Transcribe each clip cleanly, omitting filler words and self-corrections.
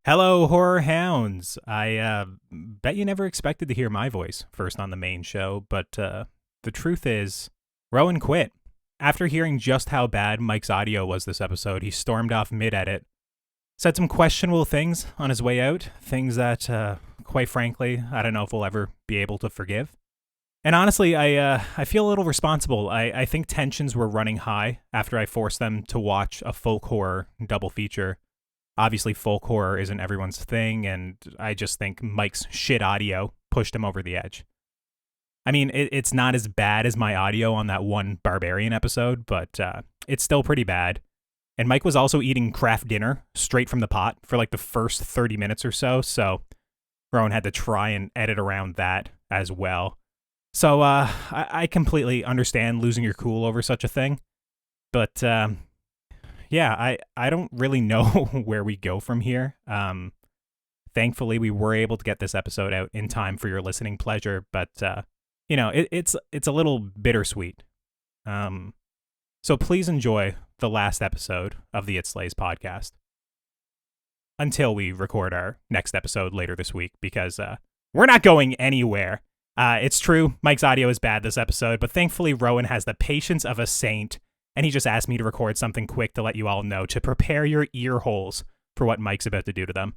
Hello, horror hounds. I bet you never expected to hear my voice first on the main show, but the truth is, Rowan quit. After hearing just how bad Mike's audio was this episode, he stormed off mid-edit, said some questionable things on his way out, things that, quite frankly, I don't know if we'll ever be able to forgive. And honestly, I feel a little responsible. I think tensions were running high after I forced them to watch a folk horror double feature. Obviously, folk horror isn't everyone's thing, and I just think Mike's shit audio pushed him over the edge. I mean, it's not as bad as my audio on that one Barbarian episode, but it's still pretty bad. And Mike was also eating craft dinner straight from the pot for like the first 30 minutes or so Rowan had to try and edit around that as well. So I completely understand losing your cool over such a thing, but yeah, I don't really know where we go from here. Thankfully, we were able to get this episode out in time for your listening pleasure, but you know, it's a little bittersweet. So please enjoy the last episode of the It Slays podcast until we record our next episode later this week, because we're not going anywhere. It's true, Mike's audio is bad this episode, but thankfully Rowan has the patience of a saint, and he just asked me to record something quick to let you all know, to prepare your ear holes for what Mike's about to do to them.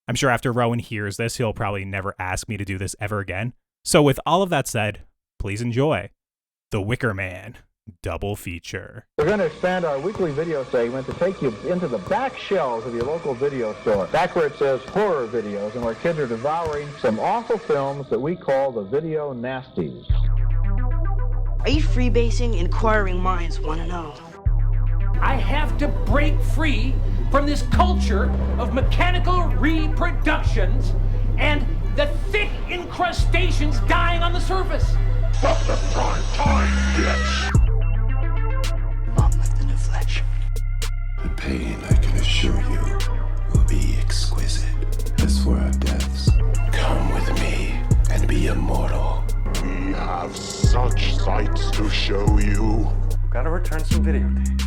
I'm sure after Rowan hears this, he'll probably never ask me to do this ever again. So with all of that said, please enjoy the Wicker Man double feature. We're going to expand our weekly video segment to take you into the back shelves of your local video store, back where it says horror videos, and where kids are devouring some awful films that we call the video nasties. Are you freebasing? Inquiring minds want to know. I have to break free from this culture of mechanical reproductions and the thick incrustations dying on the surface. Stop the prime time, bitch! Long live the new Fletch. The pain, I can assure you, will be exquisite. As for our deaths, come with me and be immortal. We have such sights to show you. Gotta return some videotapes.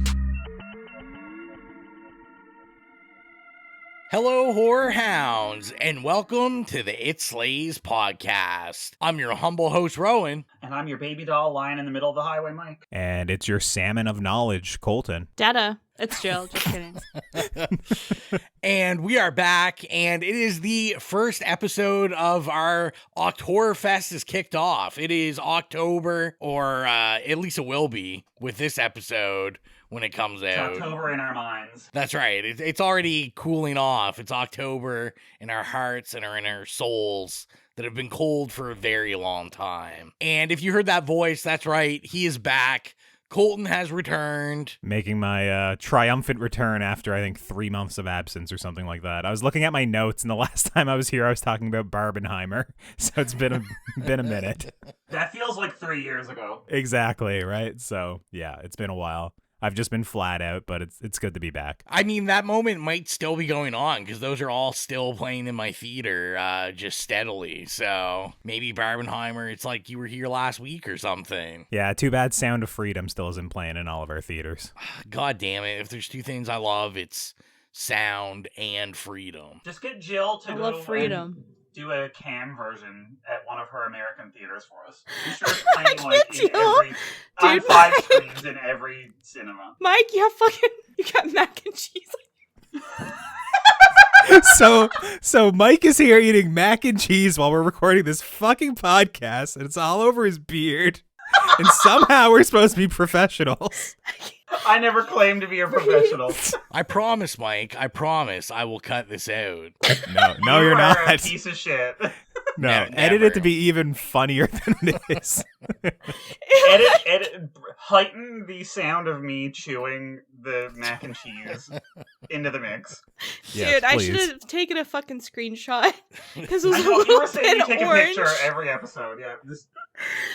Hello, horror hounds, and welcome to the It Slays podcast. I'm your humble host, Rowan. And I'm your baby doll lying in the middle of the highway, Mike. And it's your salmon of knowledge, Colton. Dada. It's Jill. Just kidding. And we are back, and it is the first episode of our Oktoberfest is kicked off. It is October, or at least it will be with this episode when it comes out. It's October in our minds. That's right. It's already cooling off. It's October in our hearts and in our souls that have been cold for a very long time. And if you heard that voice, that's right. He is back. Colton has returned. Making my triumphant return after, I think, 3 months of absence or something like that. I was looking at my notes, and the last time I was here, I was talking about Barbenheimer. So it's been a minute. That feels like 3 years ago. Exactly, right? So, yeah, it's been a while. I've just been flat out, but it's good to be back. I mean, that moment might still be going on because those are all still playing in my theater just steadily. So maybe Barbenheimer, it's like you were here last week or something. Yeah, too bad Sound of Freedom still isn't playing in all of our theaters. God damn it. If there's two things I love, it's sound and freedom. Just get Jill to I go love freedom. and do a cam version at one of her American theaters for us. I'm sure it's playing like on 5 screens in every cinema. Mike, you got mac and cheese. So Mike is here eating mac and cheese while we're recording this fucking podcast, and it's all over his beard. And somehow we're supposed to be professionals. I never claimed to be a professional. I promise, Mike. I promise I will cut this out. No, you're not. A piece of shit. No, edit never. it to be even funnier than it is. edit, heighten the sound of me chewing the mac and cheese into the mix. Yes, dude, I please. should have taken a fucking screenshot because it was I a know, you little were saying you bit take orange. a picture every episode. Yeah.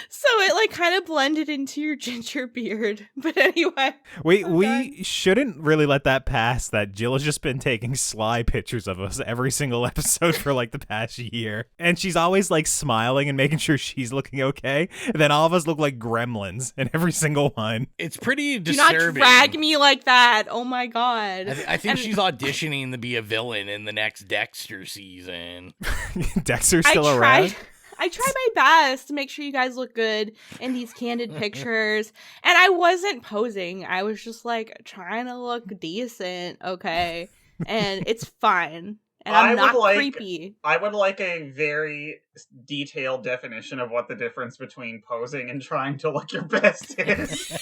So it like kind of blended into your ginger beard. But anyway. We shouldn't really let that pass, that Jill has just been taking sly pictures of us every single episode for like the past year. And she's always like smiling and making sure she's looking okay. And then all of us look like gremlins in every single one. It's pretty Do not disturbing. drag me like that. Oh my god. I think she's auditioning to be a villain in the next Dexter season. Dexter's still around? I try my best to make sure you guys look good in these candid pictures. And I wasn't posing. I was just like trying to look decent, okay? And it's fine. And I'm not creepy. I would like a very detailed definition of what the difference between posing and trying to look your best is.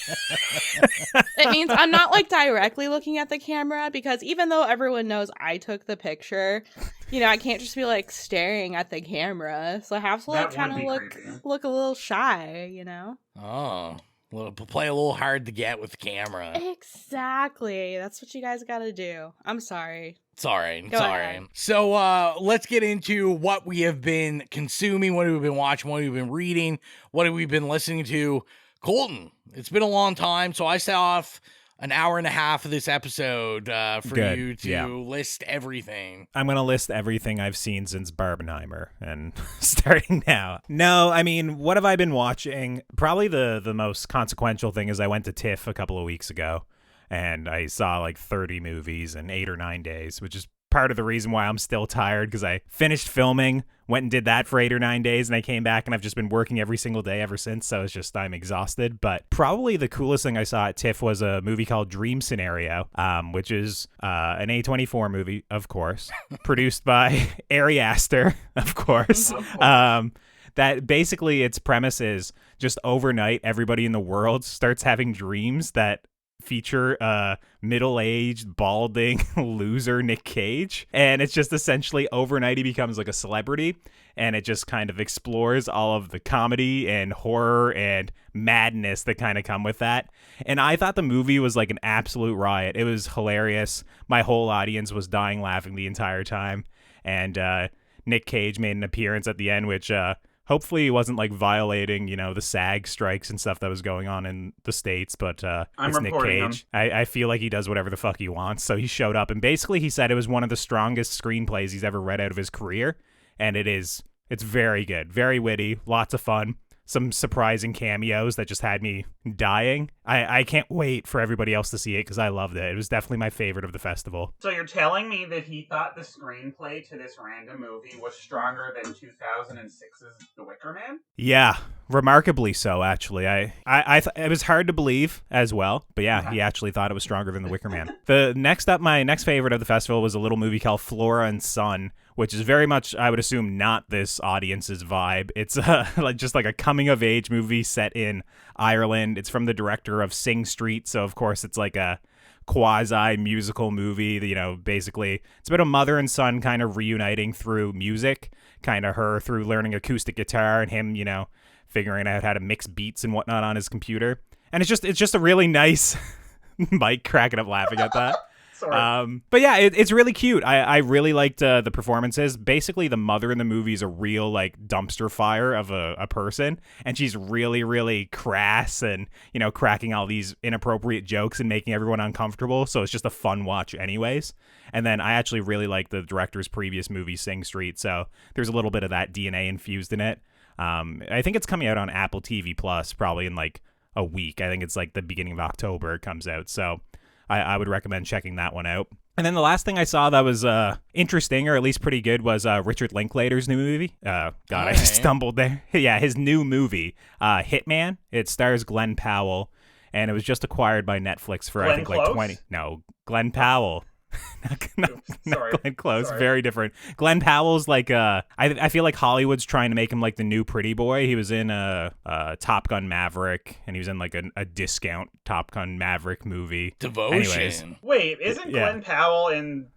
It means I'm not like directly looking at the camera, because even though everyone knows I took the picture, you know, I can't just be like staring at the camera. So I have to like kind of look a little shy, you know? Oh. Play a little hard to get with the camera. Exactly. That's what you guys gotta do. I'm sorry. It's all right. Go ahead. So let's get into what we have been consuming, what have we been watching, what have we been reading, what have we been listening to. Colton, it's been a long time, so I set off an hour and a half of this episode for you to list everything. I'm going to list everything I've seen since Barbenheimer, and starting now. No, I mean, what have I been watching? Probably the most consequential thing is I went to TIFF a couple of weeks ago, and I saw like 30 movies in 8 or 9 days, which is part of the reason why I'm still tired, because I finished filming, went and did that for 8 or 9 days, and I came back and I've just been working every single day ever since, so it's just I'm exhausted. But probably the coolest thing I saw at TIFF was a movie called Dream Scenario, which is an A24 movie, of course, produced by Ari Aster, of course. That basically its premise is just overnight everybody in the world starts having dreams that feature middle-aged, balding loser Nic Cage, and it's just essentially overnight he becomes like a celebrity, and it just kind of explores all of the comedy and horror and madness that kind of come with that. And I thought the movie was like an absolute riot. It was hilarious. My whole audience was dying laughing the entire time, and Nic Cage made an appearance at the end, which hopefully he wasn't like violating, you know, the SAG strikes and stuff that was going on in the States, but it's Nic Cage. I feel like he does whatever the fuck he wants. So he showed up, and basically he said it was one of the strongest screenplays he's ever read out of his career, and it's very good, very witty, lots of fun. Some surprising cameos that just had me dying. I can't wait for everybody else to see it because I loved it. It was definitely my favorite of the festival. So you're telling me that he thought the screenplay to this random movie was stronger than 2006's The Wicker Man? Yeah, remarkably so, actually. It was hard to believe as well, but yeah, he actually thought it was stronger than The Wicker Man. My next favorite of the festival was a little movie called Flora and Son, which is very much, I would assume, not this audience's vibe. It's just like a coming-of-age movie set in Ireland. It's from the director of Sing Street, so of course it's like a quasi-musical movie. You know, basically, it's about a mother and son kind of reuniting through music, kind of her through learning acoustic guitar and him, you know, figuring out how to mix beats and whatnot on his computer. And it's just a really nice Mike cracking up laughing at that. But yeah, it's really cute. I really liked the performances. Basically, the mother in the movie is a real like dumpster fire of a person, and she's really, really crass and, you know, cracking all these inappropriate jokes and making everyone uncomfortable. So it's just a fun watch anyways. And then I actually really like the director's previous movie, Sing Street. So there's a little bit of that DNA infused in it. I think it's coming out on Apple TV Plus probably in like a week. I think it's like the beginning of October it comes out. So I would recommend checking that one out. And then the last thing I saw that was interesting, or at least pretty good, was Richard Linklater's new movie. I stumbled there. Yeah, his new movie, Hitman. It stars Glenn Powell, and it was just acquired by Netflix for Glenn I think Close? like 20. No, Glenn Powell. not Glenn Close. Sorry. Very different. Glenn Powell's like I feel like Hollywood's trying to make him like the new pretty boy. He was in Top Gun Maverick, and he was in like a discount Top Gun Maverick movie. Devotion. Anyways, Wait, isn't Glenn Powell in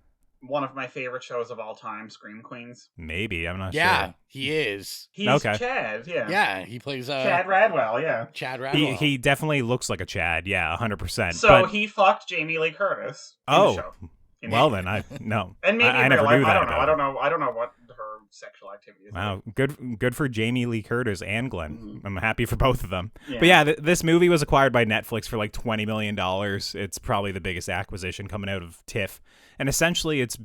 one of my favorite shows of all time, Scream Queens? Maybe, I'm not sure. Yeah, he is. He's okay. Chad, yeah. Yeah, he plays Chad Radwell, yeah. Chad Radwell. He definitely looks like a Chad, yeah, 100%. So he fucked Jamie Lee Curtis in the show. Well then, no. And maybe I in never real life, knew that. I don't know what her sexual activity is. Wow, good for Jamie Lee Curtis and Glenn. Mm-hmm. I'm happy for both of them. Yeah. But yeah, this movie was acquired by Netflix for like $20 million. It's probably the biggest acquisition coming out of TIFF. And essentially, it's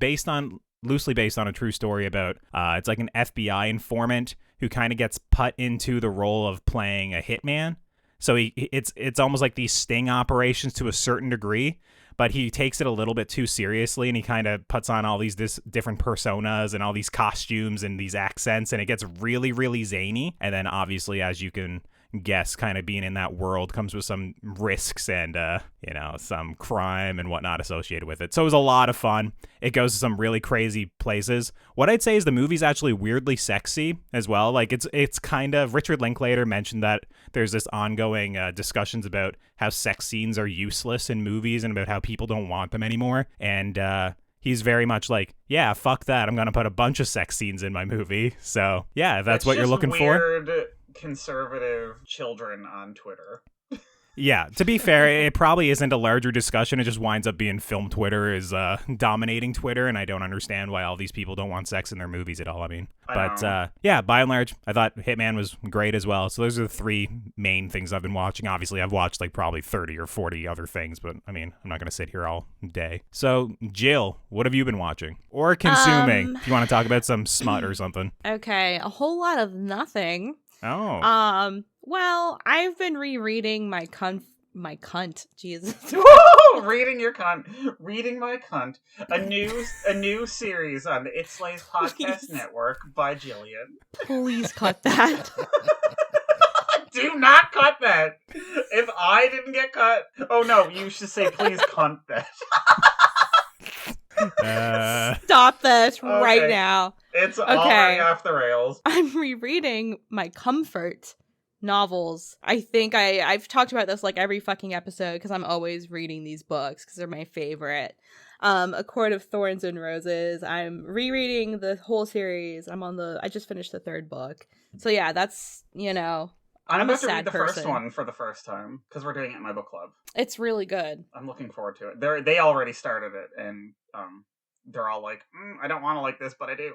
loosely based on a true story about it's like an FBI informant who kind of gets put into the role of playing a hitman. So it's almost like these sting operations to a certain degree, but he takes it a little bit too seriously, and he kind of puts on all these different personas and all these costumes and these accents, and it gets really, really zany. And then obviously, as you can guess, kind of being in that world comes with some risks and some crime and whatnot associated with it. So it was a lot of fun. It goes to some really crazy places. What I'd say is the movie's actually weirdly sexy as well. Like it's kind of, Richard Linklater mentioned that there's this ongoing discussions about how sex scenes are useless in movies and about how people don't want them anymore. And he's very much like, yeah, fuck that, I'm gonna put a bunch of sex scenes in my movie. So yeah, if that's what you're looking for. Conservative children on Twitter. Yeah, to be fair, it probably isn't a larger discussion. It just winds up being film Twitter is dominating Twitter, and I don't understand why all these people don't want sex in their movies at all. I mean, yeah, by and large, I thought Hitman was great as well. So those are the three main things I've been watching. Obviously, I've watched like probably 30 or 40 other things, but I mean, I'm not going to sit here all day. So, Jill, what have you been watching or consuming? If you want to talk about some smut or something. Okay, a whole lot of nothing. Oh. Well, I've been rereading my cunt. Jesus. Woo! Reading my cunt. A new series on the It Slays Podcast Network by Jillian. Please cut that. Do not cut that. If I didn't get cut, oh no, you should say please cunt that. Stop this right now. It's already off the rails. I'm rereading my comfort novels. I think I've talked about this like every fucking episode because I'm always reading these books because they're my favorite. A Court of Thorns and Roses. I'm rereading the whole series. I just finished the third book. So yeah, that's, I'm about a to read the person. first one for the first time because we're doing it in my book club. It's really good. I'm looking forward to it. They already started it, and they're all like, I don't want to like this, but I do.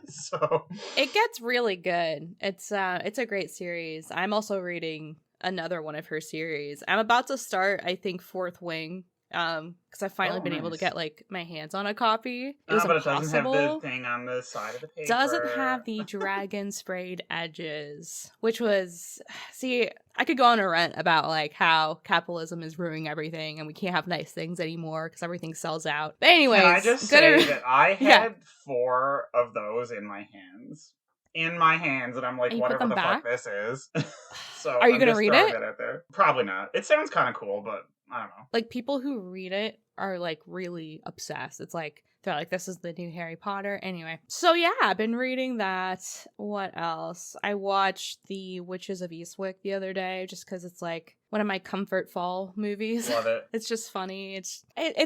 So it gets really good. It's a great series. I'm also reading another one of her series. I'm about to start, I think, Fourth Wing. Because I've finally been able to get like my hands on a copy. It was but impossible. It doesn't have the thing on the side of the paper. Doesn't have the dragon sprayed edges, which was, see, I could go on a rant about like how capitalism is ruining everything and we can't have nice things anymore because everything sells out. But anyways, can I just say that I had 4 of those in my hands. And I'm like, whatever the fuck this is. So are you going to read it? Out there. Probably not. It sounds kind of cool, but I don't know. Like, people who read it are like really obsessed. It's like, they're like, this is the new Harry Potter. Anyway. So yeah, I've been reading that. What else? I watched The Witches of Eastwick the other day just because it's like one of my comfort fall movies. Love it. It's just funny. It's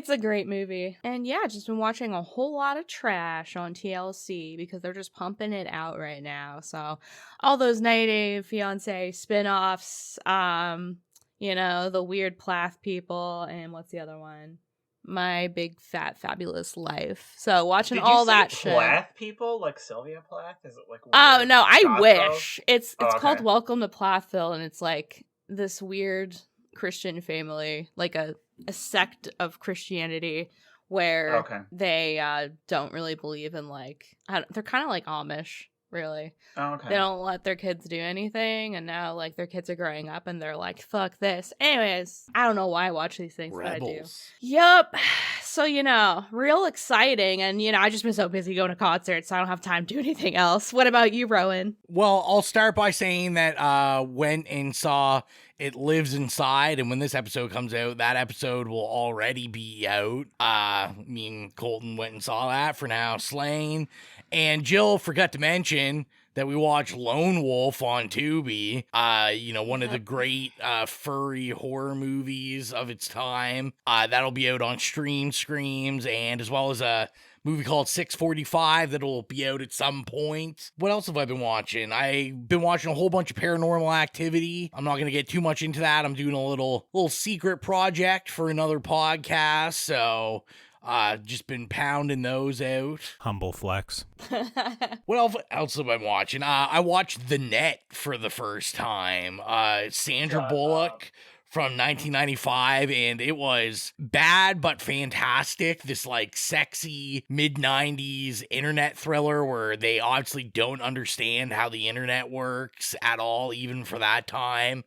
a great movie. And yeah, just been watching a whole lot of trash on TLC because they're just pumping it out right now. So all those 90 Day Fiancé spin-offs, the weird Plath people, and what's the other one? My Big Fat Fabulous Life. So watching all that shit. Plath people like Sylvia Plath? Is it like? Oh no, I wish. It's called Welcome to Plathville, and it's like this weird Christian family, like a sect of Christianity where they don't really believe in they're kind of like Amish. Really. Oh, okay. They don't let their kids do anything, and now like their kids are growing up and they're like, fuck this. Anyways, I don't know why I watch these things, Rebels. but I do. Yep. So, real exciting, and I've just been so busy going to concerts, so I don't have time to do anything else. What about you, Rowan? Well, I'll start by saying that went and saw It Lives Inside, and when this episode comes out, that episode will already be out. Me and Colton went and saw that for Now Slain. And Jill forgot to mention that we watched Lone Wolf on Tubi, one of the great furry horror movies of its time. That'll be out on Screams, and as well as a movie called 645 that'll be out at some point. What else have I been watching? I've been watching a whole bunch of Paranormal Activity. I'm not going to get too much into that. I'm doing a little secret project for another podcast, so just been pounding those out. Humble flex. What else have I been watching? I watched The Net for the first time. Sandra Bullock from 1995, and it was bad but fantastic. This like sexy mid-90s internet thriller where they obviously don't understand how the internet works at all, even for that time.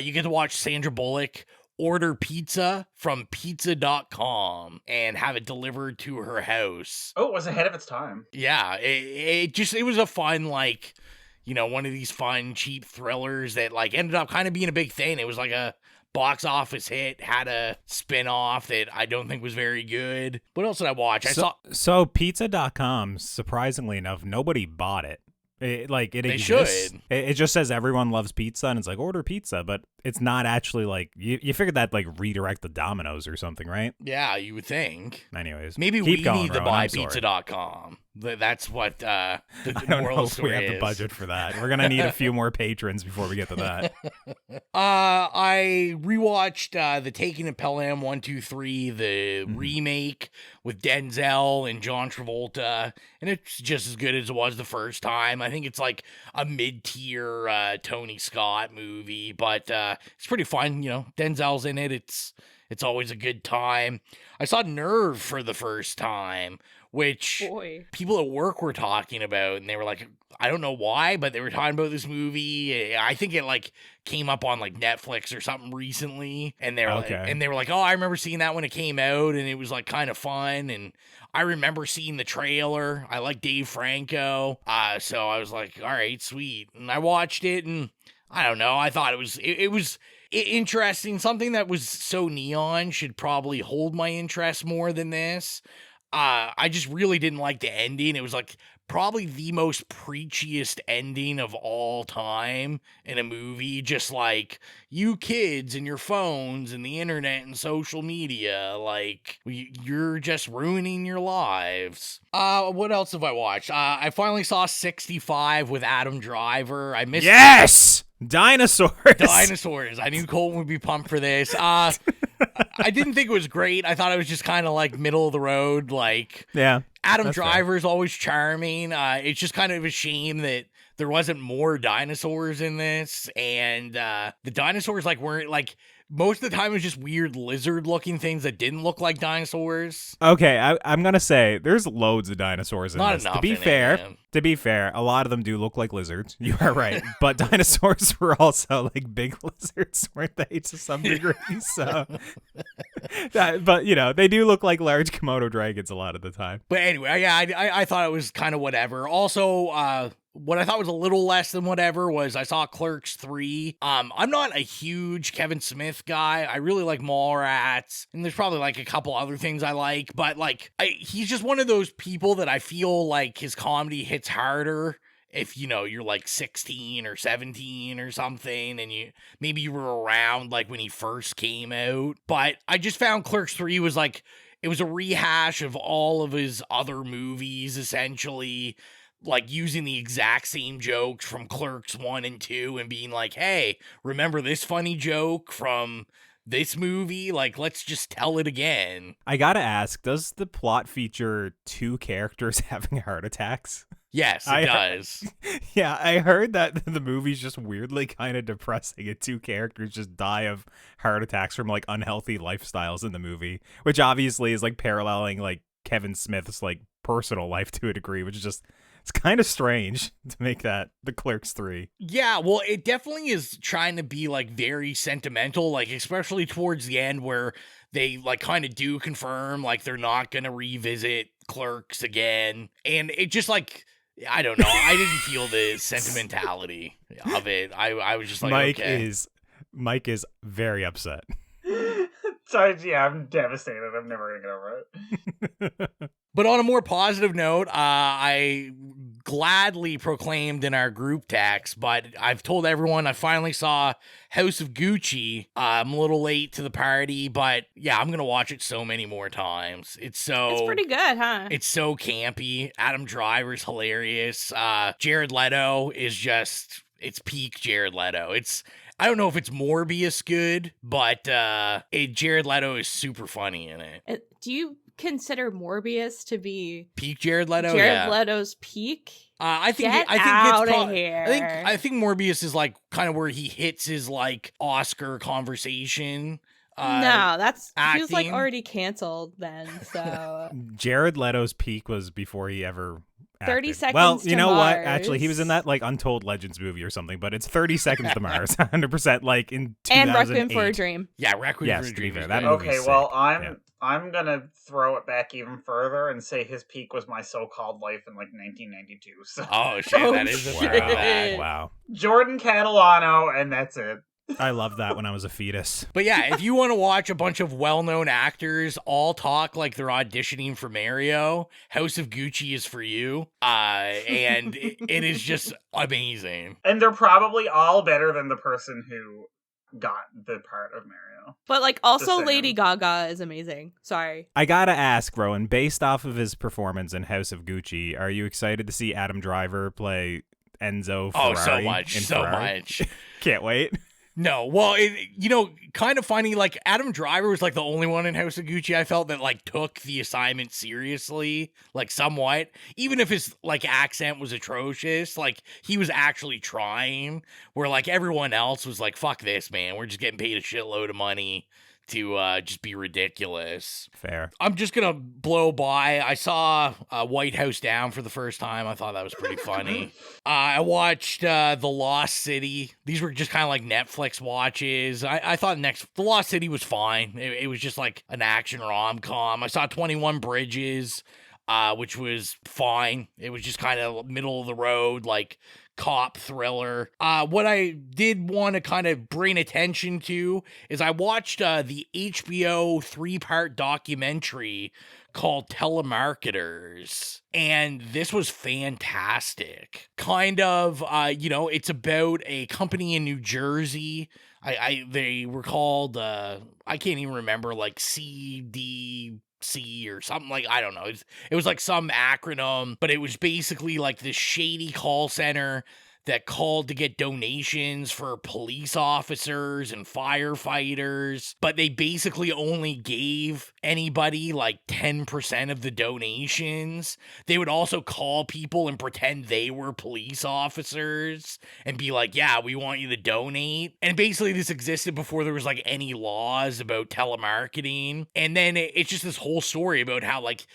You get to watch Sandra Bullock order pizza from pizza.com and have it delivered to her house. Oh, it was ahead of its time. Yeah, it was a fun, like, you know, one of these fun, cheap thrillers that, like, ended up kind of being a big thing. It was like a box office hit, had a spin-off that I don't think was very good. What else did I watch? So pizza.com, surprisingly enough, nobody bought it. It they exists. Should. It just says everyone loves pizza, and it's like, order pizza, but it's not actually like, you figured that like redirect the Domino's or something, right? Yeah, you would think. Anyways, maybe we need to buy pizza.com. That's what the I don't moral know if we story have the budget for that. We're gonna need a few more patrons before we get to that. I rewatched the Taking of Pelham 1, 2, 3, the remake with Denzel and John Travolta, and it's just as good as it was the first time. I think it's like a mid-tier Tony Scott movie, but it's pretty fun. You know, Denzel's in it. It's always a good time. I saw Nerve for the first time, which people at work were talking about, and they were like, I don't know why, but they were talking about this movie. I think it like came up on like Netflix or something recently, and they were like, oh, I remember seeing that when it came out, and it was like kind of fun, and I remember seeing the trailer. I like Dave Franco, so I was like, all right, sweet, and I watched it, and I don't know, I thought it was interesting. Something that was so neon should probably hold my interest more than this. I just really didn't like the ending. It was like probably the most preachiest ending of all time in a movie. Just like, you kids and your phones and the internet and social media, like, you're just ruining your lives. What else have I watched? I finally saw 65 with Adam Driver. I missed Yes! Dinosaurs. I knew Colton would be pumped for this. I didn't think it was great. I thought it was just kind of like middle of the road. Like, yeah, Adam Driver is always charming. It's just kind of a shame that there wasn't more dinosaurs in this, and the dinosaurs like weren't like. Most of the time it was just weird lizard-looking things that didn't look like dinosaurs. Okay, I'm gonna say there's loads of dinosaurs in Not this. enough. To be fair, a lot of them do look like lizards. You are right, but dinosaurs were also like big lizards, weren't they, to some degree? So, but you know, they do look like large Komodo dragons a lot of the time. But anyway, yeah, I thought it was kind of whatever. Also, what I thought was a little less than whatever was I saw Clerks 3. I'm not a huge Kevin Smith guy. I really like Mallrats, and there's probably like a couple other things I like, but like he's just one of those people that I feel like his comedy hits harder if, you know, you're like 16 or 17 or something, and maybe you were around like when he first came out. But I just found Clerks 3 was like, it was a rehash of all of his other movies, essentially. Like using the exact same jokes from Clerks 1 and 2 and being like, hey, remember this funny joke from this movie? Like, let's just tell it again. I gotta ask, does the plot feature two characters having heart attacks? Yes, it does. Yeah, I heard that the movie's just weirdly kind of depressing, and two characters just die of heart attacks from like unhealthy lifestyles in the movie, which obviously is like paralleling like Kevin Smith's like personal life to a degree, which is just... It's kind of strange to make that the Clerks 3. Yeah, well, it definitely is trying to be, like, very sentimental, like, especially towards the end where they, like, kind of do confirm, like, they're not going to revisit Clerks again. And it just, like, I don't know. I didn't feel the sentimentality of it. I was just like, Mike is very upset. So, yeah, I'm devastated. I'm never going to get over it. But on a more positive note, I gladly proclaimed in our group text, but I've told everyone I finally saw House of Gucci. I'm a little late to the party, but yeah, I'm going to watch it so many more times. It's pretty good, huh? It's so campy. Adam Driver's hilarious. Jared Leto is just, it's peak Jared Leto. I don't know if it's Morbius good, but Jared Leto is super funny in it. Do you consider Morbius to be peak Jared Leto? Jared Leto's peak? I think Get it's outta here. I think Morbius is like kind of where he hits his like Oscar conversation. No, he was like acting. already canceled then. So Jared Leto's peak was before he ever. 30 acted. Seconds Well, to you know what? Mars. Actually, he was in that like Untold Legends movie or something, but it's 30 Seconds to Mars, 100%. Like in 2008. And Requiem for a Dream. Yeah, Requiem for a to be Dream. fair, that Okay, movie's well, sick. I'm gonna throw it back even further and say his peak was My So-Called Life in like 1992. So. Oh shit, that is a throwback. Wow. Jordan Catalano, and that's it. I loved that when I was a fetus. But yeah, if you want to watch a bunch of well-known actors all talk like they're auditioning for Mario, House of Gucci is for you. And it is just amazing. And they're probably all better than the person who got the part of Mario. But like also Lady Gaga is amazing. Sorry. I gotta ask, Rowan, based off of his performance in House of Gucci, are you excited to see Adam Driver play Enzo Ferrari? Oh, so much. So much. Can't wait. No, well, kind of funny, like, Adam Driver was, like, the only one in House of Gucci I felt that, like, took the assignment seriously, like, somewhat. Even if his, like, accent was atrocious, like, he was actually trying, where, like, everyone else was like, fuck this, man, we're just getting paid a shitload of money to just be ridiculous. Fair. I'm just gonna blow by. I saw White House Down for the first time. I thought that was pretty funny. I watched The Lost City. These were just kind of like Netflix watches. I thought The Lost City was fine. It was just like an action rom-com. I saw 21 Bridges, which was fine. It was just kind of middle of the road, like cop thriller. What I did want to kind of bring attention to is I watched the HBO 3-part documentary called Telemarketers, and this was fantastic. Kind of, it's about a company in New Jersey. They were called, I can't even remember, like CDC or something, like, I don't know. It was like some acronym, but it was basically like this shady call center that called to get donations for police officers and firefighters, but they basically only gave anybody like 10% of the donations. They would also call people and pretend they were police officers and be like, yeah, we want you to donate. And basically this existed before there was like any laws about telemarketing. And then it's just this whole story about how, like,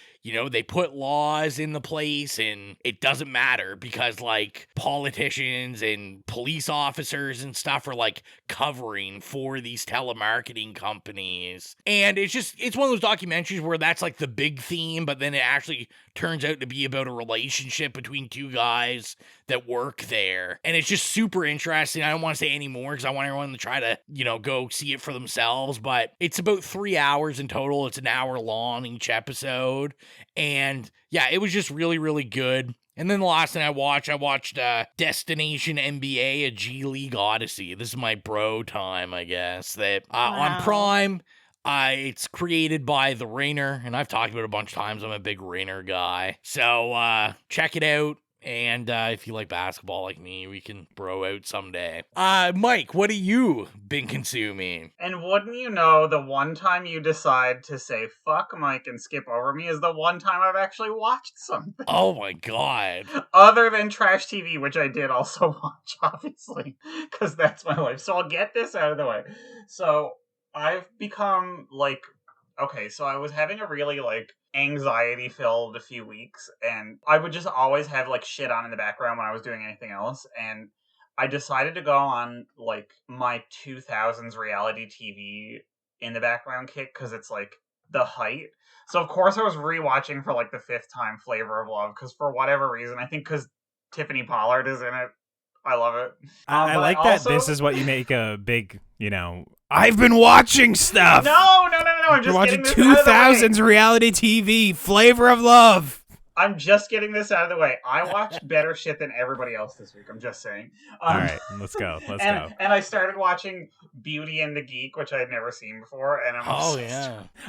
they put laws in the place and it doesn't matter because, like, politicians and police officers and stuff are, like, covering for these telemarketing companies. And it's one of those documentaries where that's, like, the big theme, but then it actually turns out to be about a relationship between two guys that work there. And it's just super interesting. I don't want to say any more because I want everyone to try to, go see it for themselves. But it's about 3 hours in total. It's an hour long each episode. And yeah, it was just really, really good. And then the last thing I watched Destination NBA, a G League Odyssey. This is my bro time, I guess. That on Prime. It's created by The Ringer, and I've talked about it a bunch of times. I'm a big Ringer guy. So check it out. And if you like basketball like me, we can bro out someday. Mike, what have you been consuming? And wouldn't you know, the one time you decide to say fuck Mike and skip over me is the one time I've actually watched something. Oh my god. Other than trash TV, which I did also watch, obviously, because that's my life. So I'll get this out of the way. So I've become like, okay, so I was having a really like anxiety filled a few weeks, and I would just always have like shit on in the background when I was doing anything else, and I decided to go on like my 2000s reality TV in the background kick because it's like the height. So of course I was rewatching for like the 5th time Flavor of Love because for whatever reason, I think because Tiffany Pollard is in it. I love it. I like that this is what you make a big, I've been watching stuff. No. I'm just watching getting this 2000s reality TV, Flavor of Love. I'm just getting this out of the way. I watched better shit than everybody else this week. I'm just saying. All right, let's go. And I started watching Beauty and the Geek, which I had never seen before. And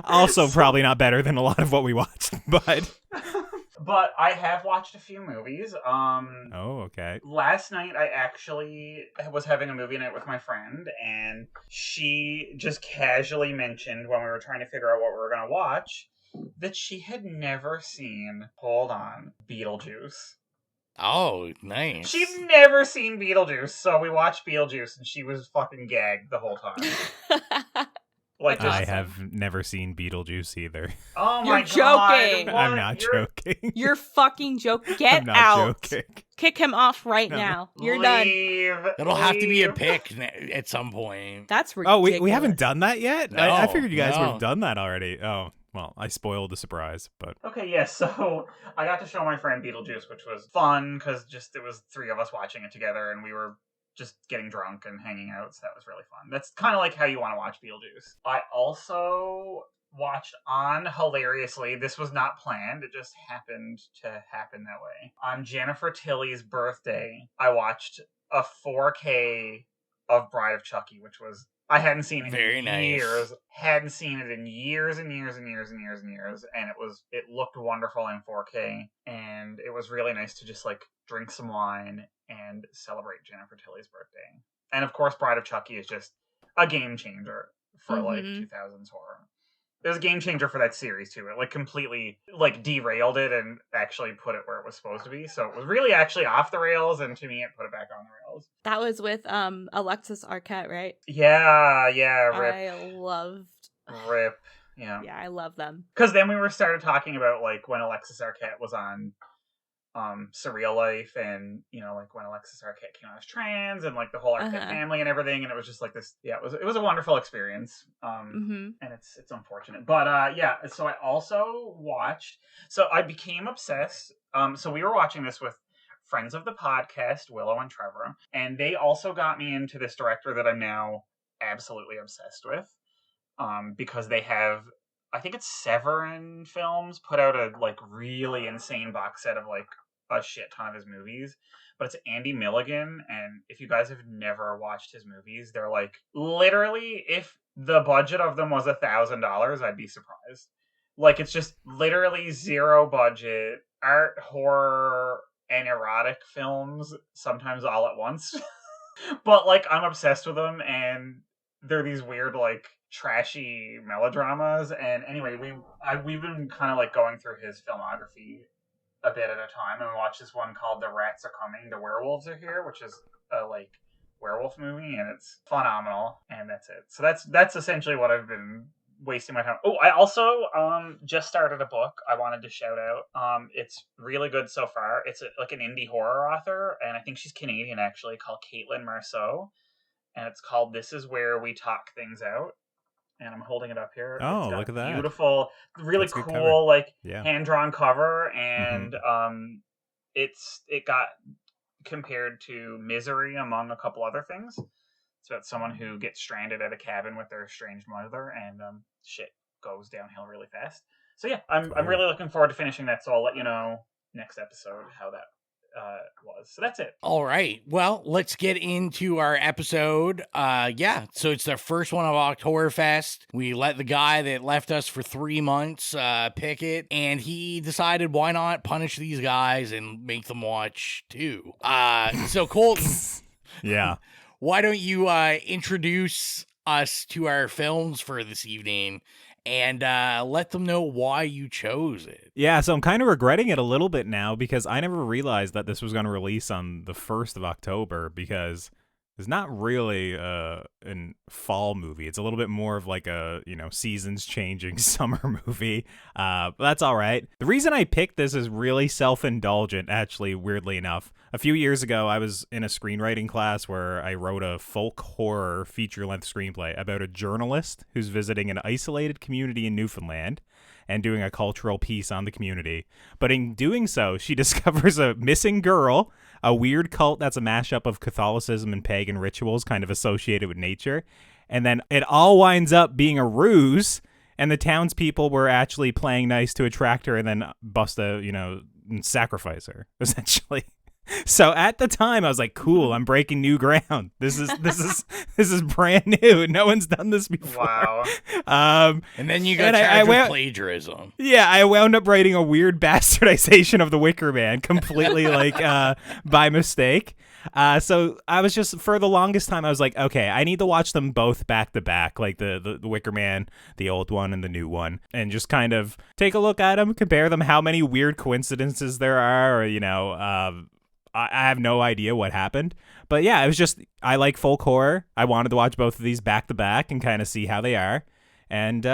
also probably not better than a lot of what we watched, but. But I have watched a few movies. Okay. Last night I actually was having a movie night with my friend, and she just casually mentioned when we were trying to figure out what we were going to watch that she had never seen, hold on, Beetlejuice. Oh, nice. She'd never seen Beetlejuice, so we watched Beetlejuice, and she was fucking gagged the whole time. Like, I have never seen Beetlejuice either. Oh You're my joking. God! I'm not joking. You're fucking joking. Get I'm not out. joking. Kick him off right now. You're done. It'll have to be a pick at some point. That's ridiculous. Oh, we haven't done that yet? No, I figured you guys would no. have done that already. Oh, well, I spoiled the surprise, but... Okay, yes, so I got to show my friend Beetlejuice, which was fun, because just it was three of us watching it together, and we were just getting drunk and hanging out, so that was really fun. That's kind of like how you want to watch Beetlejuice. I also watched hilariously, this was not planned, it just happened to happen that way. On Jennifer Tilly's birthday, I watched a 4K of Bride of Chucky, which was... I hadn't seen it Very in nice. years. Hadn't seen it in years and years and years and years and years. And it looked wonderful in 4K. And it was really nice to just like drink some wine and celebrate Jennifer Tilly's birthday. And of course, Bride of Chucky is just a game changer for like 2000s horror. It was a game changer for that series too. It like completely like derailed it and actually put it where it was supposed to be. So it was really actually off the rails, and to me, it put it back on the rails. That was with Alexis Arquette, right? Yeah, Rip. I loved Rip. Yeah. Yeah, I love them. Because then we started talking about like when Alexis Arquette was on Surreal Life, and you know, like when Alexis Arquette came out as trans, and like the whole Arquette family and everything, and it was just like this. Yeah, it was a wonderful experience. And it's unfortunate, but yeah. So I also watched. So I became obsessed. So we were watching this with friends of the podcast, Willow and Trevor, and they also got me into this director that I'm now absolutely obsessed with. Because they have, I think it's Severin Films, put out a like really insane box set of like a shit ton of his movies. But it's Andy Milligan, and if you guys have never watched his movies, they're like literally, if the budget of them was $1,000, I'd be surprised. Like, it's just literally zero budget art, horror, and erotic films, sometimes all at once. But like, I'm obsessed with them, and they're these weird like trashy melodramas. And anyway, we've been kind of like going through his filmography a bit at a time, and we watched this one called The Rats Are Coming, The Werewolves Are Here, which is a like werewolf movie, and it's phenomenal. And that's it. So that's essentially what I've been wasting my time. Oh, I also just started a book I wanted to shout out. It's really good so far. It's like an indie horror author, and I think she's Canadian actually, called Caitlin Marceau, and it's called This Is Where We Talk Things Out. And I'm holding it up here. Oh, look at that. Beautiful, really That's a good cool, cover. like Yeah. hand-drawn cover. And it got compared to Misery, among a couple other things. It's about someone who gets stranded at a cabin with their estranged mother, and shit goes downhill really fast. So yeah, I'm really looking forward to finishing that, so I'll let you know next episode how that was. So that's it. All right. Well, let's get into our episode. So it's the first one of Oktoberfest. We let the guy that left us for 3 months pick it, and he decided why not punish these guys and make them watch too. So Colton, Yeah. why don't you introduce us to our films for this evening and let them know why you chose it. Yeah, so I'm kind of regretting it a little bit now because I never realized that this was going to release on the 1st of October, because it's not really a fall movie. It's a little bit more of like a, seasons changing summer movie. But that's all right. The reason I picked this is really self-indulgent, actually, weirdly enough. A few years ago, I was in a screenwriting class where I wrote a folk horror feature-length screenplay about a journalist who's visiting an isolated community in Newfoundland and doing a cultural piece on the community. But in doing so, she discovers a missing girl, a weird cult that's a mashup of Catholicism and pagan rituals kind of associated with nature. And then it all winds up being a ruse, and the townspeople were actually playing nice to attract her and then sacrifice her, essentially. So at the time, I was like, "Cool, I'm breaking new ground. This is brand new. No one's done this before." Wow. And then you got charged with plagiarism. Yeah, I wound up writing a weird bastardization of the Wicker Man, completely by mistake. So I was just, for the longest time, I was like, okay, I need to watch them both back to back, like the Wicker Man, the old one and the new one, and just kind of take a look at them, compare them, how many weird coincidences there are, or, I have no idea what happened. But yeah, it was just, I like folk horror. I wanted to watch both of these back to back and kind of see how they are. And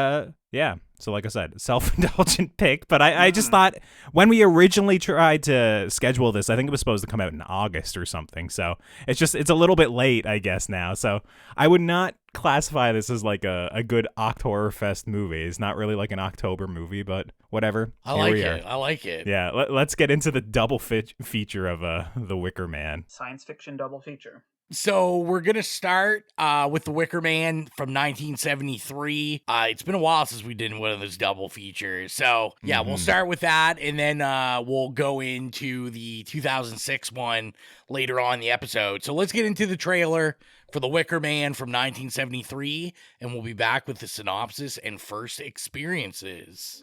yeah, so like I said, self-indulgent pick. But I just thought when we originally tried to schedule this, I think it was supposed to come out in August or something. So it's a little bit late, I guess, now. So I would not classify this as like a good Octoberfest movie. It's not really like an October movie, but whatever. I like it. Yeah, let's get into the double feature of The Wicker Man. Science fiction double feature. So we're going to start with The Wicker Man from 1973. It's been a while since we did one of those double features. So, yeah, we'll start with that, and then we'll go into the 2006 one later on in the episode. So let's get into the trailer for The Wicker Man from 1973, and we'll be back with the synopsis and first experiences.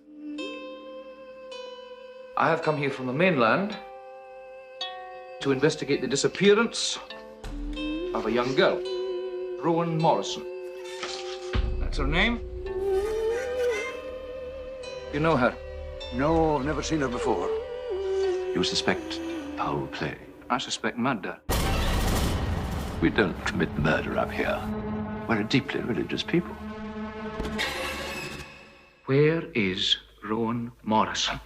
I have come here from the mainland to investigate the disappearance of a young girl, Rowan Morrison. That's her name? You know her? No, I've never seen her before. You suspect foul play? I suspect murder. We don't commit murder up here. We're a deeply religious people. Where is Rowan Morrison?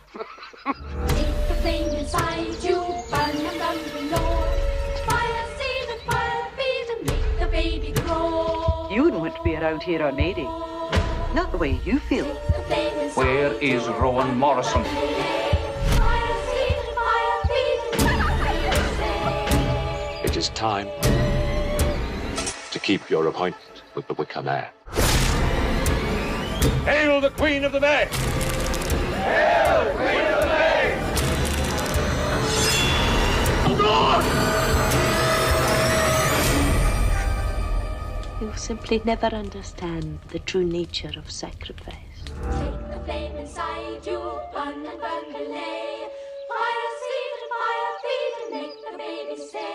Take the flame inside you, burn and burn below. Fire seed and fire feed and make the baby grow. You wouldn't want to be around here unaided. Not the way you feel. Where is Rowan Morrison? It is time to keep your appointment with the Wicker Man. Hail the Queen of the May! Hail the Queen of the May! Oh, God! You'll simply never understand the true nature of sacrifice. Take the flame inside you, burn and burn belay. Fire seed and fire feed and make the baby say.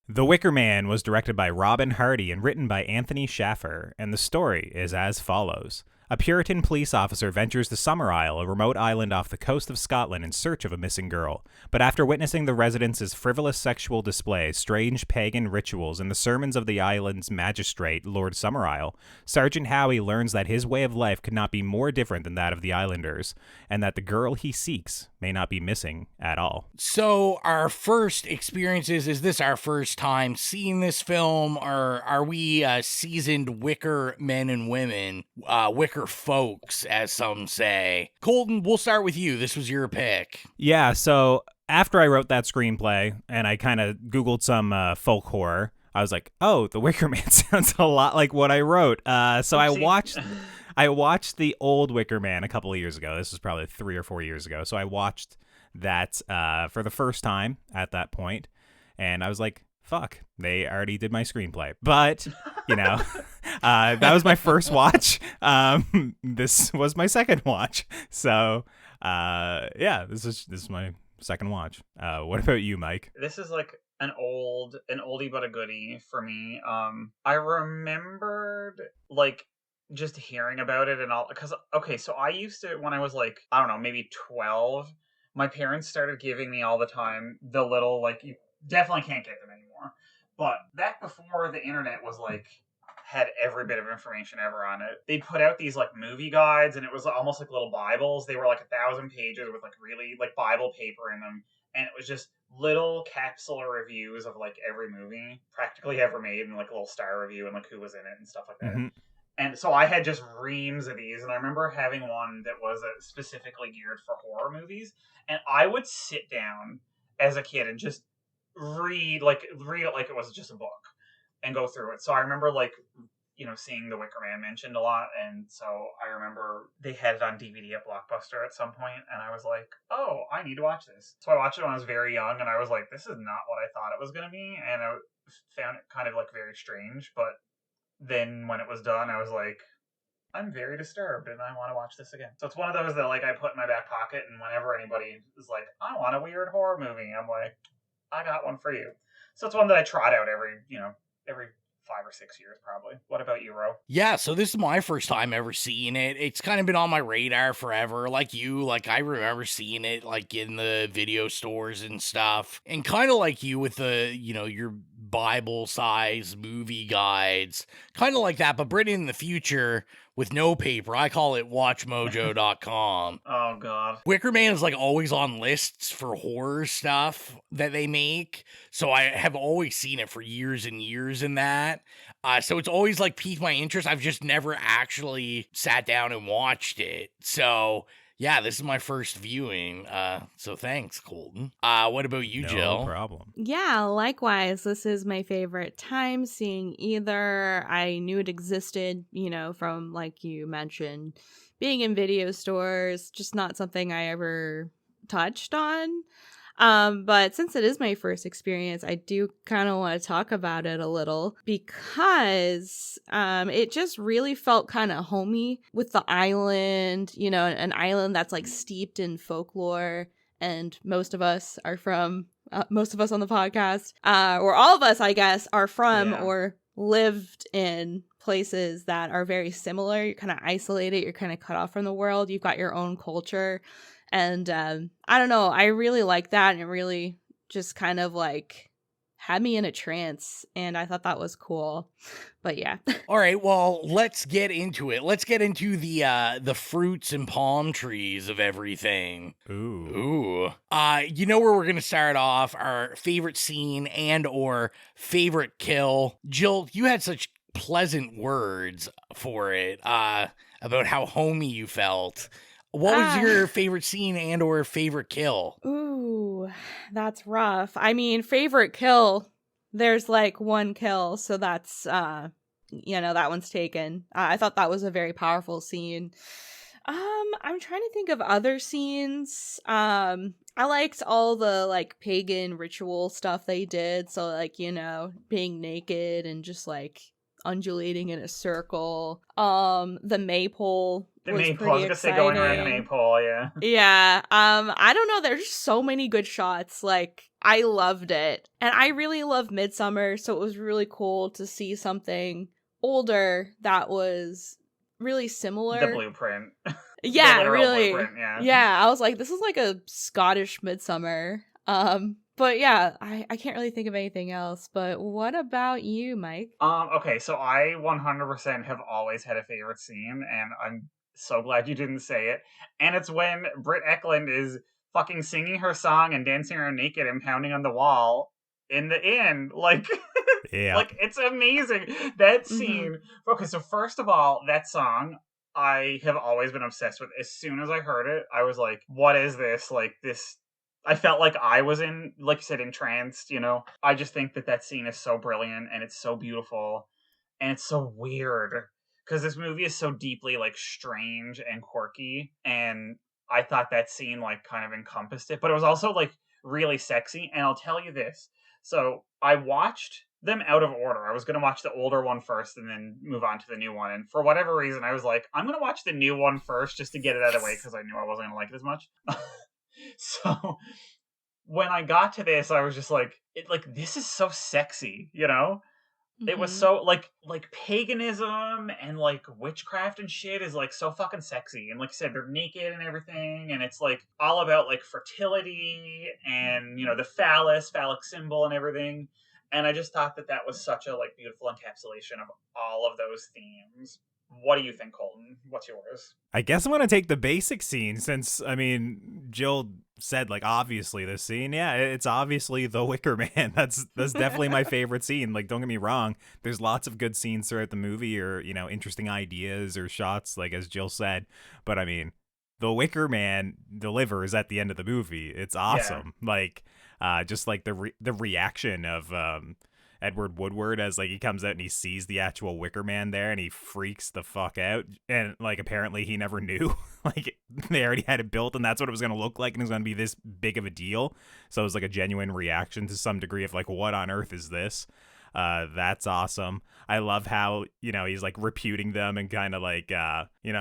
The Wicker Man was directed by Robin Hardy and written by Anthony Schaffer, and the story is as follows. A Puritan police officer ventures to Summerisle, a remote island off the coast of Scotland, in search of a missing girl. But after witnessing the residents' frivolous sexual displays, strange pagan rituals, and the sermons of the island's magistrate, Lord Summerisle, Sergeant Howie learns that his way of life could not be more different than that of the islanders, and that the girl he seeks may not be missing at all. So our first experiences, is this our first time seeing this film, or are we seasoned Wicker men and women, Wicker folks, as some say? Colton, we'll start with you. This was your pick. Yeah, so after I wrote that screenplay and I kind of Googled some folk horror, I was like, oh, The Wicker Man sounds a lot like what I wrote. So I watched the old Wicker Man a couple of years ago. This was probably 3 or 4 years ago. So I watched that for the first time at that point, and I was like, fuck, they already did my screenplay. But, you know, that was my first watch. This was my second watch. So, yeah, this is my second watch. What about you, Mike? This is like an oldie but a goodie for me. I remembered like just hearing about it and all, because okay, so I used to, when I was like, I don't know, maybe 12, my parents started giving me all the time the little, like, you definitely can't get them anymore, but back before the internet was like had every bit of information ever on it, they'd put out these like movie guides, and it was almost like little Bibles. They were like 1,000 pages with like really like Bible paper in them, and it was just little capsule reviews of like every movie practically ever made, and like a little star review and like who was in it and stuff like that. Mm-hmm. And so I had just reams of these, and I remember having one that was specifically geared for horror movies, and I would sit down as a kid and just read it like it was just a book and go through it. So I remember, like, you know, seeing The Wicker Man mentioned a lot, and so I remember they had it on DVD at Blockbuster at some point, and I was like, oh, I need to watch this. So I watched it when I was very young, and I was like, this is not what I thought it was going to be, and I found it kind of like very strange. But then when it was done, I was like, I'm very disturbed, and I want to watch this again. So it's one of those that like I put in my back pocket, and whenever anybody is like, I want a weird horror movie, I'm like, I got one for you. So it's one that I trot out every 5 5 or 6 years, probably. What about you, Ro? Yeah, so this is my first time ever seeing it. It's kind of been on my radar forever, like you. Like, I remember seeing it, like, in the video stores and stuff. And kind of like you with the, you know, your Bible-sized movie guides. Kind of like that, but Britain in the future with no paper. I call it watchmojo.com. Oh, God. Wicker Man is, like, always on lists for horror stuff that they make. So I have always seen it for years and years in that. So it's always, like, piqued my interest. I've just never actually sat down and watched it. So, yeah, this is my first viewing. So thanks, Colton. What about you, Jill? No problem. Yeah, likewise. This is my favorite time seeing either. I knew it existed, you know, from, like you mentioned, being in video stores, just not something I ever touched on. But since it is my first experience, I do kind of want to talk about it a little because it just really felt kind of homey with the island, you know, an island that's like steeped in folklore. And most of us are from, most of us on the podcast, or all of us, I guess, are from or lived in places that are very similar. You're kind of isolated. You're kind of cut off from the world. You've got your own culture. And I don't know, I really like that, and it really just kind of like had me in a trance, and I thought that was cool. But yeah. All right, well, let's get into it. Let's get into the fruits and palm trees of everything. Ooh. You know where we're gonna start off? Our favorite scene and or favorite kill. Jill, you had such pleasant words for it about how homey you felt. What was your favorite scene and or favorite kill? Ooh, that's rough. I mean, favorite kill, there's like one kill, so that's, you know, that one's taken. I thought that was a very powerful scene. I'm trying to think of other scenes. I liked all the like pagan ritual stuff they did. So like, you know, being naked and just like undulating in a circle. The maypole. The maypole, I was gonna say going around the maypole, yeah. Yeah. I don't know, there's just so many good shots. Like, I loved it. And I really love MIDSOMMAR, so it was really cool to see something older that was really similar. The blueprint. Yeah, really. Blueprint, yeah. Yeah, I was like, this is like a Scottish MIDSOMMAR. But yeah, I can't really think of anything else. But what about you, Mike? Okay, so I 100% have always had a favorite scene, and I'm so glad you didn't say it. And it's when Britt Eklund is fucking singing her song and dancing around naked and pounding on the wall in the inn. Like, yeah. Like, it's amazing. That scene. Mm-hmm. Okay, so first of all, that song, I have always been obsessed with. As soon as I heard it, I was like, what is this? Like, this... I felt like I was in, like you said, entranced, you know? I just think that scene is so brilliant, and it's so beautiful, and it's so weird. Because this movie is so deeply, like, strange and quirky, and I thought that scene, like, kind of encompassed it. But it was also, like, really sexy, and I'll tell you this. So, I watched them out of order. I was going to watch the older one first and then move on to the new one. And for whatever reason, I was like, I'm going to watch the new one first just to get it out of the way, because I knew I wasn't going to like it as much. So, when I got to this, I was just like, this is so sexy, you know? It was so, like paganism and, like, witchcraft and shit is, like, so fucking sexy. And like I said, they're naked and everything, and it's, like, all about, like, fertility and, you know, the phallic symbol and everything. And I just thought that was such a, like, beautiful encapsulation of all of those themes. What do you think, Colton? What's yours? I guess I'm going to take the basic scene since, I mean, Jill said, like, obviously this scene. Yeah, it's obviously the Wicker Man. That's definitely my favorite scene. Like, don't get me wrong. There's lots of good scenes throughout the movie or, you know, interesting ideas or shots, like as Jill said. But, I mean, the Wicker Man delivers at the end of the movie. It's awesome. Yeah. Like, just like the reaction of Edward Woodward as like he comes out and he sees the actual Wicker Man there and he freaks the fuck out, and like apparently he never knew like they already had it built and that's what it was going to look like and it was going to be this big of a deal. So it was like a genuine reaction to some degree of like, what on earth is this? That's awesome. I love how, he's like reputing them and kind of like,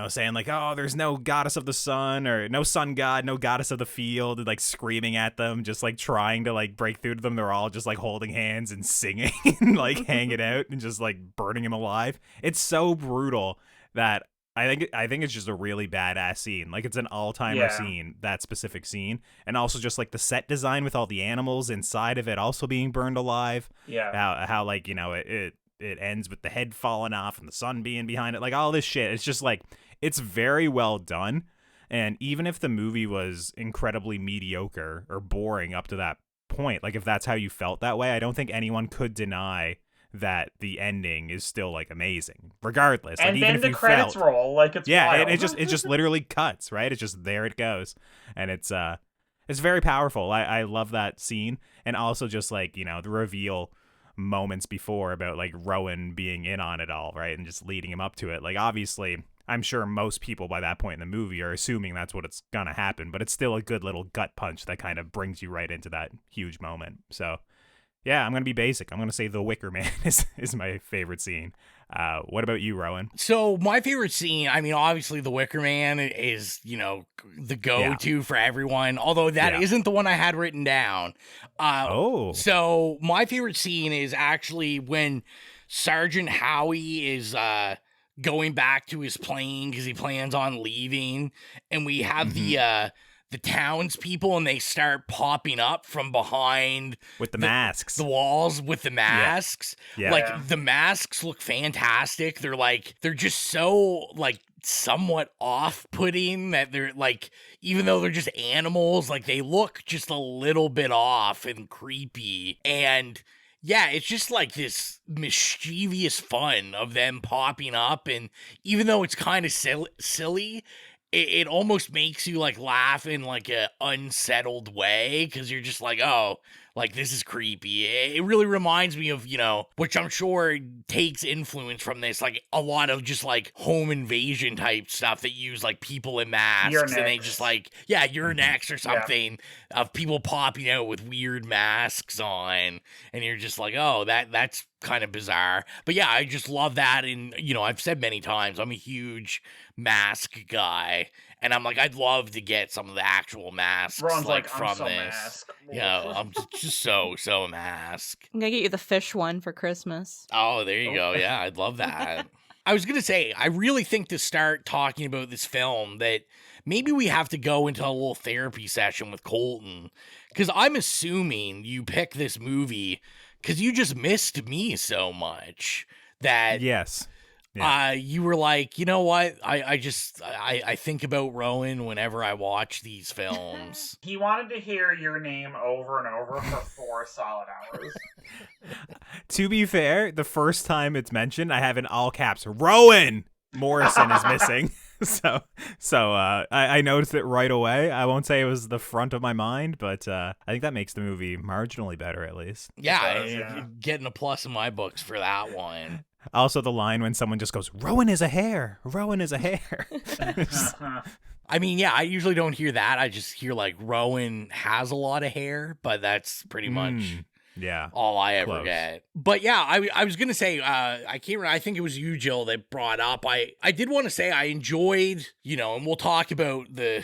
saying like, oh, there's no goddess of the sun or no sun god, no goddess of the field, and like screaming at them, just like trying to like break through to them. They're all just like holding hands and singing and like hanging out and just like burning him alive. It's so brutal that I think it's just a really badass scene. Like, it's an all-timer scene, that specific scene. And also just like the set design with all the animals inside of it also being burned alive. Yeah. How like, it ends with the head falling off and the sun being behind it. Like, all this shit. It's just like, it's very well done. And even if the movie was incredibly mediocre or boring up to that point, like if that's how you felt that way, I don't think anyone could deny that the ending is still like amazing regardless. And like, even then if the you credits roll, like it's wild. it just literally cuts, right? It's just there it goes. And it's very powerful. I love that scene. And also just like, the reveal moments before about like Rowan being in on it all, right? And just leading him up to it. Like, obviously I'm sure most people by that point in the movie are assuming that's what it's gonna happen, but it's still a good little gut punch that kind of brings you right into that huge moment. So yeah, I'm going to be basic. I'm going to say The Wicker Man is my favorite scene. What about you, Rowan? So my favorite scene, I mean, obviously The Wicker Man is, the go-to for everyone, although that isn't the one I had written down. So my favorite scene is actually when Sergeant Howie is going back to his plane because he plans on leaving, and we have the townspeople, and they start popping up from behind with the masks, the walls with the masks. Yeah. Like the masks look fantastic. They're just so like somewhat off-putting that they're like, even though they're just animals, like they look just a little bit off and creepy. And yeah, it's just like this mischievous fun of them popping up, and even though it's kind of silly, it almost makes you like laugh in like a unsettled way, because you're just like, oh, like this is creepy. It really reminds me of, which I'm sure takes influence from this, like a lot of just like home invasion type stuff that use like people in masks, and they just like, you're next or something, of people popping out with weird masks on, and you're just like, oh, that's kind of bizarre. But yeah, I just love that. And I've said many times, I'm a huge mask guy, and I'm like, I'd love to get some of the actual masks from this. Mask. I'm just so mask. I'm gonna get you the fish one for Christmas. Oh, there you go. Yeah, I'd love that. I was gonna say, I really think to start talking about this film that maybe we have to go into a little therapy session with Colton, because I'm assuming you picked this movie because you just missed me so much that you were like, you know what? I think about Rowan whenever I watch these films. He wanted to hear your name over and over for 4 solid hours. To be fair, the first time it's mentioned, I have in all caps, Rowan Morrison is missing. So I noticed it right away. I won't say it was the front of my mind, but I think that makes the movie marginally better, at least. Yeah, getting a plus in my books for that one. Also, the line when someone just goes, Rowan is a hair. Rowan is a hair. I mean, yeah, I usually don't hear that. I just hear like Rowan has a lot of hair, but that's pretty much all I ever get. But yeah, I was gonna say, I can't remember, I think it was you, Jill, that brought up. I did want to say I enjoyed, and we'll talk about the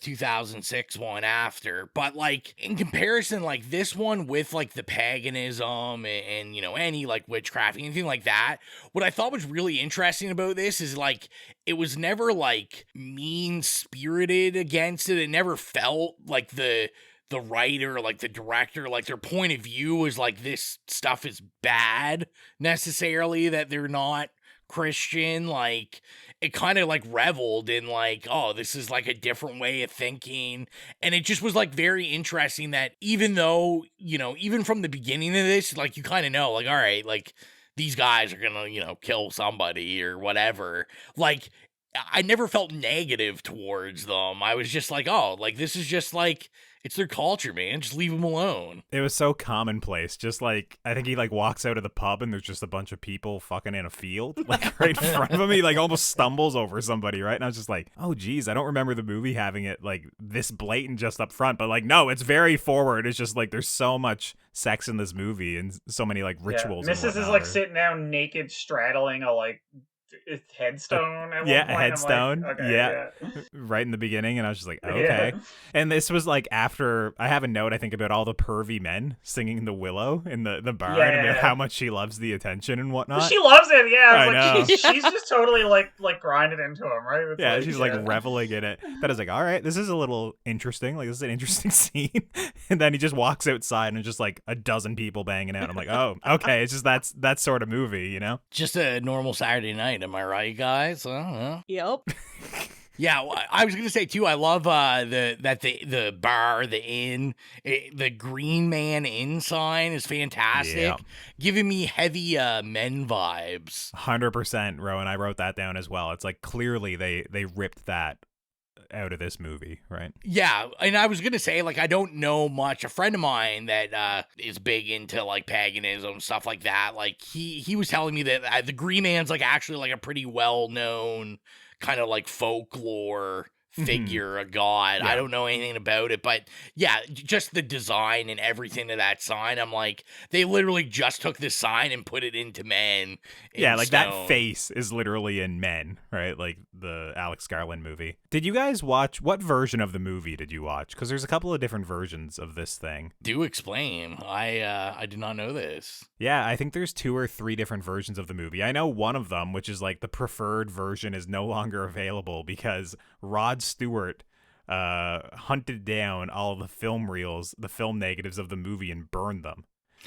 2006 one after, but like in comparison, like this one with like the paganism and any like witchcraft, anything like that, what I thought was really interesting about this is like it was never like mean spirited against it. It never felt like the writer, like the director, like their point of view is like this stuff is bad necessarily, that they're not Christian. Like it kind of like reveled in like, oh, this is like a different way of thinking. And it just was like very interesting that even though, even from the beginning of this, like you kind of know, like, all right, like these guys are gonna, kill somebody or whatever. Like I never felt negative towards them. I was just like, oh, like this is just like, it's their culture, man. Just leave them alone. It was so commonplace. Just like, I think he like walks out of the pub and there's just a bunch of people fucking in a field, like right in front of him. He like almost stumbles over somebody, right? And I was just like, oh geez, I don't remember the movie having it like this blatant just up front. But like, no, it's very forward. It's just like there's so much sex in this movie and so many like rituals. Mrs. is like sitting down naked, straddling a like headstone at yeah, one point. a headstone. Like, okay, yeah. Right in the beginning, and I was just like, okay. Yeah. And this was like after I have a note, I think, about all the pervy men singing the Willow in the bar and about how much she loves the attention and whatnot. She loves it, yeah. I know. Like, she's just totally like grinded into him, right? It's yeah, like, she's like reveling in it. But I was like, all right, this is a little interesting. Like, this is an interesting scene. And then he just walks outside and just like a dozen people banging out. I'm like, oh, okay. It's just that sort of movie, you know? Just a normal Saturday night, am I right, guys? I don't know. Yep. Yeah, I was gonna say too. I love the bar, the inn, the Green Man Inn sign is fantastic, yeah. Giving me heavy men vibes. 100%, Rowan. I wrote that down as well. It's like clearly they ripped that out of this movie, right? Yeah, and I was gonna say, like, I don't know much. A friend of mine that is big into like paganism, stuff like that, like he was telling me that the Green Man's like actually like a pretty well known kind of like folklore figure, a god. Yeah. I don't know anything about it, but yeah, just the design and everything of that sign. I'm like, they literally just took this sign and put it into Men. Yeah, like stone. that face is literally in Men, right? Like the Alex Garland movie. Did you guys watch, what version of the movie did you watch? Because there's a couple of different versions of this thing. Do explain. I did not know this. Yeah, I think there's 2 or 3 different versions of the movie. I know one of them, which is like the preferred version, is no longer available because Rod Stewart hunted down all of the film reels, the film negatives of the movie, and burned them.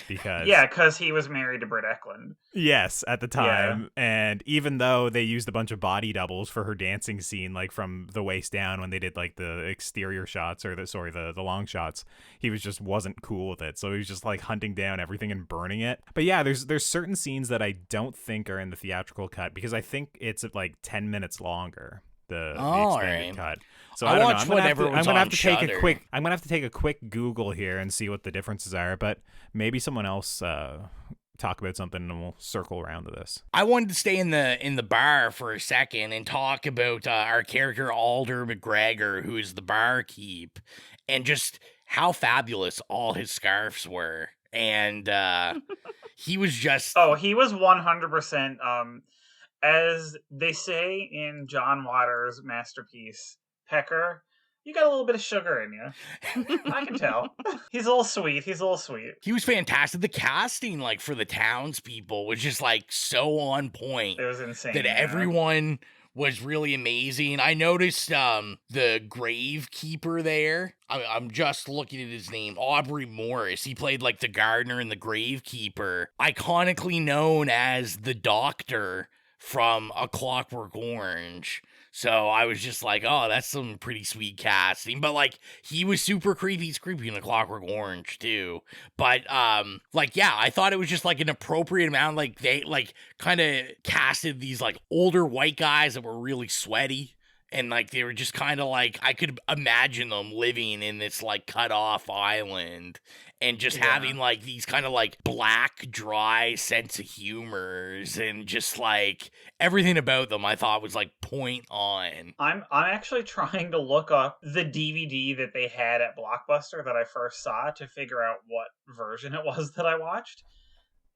Because he was married to Britt Eklund. Yes, at the time. Yeah. And even though they used a bunch of body doubles for her dancing scene, like from the waist down when they did like the exterior shots or the long shots, he wasn't cool with it. So he was just like hunting down everything and burning it. But yeah, there's certain scenes that I don't think are in the theatrical cut because I think it's like 10 minutes longer. The expanded cut. So I don't know. I'm gonna have to take a quick Google here and see what the differences are. But maybe someone else talk about something and we'll circle around to this. I wanted to stay in the bar for a second and talk about our character Alder McGregor, who is the barkeep, and just how fabulous all his scarves were. And he was just he was 100%. As they say in John Waters' masterpiece, Pecker, you got a little bit of sugar in you. I can tell. He's a little sweet. He was fantastic. The casting, like, for the townspeople was just, like, so on point. It was insane. That everyone was really amazing. I noticed the gravekeeper there. I'm just looking at his name. Aubrey Morris. He played, like, the gardener and the gravekeeper. Iconically known as the Doctor from A Clockwork Orange. So I was just like, oh, that's some pretty sweet casting. But like, he was super creepy. He's creepy in A Clockwork Orange too. But like, yeah, I thought it was just like an appropriate amount. Like they like kind of casted these like older white guys that were really sweaty. And like, they were just kind of like, I could imagine them living in this like cut off island and just having like these kind of like black, dry sense of humors and just like everything about them I thought was like point on. I'm actually trying to look up the DVD that they had at Blockbuster that I first saw to figure out what version it was that I watched.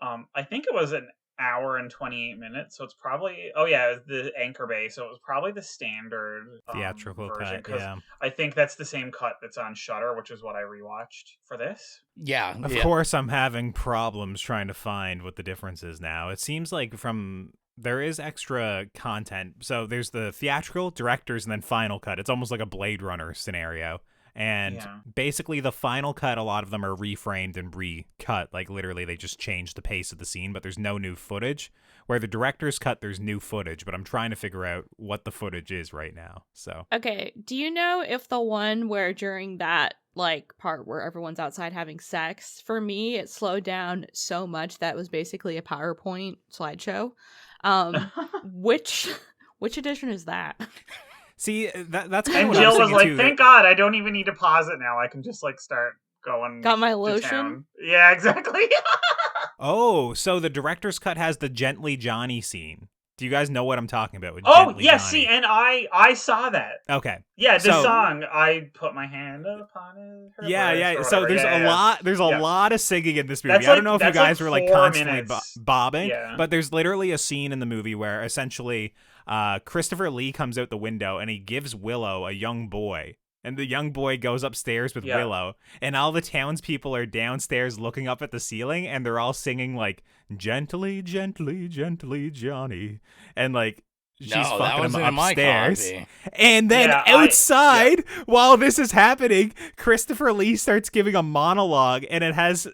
I think it was an hour and 28 minutes, so it's probably the Anchor Bay, so it was probably the standard theatrical version, cut. Yeah, I think that's the same cut that's on Shudder, which is what I rewatched for this. Yeah, of course I'm having problems trying to find what the difference is now. It seems like there is extra content. So there's the theatrical, director's, and then final cut. It's almost like a Blade Runner scenario. And basically the final cut, a lot of them are reframed and recut. Like literally they just change the pace of the scene, but there's no new footage. Where the director's cut, there's new footage, but I'm trying to figure out what the footage is right now. So okay, do you know if the one where during that like part where everyone's outside having sex, for me it slowed down so much that it was basically a PowerPoint slideshow. Which Which edition is that? See, that's kind And of what Jill I was was thinking like, too. thank God I don't even need to pause it now. I can just like start going. Got my to lotion? town. Yeah, exactly. Oh, so the director's cut has the Gently Johnny scene. Do you guys know what I'm talking about with Oh, Gently yeah, Johnny? see, and I saw that. Okay. Yeah, the So- song, I put my hand upon her Yeah, breast yeah. or So whatever. there's Yeah, a yeah. lot. There's a Yeah. lot of singing in this movie. That's I don't like- know if you that's guys like were like 4 constantly minutes. bobbing, Yeah. but there's literally a scene in the movie where essentially Christopher Lee comes out the window and he gives Willow a young boy. And the young boy goes upstairs with Yeah. Willow, and all the townspeople are downstairs looking up at the ceiling, and they're all singing like "Gently, gently, gently, Johnny," and like she's No, that fucking him wasn't in my upstairs. copy. And then Yeah, outside, while this is happening, Christopher Lee starts giving a monologue, and it has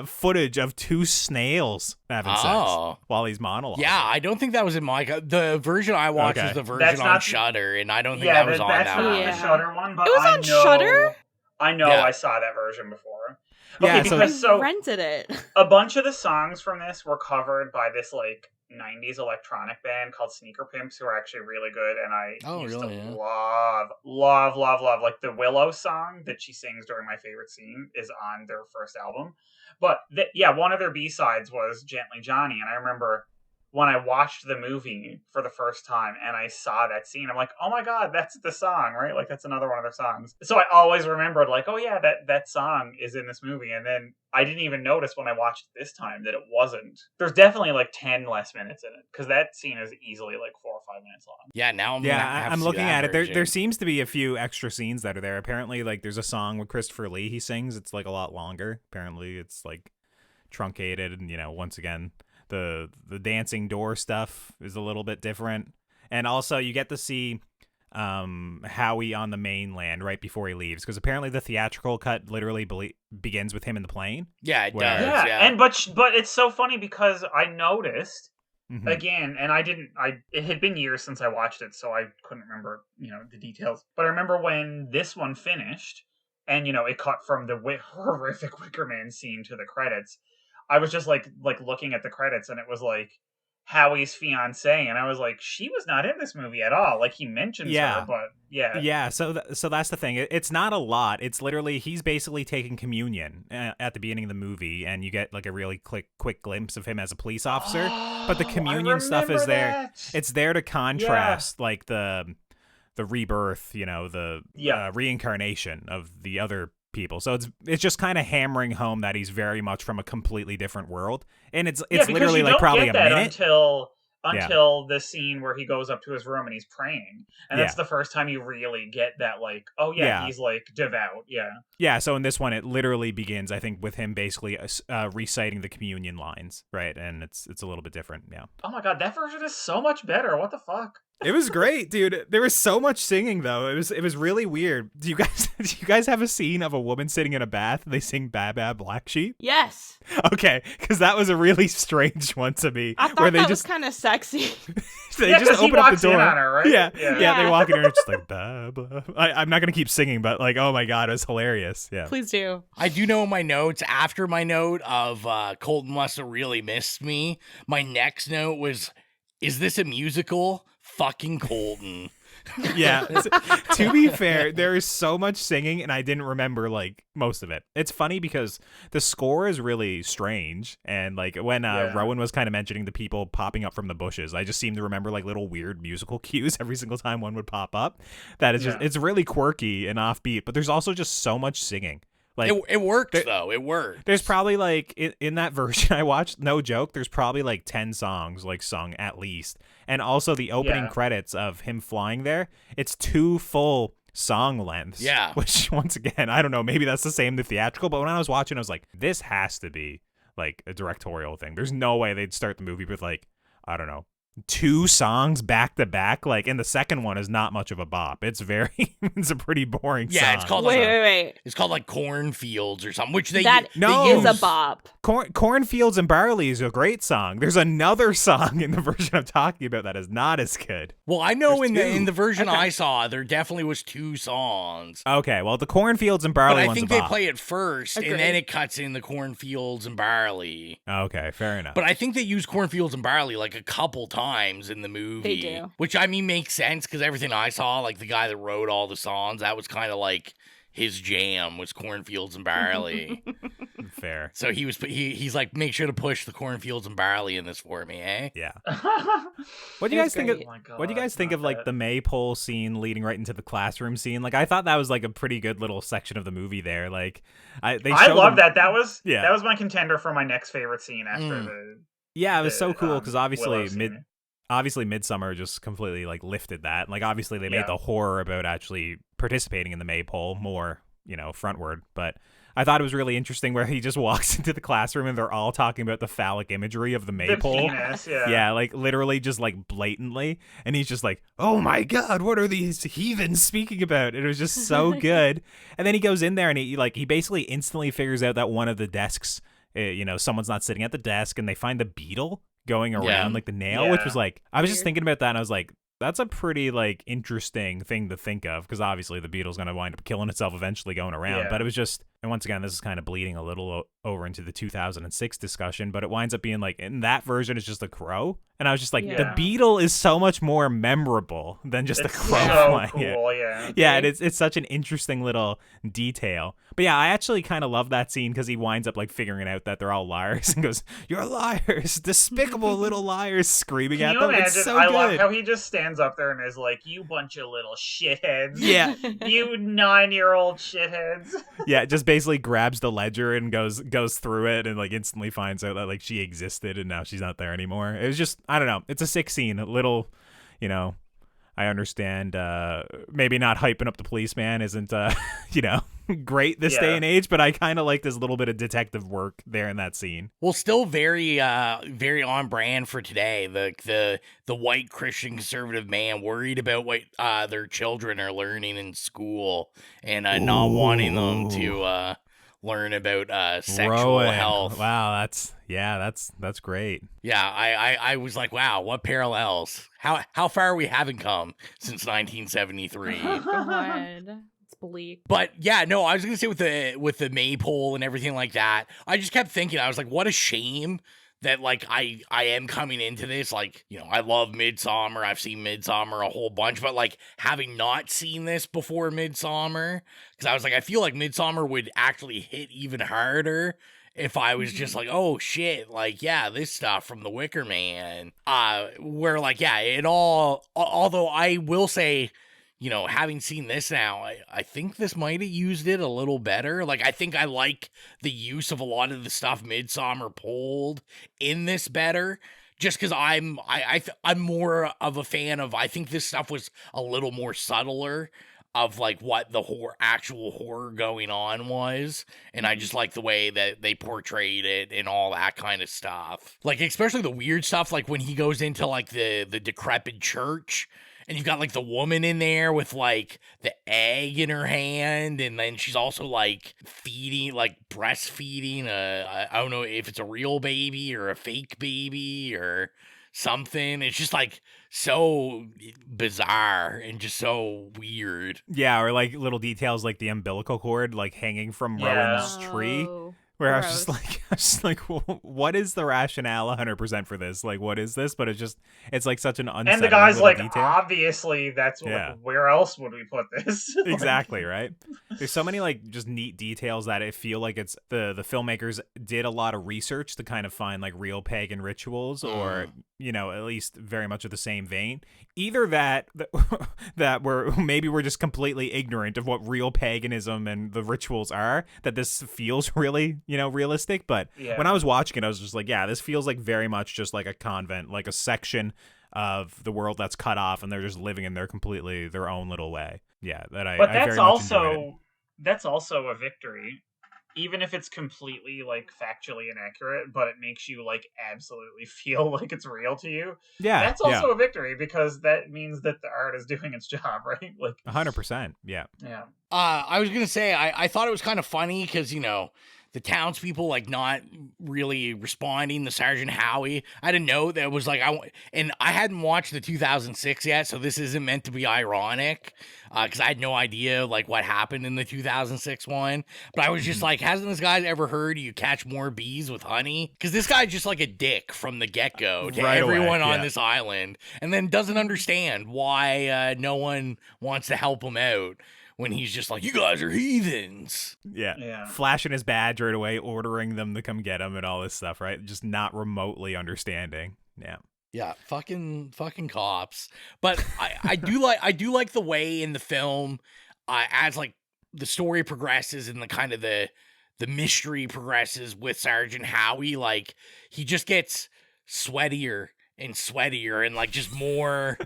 footage of 2 snails having sex while he's monologuing. Yeah, I don't think that was in my the version I watched Okay. was the That's version on not- Shudder, and I don't think Yeah, that was on that's that not one. the Shudder one, but It was I on know, Shudder? I know Yeah. I saw that version before. Yeah, Okay, so- because I rented it. a bunch of the songs from this were covered by this like 90s electronic band called Sneaker Pimps, who are actually really good, and I used to love like the Willow song that she sings during my favorite scene is on their first album. But one of their B-sides was Gently Johnny, and I remember when I watched the movie for the first time and I saw that scene, I'm like, oh my God, that's the song, right? Like that's another one of their songs. So I always remembered like, oh yeah, that song is in this movie. And then I didn't even notice when I watched it this time that it wasn't. There's definitely like 10 less minutes in it because that scene is easily like 4 or 5 minutes long. Yeah, now I'm gonna have to I'm see looking that at it. There version. seems to be a few extra scenes that are there. Apparently, like there's a song with Christopher Lee he sings. It's like a lot longer. Apparently, it's like truncated, and once again, the dancing door stuff is a little bit different. And also, you get to see Howie on the mainland right before he leaves, because apparently the theatrical cut literally begins with him in the plane. Yeah, it where- does. Yeah, and but it's so funny because I noticed again, and it had been years since I watched it, so I couldn't remember the details. But I remember when this one finished, and it cut from the horrific Wicker Man scene to the credits. I was just like looking at the credits, and it was like Howie's fiance, and I was like, she was not in this movie at all. Like he mentions her, but yeah. So that's the thing. It's not a lot. It's literally he's basically taking communion at the beginning of the movie, and you get like a really quick glimpse of him as a police officer. But the communion stuff is there. That. It's there to contrast like the rebirth, the reincarnation of the other people. So it's just kind of hammering home that he's very much from a completely different world, and it's literally you like don't probably get a that minute until the scene where he goes up to his room and he's praying, and that's the first time you really get that like, oh yeah, he's like devout. Yeah, so in this one it literally begins, I think, with him basically reciting the communion lines, right? And it's a little bit different. Oh my God, that version is so much better. What the fuck? It was great, dude. There was so much singing though. It was really weird. Do you guys have a scene of a woman sitting in a bath and they sing "Baa Baa Black Sheep"? Yes. Okay, because that was a really strange one to me. I thought where they that just was kind of sexy. they Yeah, just 'cause he open up walks the in door. on her, right? Yeah, Yeah. they walk in and it's just like "Baa Baa." I'm not gonna keep singing, but like, oh my God, it was hilarious. Yeah, Please do. I do know in my notes, after my note of Colton must have really missed me, my next note was, is this a musical? Fucking Colton. Yeah. To be fair, there is so much singing, and I didn't remember like most of it. It's funny because the score is really strange, and like when Rowan was kind of mentioning the people popping up from the bushes, I just seem to remember like little weird musical cues every single time one would pop up. That is just it's really quirky and offbeat, but there's also just so much singing. Like it works though. It works. There's probably like in that version I watched, no joke, there's probably like 10 songs like sung at least. And also the opening credits of him flying there, it's 2 full song lengths. Yeah. Which once again, I don't know, maybe that's the same the theatrical, but when I was watching I was like, this has to be like a directorial thing. There's no way they'd start the movie with like, I don't know, 2 songs back to back, like, and the second one is not much of a bop. It's it's a pretty boring song. Yeah, it's called wait. It's called like Cornfields or something, which they is a bop. Cornfields and Barley is a great song. There's another song in the version I'm talking about that is not as good. Well, I know There's in the 2. version I saw, there definitely was 2 songs. Okay, well, the Cornfields and Barley But I one's think a they bop. play it first, and then it cuts in the Cornfields and Barley. Okay, fair enough. But I think they use Cornfields and Barley like a couple times. times in the movie. They do. Which, I mean, makes sense because everything I saw, like the guy that wrote all the songs, that was kind of like his jam was Cornfields and Barley. Fair. So he's like, make sure to push the Cornfields and Barley in this for me, eh? Yeah. What do you guys think of? What do you guys think of like the maypole scene leading right into the classroom scene? Like, I thought that was like a pretty good little section of the movie there. Like, I love that. That was my contender for my next favorite scene after the. Yeah, it was so cool because obviously Midsommar just completely like lifted that. Like, obviously they made the horror about actually participating in the maypole more, frontward. But I thought it was really interesting where he just walks into the classroom and they're all talking about the phallic imagery of the maypole. The penis, yeah. Yeah, like literally just like blatantly. And he's just like, oh my God, what are these heathens speaking about? It was just so good. And then he goes in there and he basically instantly figures out that one of the desks, someone's not sitting at the desk, and they find the beetle going around like the nail, which was like, I was just thinking about that and I was like, that's a pretty like interesting thing to think of because obviously the beetle's going to wind up killing itself eventually going around. But it was just, and once again, this is kind of bleeding a little over into the 2006 discussion, but it winds up being like, in that version, it's just a crow. And I was just like, the beetle is so much more memorable than just a crow flying. Cool, yeah, and it's such an interesting little detail. But yeah, I actually kind of love that scene because he winds up like figuring out that they're all liars and goes, "You're liars, despicable little liars," screaming at them. Can you imagine? It's so I good. love how he just stands up there and is like, "You bunch of little shitheads." Yeah. You 9-year-old shitheads. Yeah, just basically grabs the ledger and goes through it and like instantly finds out that like she existed and now she's not there anymore. It was just, I don't know, it's a sick scene, a little, I understand maybe not hyping up the policeman isn't great this day and age, but I kind of like this little bit of detective work there in that scene. Well, still very very on brand for today. The white Christian conservative man worried about what their children are learning in school and not wanting them to learn about sexual health. Wow, that's great. Yeah, I was like, wow, what parallels? How far we haven't come since 1973. God. Bleak. But yeah, no, I was gonna say with the maypole and everything like that, I just kept thinking, I was like, what a shame that like I am coming into this, like, I love Midsommar, I've seen Midsommar a whole bunch, but like having not seen this before Midsommar, because I was like, I feel like Midsommar would actually hit even harder if I was just like, oh shit, like, yeah, this stuff from the Wicker Man, where like, yeah, it all, although I will say, having seen this now, I think this might have used it a little better. Like, I think I like the use of a lot of the stuff Midsommar pulled in this better, just because I'm more of a fan of, I think this stuff was a little more subtler of like what the actual horror going on was, and I just like the way that they portrayed it and all that kind of stuff. Like, especially the weird stuff, like when he goes into like the decrepit church, and you've got like the woman in there with like the egg in her hand, and then she's also like feeding, like breastfeeding I don't know if it's a real baby or a fake baby or something. It's just like so bizarre and just so weird. Yeah, or like little details like the umbilical cord like hanging from Rowan's tree. Where I was just like, what is the rationale 100% for this? Like, what is this? But it's like such an unsettling and the guy's like, detail. obviously, that's where else would we put this? Exactly, right? There's so many like just neat details that I feel like it's the filmmakers did a lot of research to kind of find like real pagan rituals or, at least very much of the same vein. Either that we're just completely ignorant of what real paganism and the rituals are, that this feels really, realistic. But when I was watching it, I was just like, yeah, this feels like very much just like a convent, like a section of the world that's cut off and they're just living in their own little way. Yeah, that's also a victory. Even if it's completely like factually inaccurate, but it makes you like absolutely feel like it's real to you. Yeah, that's also a victory because that means that the art is doing its job, right? Like 100%. Yeah. Yeah. I was gonna say I thought it was kind of funny because the townspeople like not really responding to Sergeant Howie. I had a note that was like, I hadn't watched the 2006 yet, so this isn't meant to be ironic, because I had no idea like what happened in the 2006 one. But I was just like, hasn't this guy ever heard you catch more bees with honey? Because this guy's just like a dick from the get-go to everyone on this island, and then doesn't understand why no one wants to help him out. When he's just like, you guys are heathens. Yeah. Flashing his badge right away, ordering them to come get him and all this stuff, right? Just not remotely understanding. Yeah. Yeah, fucking cops. But I do like the way in the film, as like the story progresses and the kind of the mystery progresses with Sergeant Howie, like he just gets sweatier and sweatier and like just more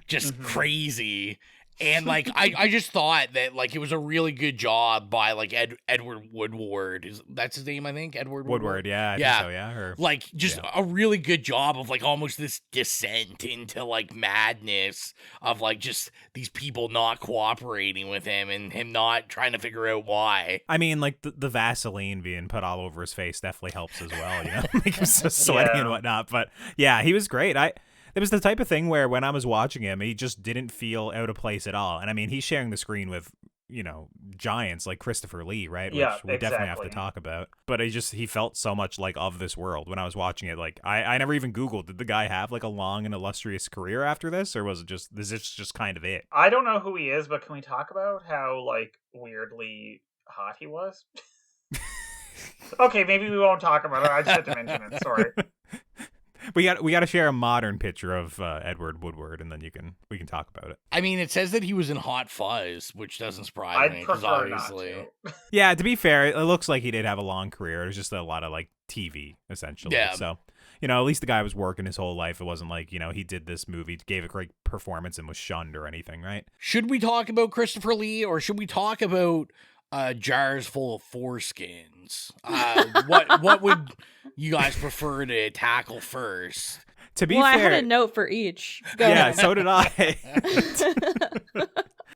just crazy. And like I just thought that like it was a really good job by like Edward Woodward. That's his name, I think. Edward Woodward, yeah. I think so, yeah. Or, like just a really good job of like almost this descent into like madness of like just these people not cooperating with him and him not trying to figure out why. I mean, like the Vaseline being put all over his face definitely helps as well, you know? Like he was just sweating and whatnot. But yeah, he was great. It was the type of thing where when I was watching him, he just didn't feel out of place at all. And I mean, he's sharing the screen with, you know, giants like Christopher Lee, right? Which we definitely have to talk about. But he felt so much like of this world when I was watching it. Like I never even Googled, did the guy have like a long and illustrious career after this? Or was it is this just kind of it? I don't know who he is, but can we talk about how like weirdly hot he was? Okay, maybe we won't talk about it. I just had to mention it. Sorry. We got to share a modern picture of Edward Woodward, and then we can talk about it. I mean, it says that he was in Hot Fuzz, which doesn't surprise me because obviously. Yeah, to be fair, it looks like he did have a long career. It was just a lot of like TV essentially. Yeah. So, you know, at least the guy was working his whole life. It wasn't like, you know, he did this movie, gave a great performance, and was shunned or anything, right? Should we talk about Christopher Lee, or should we talk about jars full of foreskins? What would you guys prefer to tackle first? To be fair, I had a note for each. Go ahead. So did I.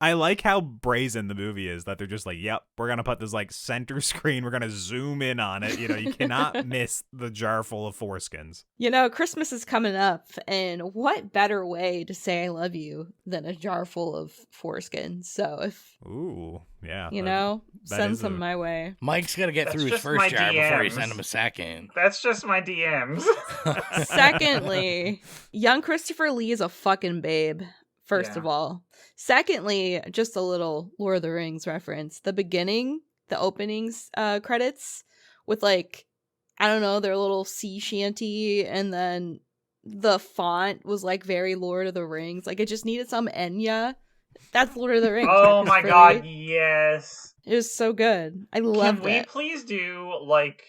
I like how brazen the movie is that they're just like, yep, we're going to put this like center screen. We're going to zoom in on it. You know, you cannot miss the jar full of foreskins. You know, Christmas is coming up, and what better way to say I love you than a jar full of foreskins? So if... Ooh, yeah. You know, send some my way. Mike's got to get through his first jar before you send him a second. That's just my DMs. Secondly, young Christopher Lee is a fucking babe. First of all. Secondly, just a little Lord of the Rings reference. The beginning, the openings credits with like, I don't know, their little sea shanty, and then the font was like very Lord of the Rings. Like it just needed some Enya. That's Lord of the Rings. Oh my god, yes. It was so good. I loved it. Can we please do like,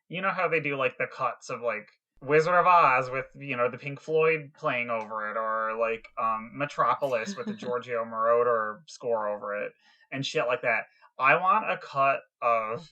you know how they do like the cuts of like Wizard of Oz with, you know, the Pink Floyd playing over it, or like Metropolis with the Giorgio Moroder score over it, and shit like that. I want a cut of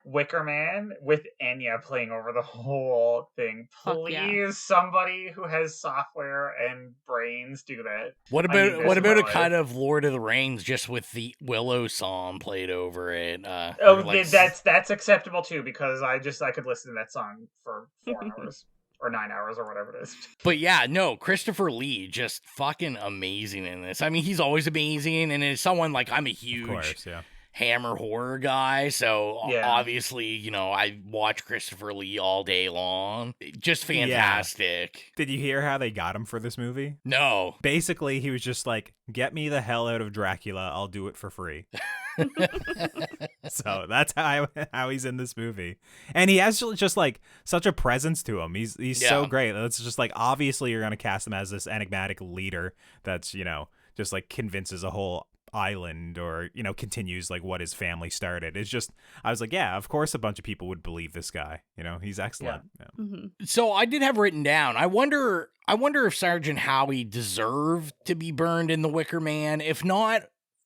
Wicker Man with Enya playing over the whole thing. Please, somebody who has software and brains do that. What about a cut of Lord of the Rings just with the Willow song played over it? That's acceptable too, because I could listen to that song for 4 hours. Or 9 hours or whatever it is. But yeah, no, Christopher Lee, just fucking amazing in this. I mean, he's always amazing, and as someone like, I'm a huge Hammer horror guy, so obviously, you know, I watch Christopher Lee all day long. Just fantastic. Yeah. Did you hear how they got him for this movie? No. Basically, he was just like, get me the hell out of Dracula, I'll do it for free. So that's how he's in this movie, and he has just like such a presence to him. He's so great. It's just like, obviously you're gonna cast him as this enigmatic leader that's, you know, just like convinces a whole island, or, you know, continues like what his family started. It's just, I was like, yeah, of course a bunch of people would believe this guy. You know, he's excellent. Yeah. Mm-hmm. So I did have written down, I wonder if Sergeant Howie deserved to be burned in the Wicker Man, if not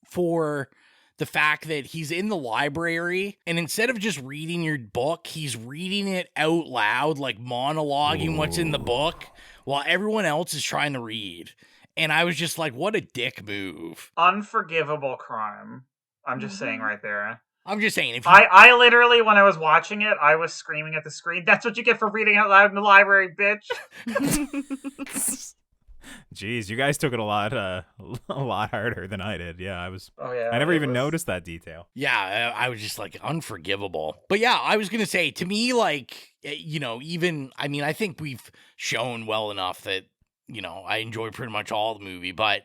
for the fact that he's in the library, and instead of just reading your book, he's reading it out loud, like monologuing what's in the book, while everyone else is trying to read. And I was just like, what a dick move. Unforgivable crime. I'm just saying right there. I'm just saying, if you... I literally, when I was watching it, I was screaming at the screen, "That's what you get for reading out loud in the library, bitch!" Jeez, you guys took it a lot harder than I did. Yeah, Oh yeah, I never even noticed that detail. Yeah, I was just like unforgivable. But yeah, I was gonna say, to me, like, even, I mean, I think we've shown well enough that, I enjoy pretty much all the movie, but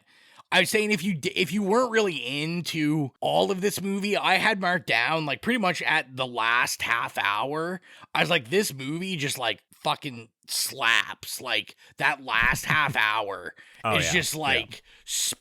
I was saying, if you weren't really into all of this movie, I had marked down, like, pretty much at the last half hour, I was like, this movie just, like, fucking slaps. Like, that last half hour is just, like,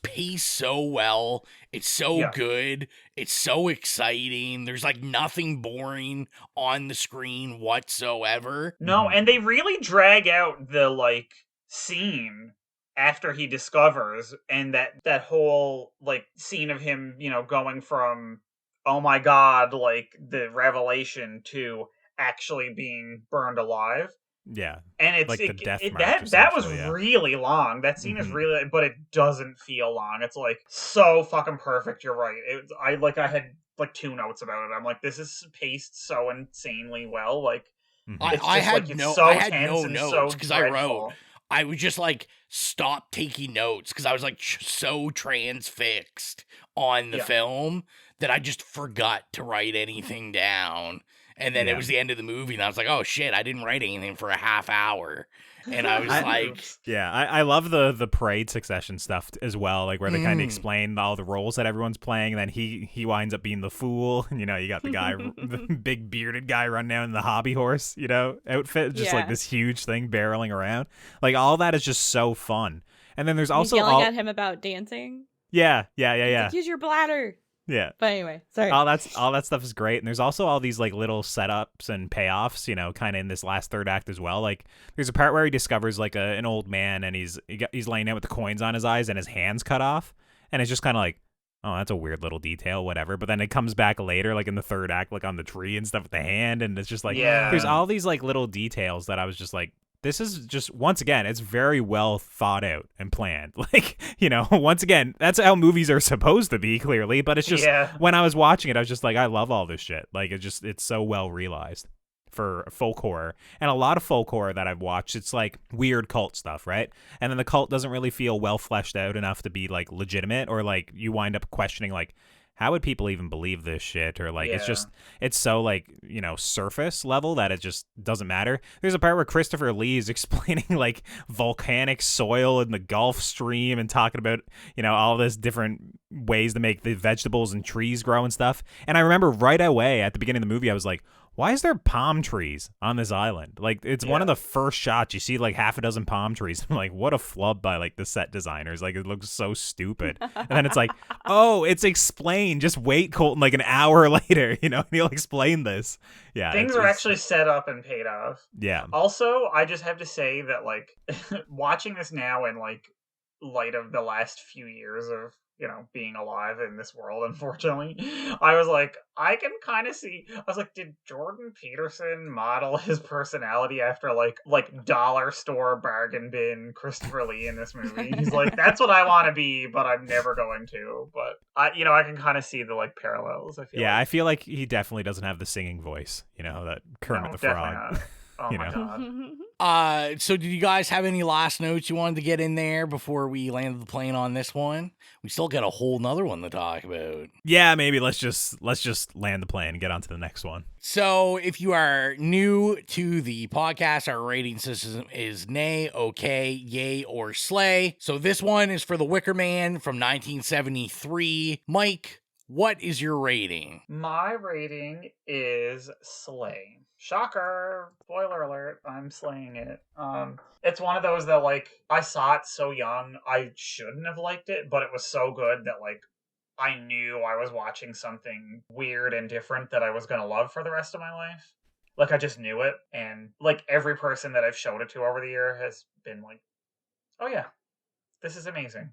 paced so well. It's so good. It's so exciting. There's, like, nothing boring on the screen whatsoever. No, and they really drag out the, like, scene after he discovers, and that whole, like, scene of him, going from, oh my god, like, the revelation to actually being burned alive. Yeah. And it's like the death that was really long. That scene is really, but it doesn't feel long. It's like so fucking perfect. You're right. I had like 2 notes about it. I'm like, this is paced so insanely well. Like, I had no notes because I wrote. I would just like stop taking notes because I was like so transfixed on the film that I just forgot to write anything down. And then it was the end of the movie, and I was like, oh shit, I didn't write anything for a half hour. And I was like... Yeah, I love the parade succession stuff as well, like where they kind of explain all the roles that everyone's playing, and then he winds up being the fool. You got the guy, the big bearded guy running down in the hobby horse, outfit, just like this huge thing barreling around. Like, all that is just so fun. And then there's also... He's yelling at him about dancing. Yeah. Like, use your bladder. Yeah. But anyway, sorry. All that stuff is great. And there's also all these like little setups and payoffs, kind of in this last third act as well. Like, there's a part where he discovers like an old man, and he's laying out with the coins on his eyes and his hands cut off. And it's just kind of like, oh, that's a weird little detail, whatever. But then it comes back later, like in the third act, like on the tree and stuff with the hand. And it's just like, there's all these like little details that I was just like, this is just, once again, it's very well thought out and planned. Like, once again, that's how movies are supposed to be, clearly. But it's just, when I was watching it, I was just like, I love all this shit. Like, it's so well realized for folk horror. And a lot of folk horror that I've watched, it's like weird cult stuff, right? And then the cult doesn't really feel well fleshed out enough to be like legitimate, or like you wind up questioning like, how would people even believe this shit? Or like, it's so like, surface level that it just doesn't matter. There's a part where Christopher Lee is explaining like volcanic soil in the Gulf Stream and talking about, all this different ways to make the vegetables and trees grow and stuff. And I remember right away at the beginning of the movie, I was like, why is there palm trees on this island? Like, it's one of the first shots you see like half a dozen palm trees. I'm like, what a flub by like the set designers. Like, it looks so stupid. And then it's like, oh, it's explained. Just wait, Colton, like an hour later, and he'll explain this. Yeah. Things are actually set up and paid off. Yeah. Also, I just have to say that like watching this now in like light of the last few years of, being alive in this world, unfortunately, I was like, I can kind of see, I was like, did Jordan Peterson model his personality after like dollar store bargain bin Christopher Lee in this movie? He's like, that's what I want to be, but I'm never going to. But I can kind of see the like parallels. I feel like he definitely doesn't have the singing voice, that Kermit the Frog. Oh my god. So did you guys have any last notes you wanted to get in there before we landed the plane on this one? We still got a whole nother one to talk about. Yeah, maybe let's just land the plane and get on to the next one. So if you are new to the podcast, our rating system is nay, okay, yay, or slay. So this one is for the Wicker Man from 1973. Mike, what is your rating? My rating is slay. Shocker! Spoiler alert, I'm slaying it. It's one of those that, like, I saw it so young, I shouldn't have liked it, but it was so good that, like, I knew I was watching something weird and different that I was gonna love for the rest of my life. Like, I just knew it, and, like, every person that I've showed it to over the year has been like, oh yeah, this is amazing.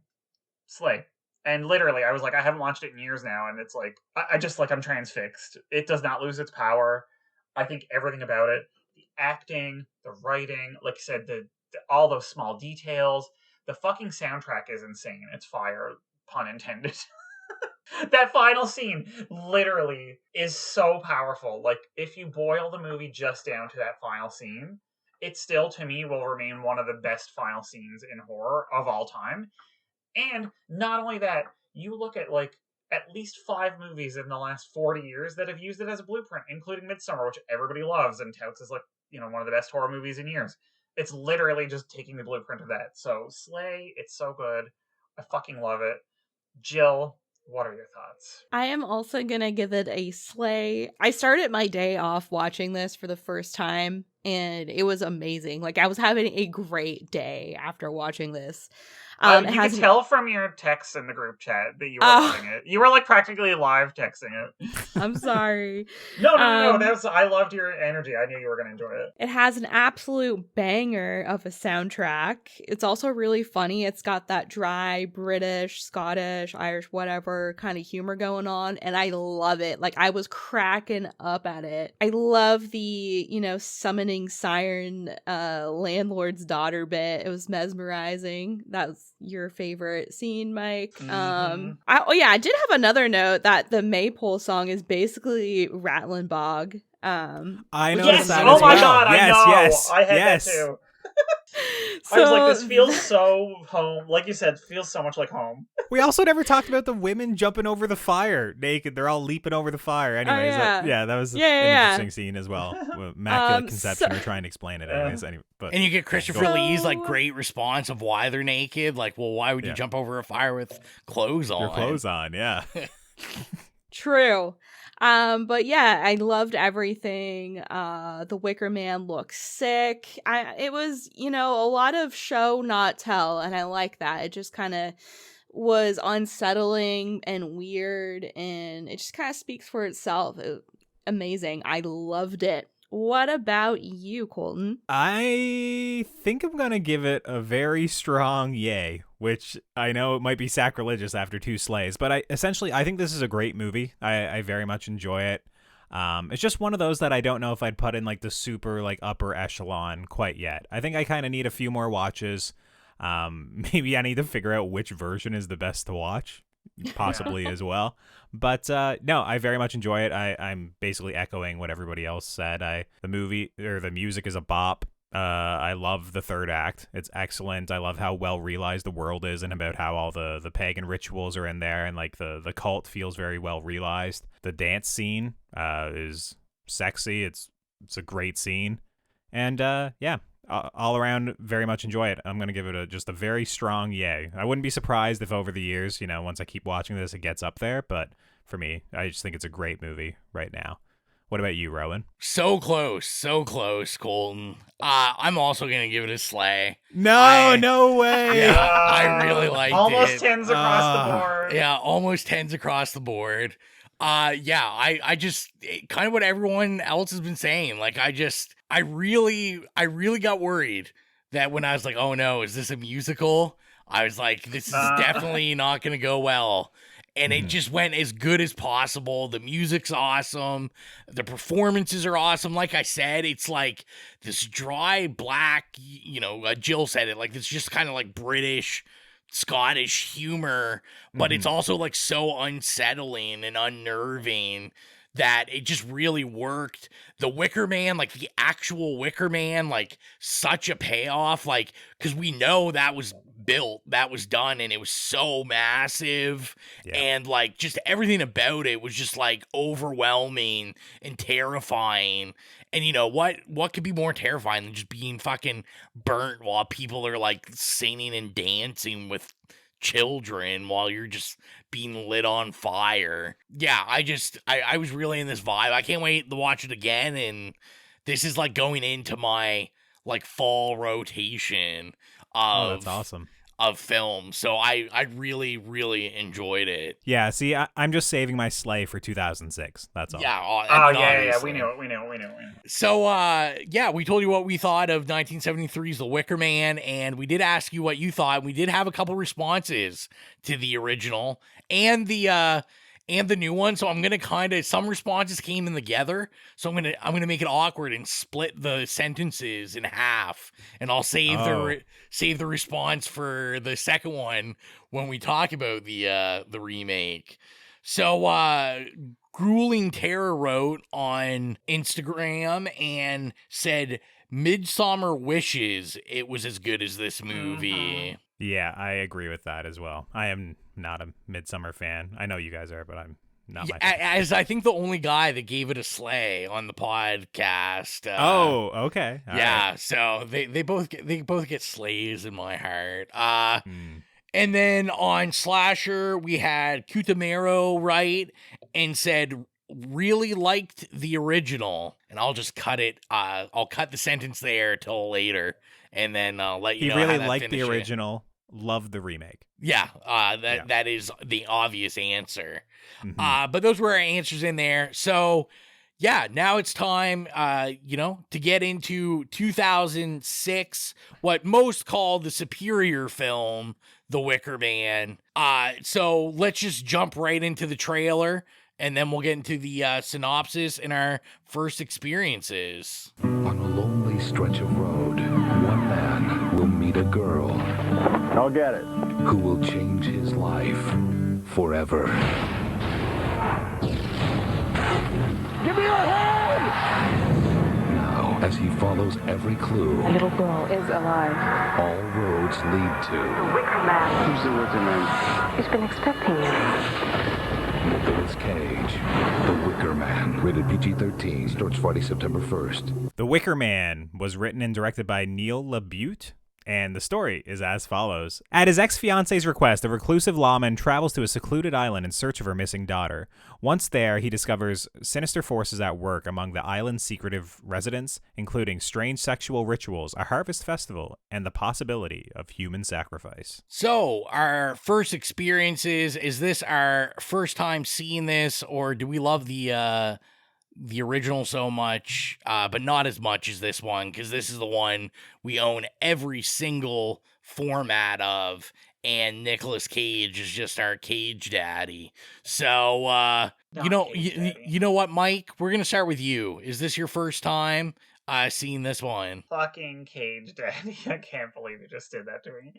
Slay. And literally, I was like, I haven't watched it in years now, and it's like, I just, like, I'm transfixed. It does not lose its power. I think everything about it, the acting, the writing, like I said, all those small details, the fucking soundtrack is insane. It's fire, pun intended. That final scene literally is so powerful. Like, if you boil the movie just down to that final scene, it still, to me, will remain one of the best final scenes in horror of all time. And not only that, you look at, like, at least 5 movies in the last 40 years that have used it as a blueprint, including Midsommar, which everybody loves and touts as, like, one of the best horror movies in years. It's literally just taking the blueprint of that. So, Slay, it's so good. I fucking love it. Jill, what are your thoughts? I am also gonna give it a slay. I started my day off watching this for the first time, and it was amazing. Like, I was having a great day after watching this. You could tell from your texts in the group chat that you were loving it. You were like practically live texting it. I'm sorry. No. I loved your energy. I knew you were going to enjoy it. It has an absolute banger of a soundtrack. It's also really funny. It's got that dry British, Scottish, Irish, whatever kind of humor going on, and I love it. Like, I was cracking up at it. I love the, summoning siren landlord's daughter bit. It was mesmerizing. That was your favorite scene, Mike. Mm-hmm. I did have another note that the Maypole song is basically Rattling Bog. I noticed yes! that Oh as my well. god, yes, I know. Yes, I had yes. that too. So, I was like, this feels so home. Like you said, feels so much like home. We also never talked about the women jumping over the fire naked. They're all leaping over the fire. Anyways, that was an interesting scene as well. Immaculate conception or trying to explain it. Anyways, and you get Christopher Lee's like great response of why they're naked. Like, well, why would you jump over a fire with clothes on? Your clothes on, yeah. True. But yeah, I loved everything. The Wicker Man looks sick. It was, a lot of show, not tell, and I like that. It just kind of was unsettling and weird, and it just kind of speaks for itself. Amazing. I loved it. What about you, Colton? I think I'm going to give it a very strong yay, which I know it might be sacrilegious after 2 slays, but I think this is a great movie. I very much enjoy it. It's just one of those that I don't know if I'd put in like the super like upper echelon quite yet. I think I kind of need a few more watches. Maybe I need to figure out which version is the best to watch, possibly as well. But no, I very much enjoy it. I'm basically echoing what everybody else said. The music is a bop. I love the third act. It's excellent. I love how well realized the world is and about how all the pagan rituals are in there, and like the cult feels very well realized. The dance scene is sexy. It's a great scene. And all around, very much enjoy it. I'm going to give it just a very strong yay. I wouldn't be surprised if over the years, once I keep watching this, it gets up there. But for me, I just think it's a great movie right now. What about you, Rowan? So close, Colton. I'm also going to give it a slay. No way. Yeah, I really liked almost it. 10s across the board. Yeah, almost 10s across the board. I just kind of what everyone else has been saying. Like, I really got worried that when I was like, oh no, is this a musical? I was like, this is definitely not going to go well. And it just went as good as possible. The music's awesome. The performances are awesome. Like I said, it's like this dry black, Jill said it, like it's just kind of like British, Scottish humor, but it's also like so unsettling and unnerving that it just really worked. The Wicker Man, like the actual Wicker Man, like such a payoff, like, because we know that was built, that was done, and it was so massive, and like just everything about it was just like overwhelming and terrifying. And you know what could be more terrifying than just being fucking burnt while people are like singing and dancing with children while you're just being lit on fire? Yeah, I was really in this vibe. I can't wait to watch it again, and this is like going into my like fall rotation of that's awesome. Of film. So I really, really enjoyed it. Yeah, see, I'm just saving my slay for 2006. That's all. Yeah, we knew it. So, we told you what we thought of 1973's The Wicker Man, and we did ask you what you thought. We did have a couple responses to the original and the and the new one. So I'm gonna some responses came in together. So I'm gonna make it awkward and split the sentences in half, and I'll save the response for the second one when we talk about the remake. So Grueling Terror wrote on Instagram and said, "Midsummer wishes it was as good as this movie." Yeah, I agree with that as well. I am not a Midsummer fan. I know you guys are, but I'm not my fan. As I think the only guy that gave it a slay on the podcast. Okay. All yeah, right. so they both get slays in my heart. And then on Slasher, we had Kutamero write and said, really liked the original. And I'll just cut it. I'll cut the sentence there till later, and then I'll let you know. He really how liked the original, loved the remake. Yeah, that is the obvious answer. Mm-hmm. But those were our answers in there. So, yeah, now it's time, to get into 2006, what most call the superior film, The Wicker Man. So let's just jump right into the trailer, and then we'll get into the synopsis and our first experiences. On a lonely stretch of road, one man will meet a girl. I'll get it. Who will change his life forever. Give me your hand! Now, as he follows every clue, A little girl is alive. all roads lead to The Wicker Man. Who's the Wicker Man? He's been expecting you. Nic Cage. The Wicker Man. Rated PG-13. Starts Friday, September 1st. The Wicker Man was written and directed by Neil LaBute, and the story is as follows. At his ex-fiance's request, a reclusive lawman travels to a secluded island in search of her missing daughter. Once there, he discovers sinister forces at work among the island's secretive residents, including strange sexual rituals, a harvest festival, and the possibility of human sacrifice. So, our first experiences, is this our first time seeing this, or do we love the original so much, but not as much as this one, because this is the one we own every single format of, and Nicolas Cage is just our Cage daddy. So, you know what, Mike? We're going to start with you. Is this your first time seeing this one? Fucking Cage daddy. I can't believe you just did that to me.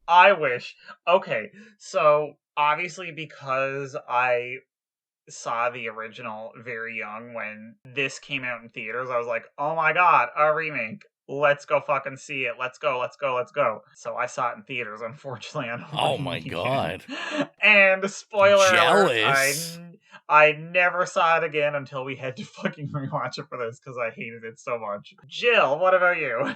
I wish. Okay, so obviously because I saw the original very young when this came out in theaters, I was like, oh my god, a remake. Let's go fucking see it. Let's go. So I saw it in theaters, unfortunately. Oh my god. And spoiler Jealous. alert, I never saw it again until we had to fucking rewatch it for this because I hated it so much. Jill, what about you?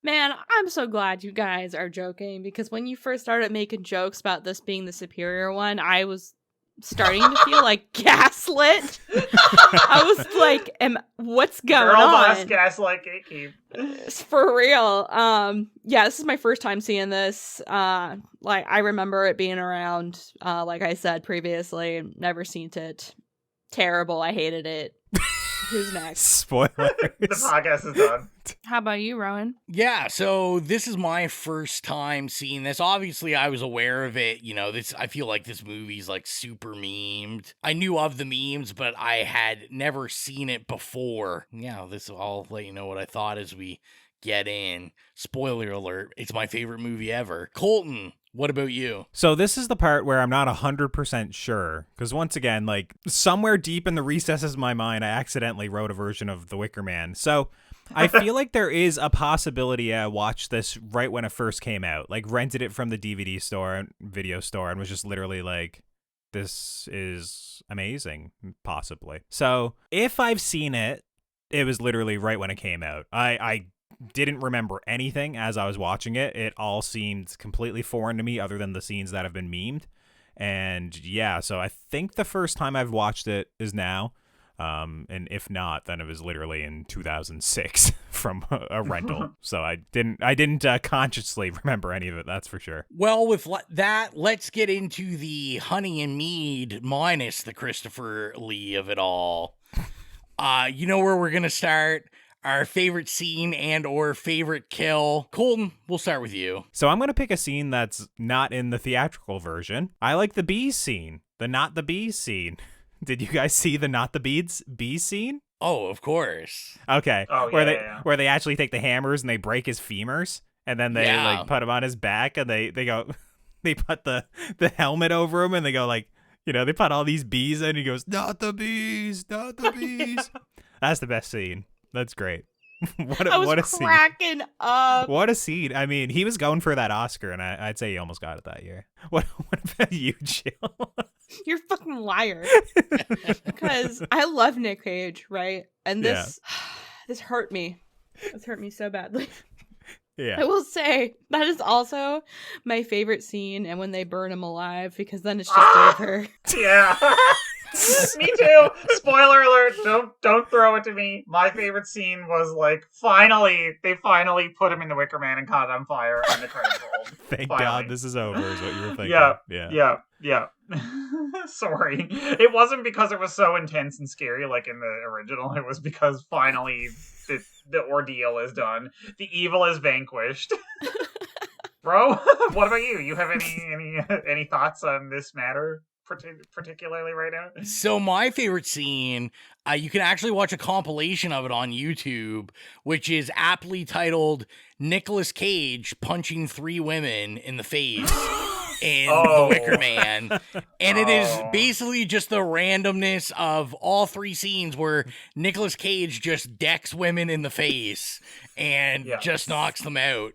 Man, I'm so glad you guys are joking, because when you first started making jokes about this being the superior one, I was starting to feel like gaslit. I was like, what's going Girl on? boss gaslight gatekeep. For real. Yeah, this is my first time seeing this. Like, I remember it being around, like I said previously, never seen it. Terrible. I hated it. Who's next? Spoilers. The podcast is done. How about you, Rowan? Yeah, so this is my first time seeing this. Obviously, I was aware of it. I feel like this movie's like super memed. I knew of the memes, but I had never seen it before. Yeah, I'll let you know what I thought as we get in. Spoiler alert, it's my favorite movie ever. Colton, what about you? So this is the part where I'm not 100% sure, because once again, like, somewhere deep in the recesses of my mind, I accidentally wrote a version of The Wicker Man. So I feel like there is a possibility I watched this right when it first came out, like rented it from the DVD store and video store and was just literally like, this is amazing, possibly. So if I've seen it, it was literally right when it came out. I didn't remember anything as I was watching it. It all seemed completely foreign to me other than the scenes that have been memed. And yeah, so I think the first time I've watched it is now. And if not, then it was literally in 2006 from a rental. So I didn't consciously remember any of it. That's for sure. Well, with that, let's get into the honey and mead minus the Christopher Lee of it all. You know where we're going to start? our favorite scene and or favorite kill. Colton, we'll start with you. So I'm going to pick a scene that's not in the theatrical version. I like the bees scene, the not the bees scene. Did you guys see the not the bees scene? Oh, of course. Okay. Oh, Where they actually take the hammers and they break his femurs and then they like put him on his back and they go they put the helmet over him and they go like, you know, they put all these bees in and he goes, not the bees, not the bees. That's the best scene. That's great. What a cracking up. What a scene. I mean, he was going for that Oscar and I'd say he almost got it that year. What about you, Jill? You're a fucking liar. Because I love Nic Cage, right? And this this hurt me. This hurt me so badly. Yeah. I will say that is also my favorite scene, and when they burn him alive, because then it's just over. Yeah. Me too. Spoiler alert. Don't throw it to me. My favorite scene was like they finally put him in the Wicker Man and caught on fire and the credits rolled. Thank God this is over is what you were thinking. Yeah. Sorry. It wasn't because it was so intense and scary like in the original. It was because finally the ordeal is done. The evil is vanquished. Bro, what about you? You have any thoughts on this matter? Particularly right now? So my favorite scene, you can actually watch a compilation of it on YouTube, which is aptly titled Nicolas Cage punching 3 women in the face in The Wicker Man. And it is basically just the randomness of all 3 scenes where Nicolas Cage just decks women in the face and just knocks them out.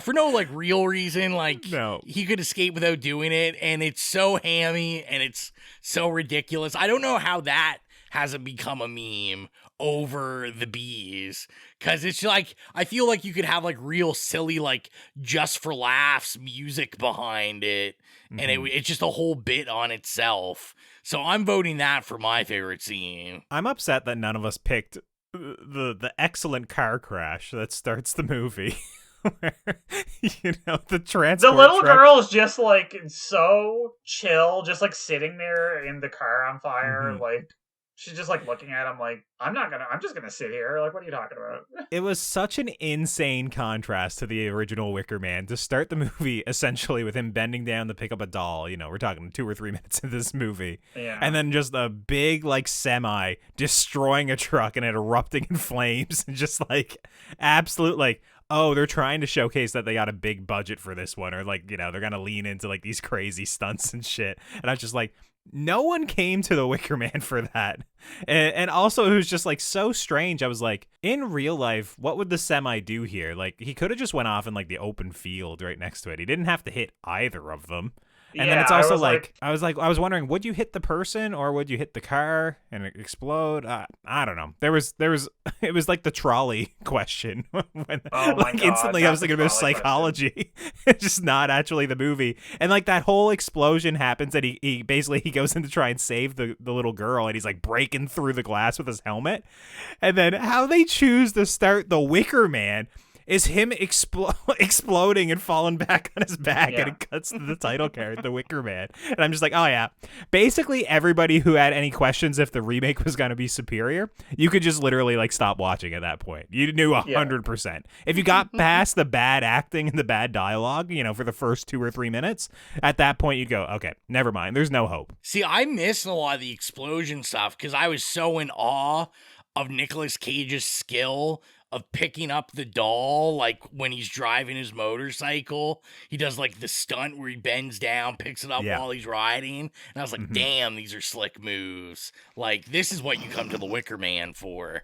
For no like real reason, like he could escape without doing it, and it's so hammy and it's so ridiculous. I don't know how that hasn't become a meme over the bees, because it's like I feel like you could have like real silly like just for laughs music behind it, and it's just a whole bit on itself. So I'm voting that for my favorite scene. I'm upset that none of us picked the excellent car crash that starts the movie. Where, you know, the transport the little truck. girl is just like so chill, just like sitting there in the car on fire, like she's just like looking at him like, I'm just gonna sit here. Like, what are you talking about? It was such an insane contrast to the original Wicker Man to start the movie essentially with him bending down to pick up a doll. You know, we're talking 2 or 3 minutes in this movie. Yeah. And then just a big like semi destroying a truck and it erupting in flames and just like absolute like, oh, they're trying to showcase that they got a big budget for this one, or like, you know, they're gonna lean into like these crazy stunts and shit. And I was just like, no one came to the Wicker Man for that. And also it was just like so strange. I was like, in real life, what would the semi do here? Like, he could have just went off in like the open field right next to it. He didn't have to hit either of them. And then it's also I was wondering, would you hit the person or would you hit the car and it explode? I don't know. It was like the trolley question. When, instantly I was thinking about psychology. It's just not actually the movie. And like that whole explosion happens and he basically he goes in to try and save the little girl and he's like breaking through the glass with his helmet. And then how they choose to start the Wicker Man is him exploding and falling back on his back, and it cuts to the title card, The Wicker Man. And I'm just like, oh yeah. Basically, everybody who had any questions if the remake was going to be superior, you could just literally like stop watching at that point. You knew 100%. If you got past the bad acting and the bad dialogue, you know, for the first 2 or 3 minutes, at that point you'd go, okay, never mind. There's no hope. See, I missed a lot of the explosion stuff because I was so in awe of Nicolas Cage's skill of picking up the doll, like when he's driving his motorcycle. He does like the stunt where he bends down, picks it up while he's riding. And I was like, damn, these are slick moves. Like, this is what you come to the Wicker Man for.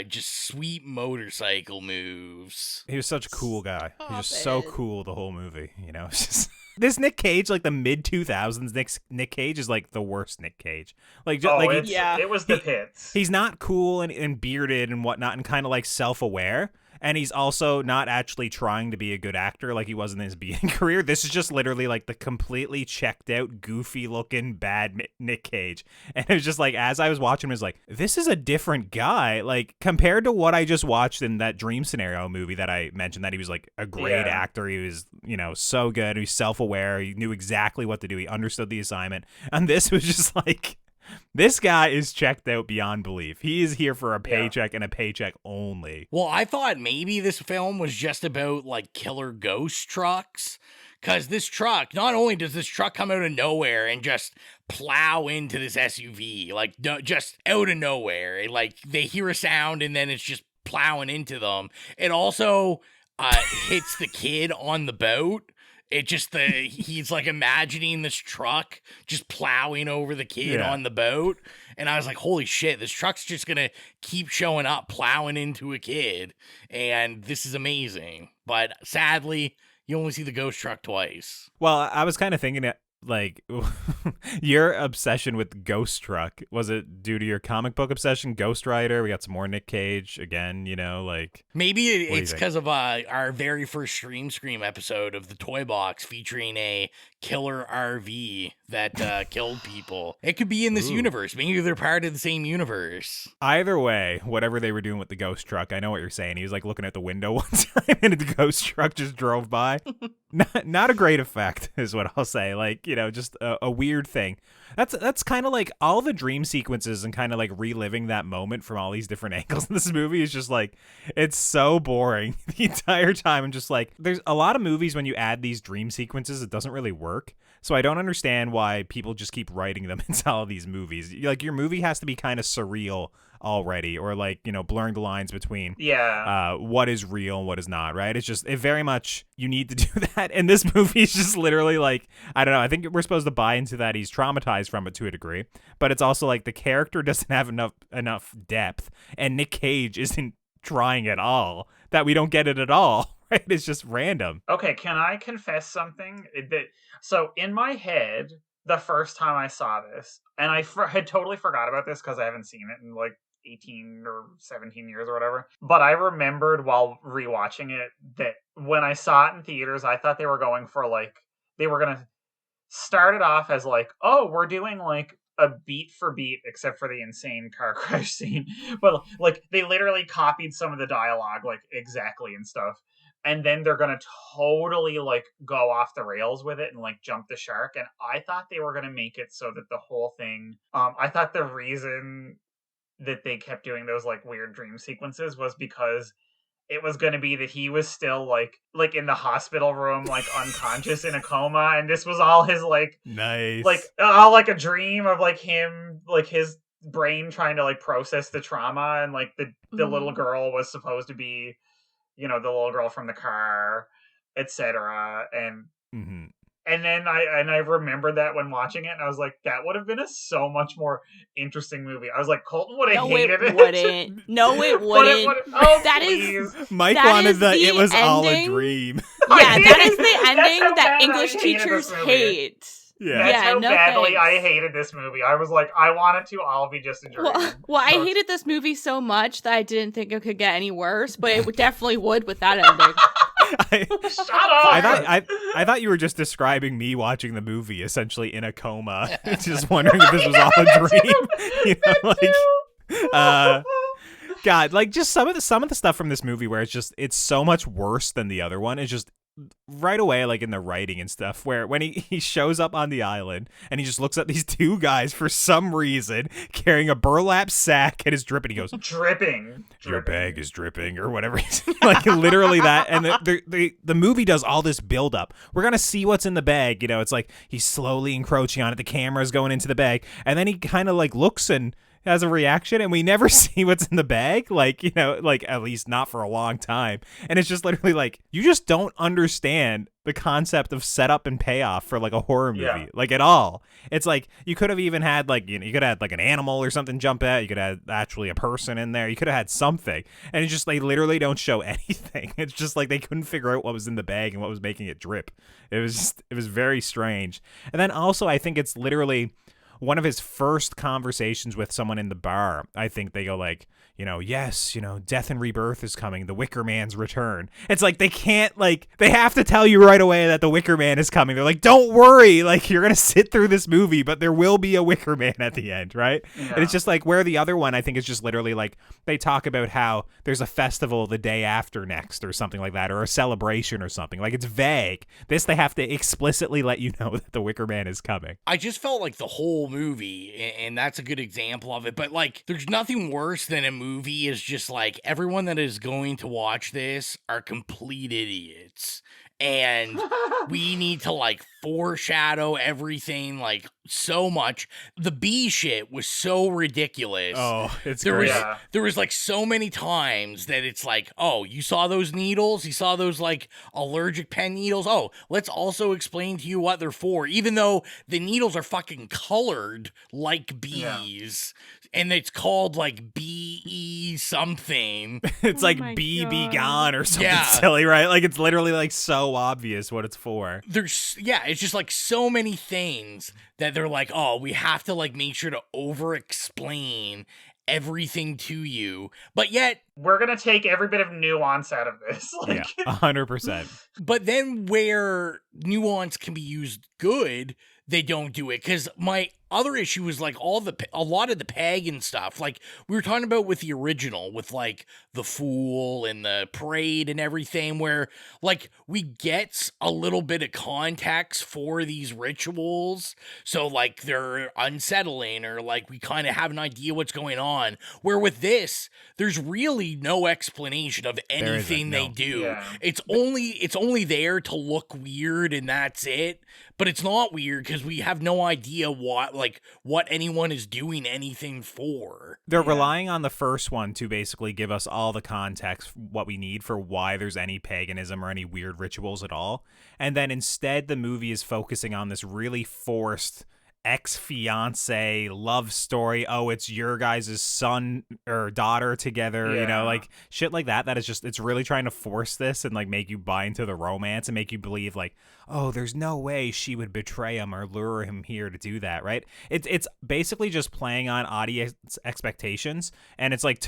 Just sweet motorcycle moves. He was such a cool guy. He was just so cool the whole movie, you know? It's just... This Nic Cage, like the mid-2000s Nic Cage is like the worst Nic Cage. Like, it was the pits. He's not cool and bearded and whatnot and kind of like self-aware. And he's also not actually trying to be a good actor like he was in his beating career. This is just literally like the completely checked out, goofy looking bad Nic Cage. And it was just like, as I was watching him, I was like, this is a different guy. Like, compared to what I just watched in that Dream Scenario movie that I mentioned, that he was like a great actor. He was, you know, so good. He was self-aware. He knew exactly what to do. He understood the assignment. And this was just like, This guy is checked out beyond belief. He is here for a paycheck and a paycheck only. Well, I thought maybe this film was just about like killer ghost trucks. Because this truck, not only does this truck come out of nowhere and just plow into this SUV, like just out of nowhere, like they hear a sound and then it's just plowing into them. It also hits the kid on the boat. It just he's like imagining this truck just plowing over the kid on the boat. And I was like, holy shit, this truck's just going to keep showing up, plowing into a kid. And this is amazing. But sadly, you only see the ghost truck twice. Well, I was kind of thinking that, like, your obsession with Ghost Truck, was it due to your comic book obsession, Ghost Rider? We got some more Nic Cage again, you know, like. Maybe it's because of our very first Stream Scream episode of the Toy Box featuring a killer RV that killed people. It could be in this universe. Maybe they're part of the same universe. Either way, whatever they were doing with the ghost truck, I know what you're saying. He was like looking out the window one time and the ghost truck just drove by. Not a great effect is what I'll say. Like, you know, just a weird thing. That's kind of like all the dream sequences and kind of like reliving that moment from all these different angles in this movie is just like, it's so boring the entire time. I'm just like, there's a lot of movies when you add these dream sequences, it doesn't really work. So I don't understand why people just keep writing them into all of these movies. Like, your movie has to be kind of surreal already, or like, you know, blurring the lines between what is real and what is not, right? It's just, it very much, you need to do that. And this movie is just literally like, I don't know, I think we're supposed to buy into that he's traumatized from it to a degree, but it's also like the character doesn't have enough depth, and Nic Cage isn't trying at all, that we don't get it at all, right? It's just random. Okay, can I confess something? So in my head, the first time I saw this, and I had totally forgot about this because I haven't seen it in like 18 or 17 years or whatever, but I remembered while rewatching it that when I saw it in theaters, I thought they were going for like, they were going to start it off as like, oh, we're doing like a beat for beat except for the insane car crash scene, but like they literally copied some of the dialogue like exactly and stuff. And then they're going to totally, like, go off the rails with it and, like, jump the shark. And I thought they were going to make it so that the whole thing... I thought the reason that they kept doing those, like, weird dream sequences was because it was going to be that he was still, like in the hospital room, like, unconscious in a coma. And this was all his, like... Nice. Like, all, like, a dream of, like, him, like, his brain trying to, like, process the trauma. And, like, the little girl was supposed to be... you know, the little girl from the car, etc. And and then I remembered that when watching it, and I was like, that would have been a so much more interesting movie. I was like, Colton would have hated it. No, it wouldn't. Oh, that please. is Mike that wanted is the the it was ending. all a dream. Yeah, that is the ending how that bad English I hated teachers this movie. hate. Yeah. That's how no badly thanks. I hated this movie. I was like, I want it to all be just a dream. Well, I hated this movie so much that I didn't think it could get any worse, but it definitely would with that ending. Shut up! I thought you were just describing me watching the movie essentially in a coma, just wondering if this was all a dream. You know, like, God, like just some of the stuff from this movie where it's so much worse than the other one. It's just right away, like in the writing and stuff, where when he shows up on the island and he just looks at these two guys for some reason carrying a burlap sack and is dripping. He goes, dripping. Your bag is dripping, or whatever. Like literally that. And the movie does all this build up. We're gonna see what's in the bag. You know, it's like he's slowly encroaching on it. The camera's going into the bag, and then he kind of like looks and has a reaction, and we never see what's in the bag, like, you know, like at least not for a long time. And it's just literally like, you just don't understand the concept of setup and payoff for like a horror movie, like at all. It's like you could have even had like, you know, you could have had like an animal or something jump out. You could have actually a person in there. You could have had something, and it's just they literally don't show anything. It's just like they couldn't figure out what was in the bag and what was making it drip. It was very strange. And then also I think it's literally one of his first conversations with someone in the bar. I think they go like, you know, yes, you know, death and rebirth is coming. The Wicker Man's return. It's like they can't, like, they have to tell you right away that the Wicker Man is coming. They're like, don't worry, like, you're going to sit through this movie, but there will be a Wicker Man at the end, right? Yeah. And it's just like where the other one, I think, is just literally like they talk about how there's a festival the day after next or something like that, or a celebration or something. Like, it's vague. This, they have to explicitly let you know that the Wicker Man is coming. I just felt like the whole whole movie, and that's a good example of it. But like, there's nothing worse than a movie is just like everyone that is going to watch this are complete idiots. And we need to like foreshadow everything like so much. The bee shit was so ridiculous. Oh, it's great. great. There was like so many times that it's like, oh, you saw those needles? You saw those like allergic pen needles? Oh, let's also explain to you what they're for, even though the needles are fucking colored like bees. And it's called like BE something. It's like be gone or something silly, right? Like it's literally like so obvious what it's for. It's just like so many things that they're like, oh, we have to like make sure to over explain everything to you, but yet we're gonna take every bit of nuance out of this. Like, 100%. But then where nuance can be used good, they don't do it. Because my other issue is like a lot of the pagan stuff, like we were talking about with the original, with like the fool and the parade and everything, where like we get a little bit of context for these rituals, so like they're unsettling, or like we kind of have an idea what's going on. Where with this, there's really no explanation of anything they do. Yeah. It's only there to look weird, and that's it. But it's not weird because we have no idea what anyone is doing anything for. They're relying on the first one to basically give us all the context, what we need for why there's any paganism or any weird rituals at all. And then instead the movie is focusing on this really forced ex-fiance love story. Oh, it's your guys' son or daughter together, you know, like shit like that. That is just, it's really trying to force this and like make you buy into the romance and make you believe like, oh, there's no way she would betray him or lure him here to do that, right? It's basically just playing on audience expectations, and it's like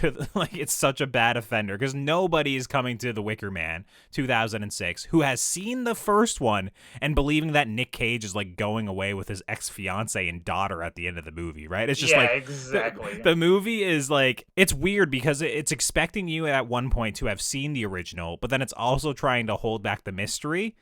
it's such a bad offender because nobody is coming to The Wicker Man 2006 who has seen the first one and believing that Nic Cage is like going away with his ex-fiance and daughter at the end of the movie, right? It's just exactly. The movie is like, it's weird because it's expecting you at one point to have seen the original, but then it's also trying to hold back the mystery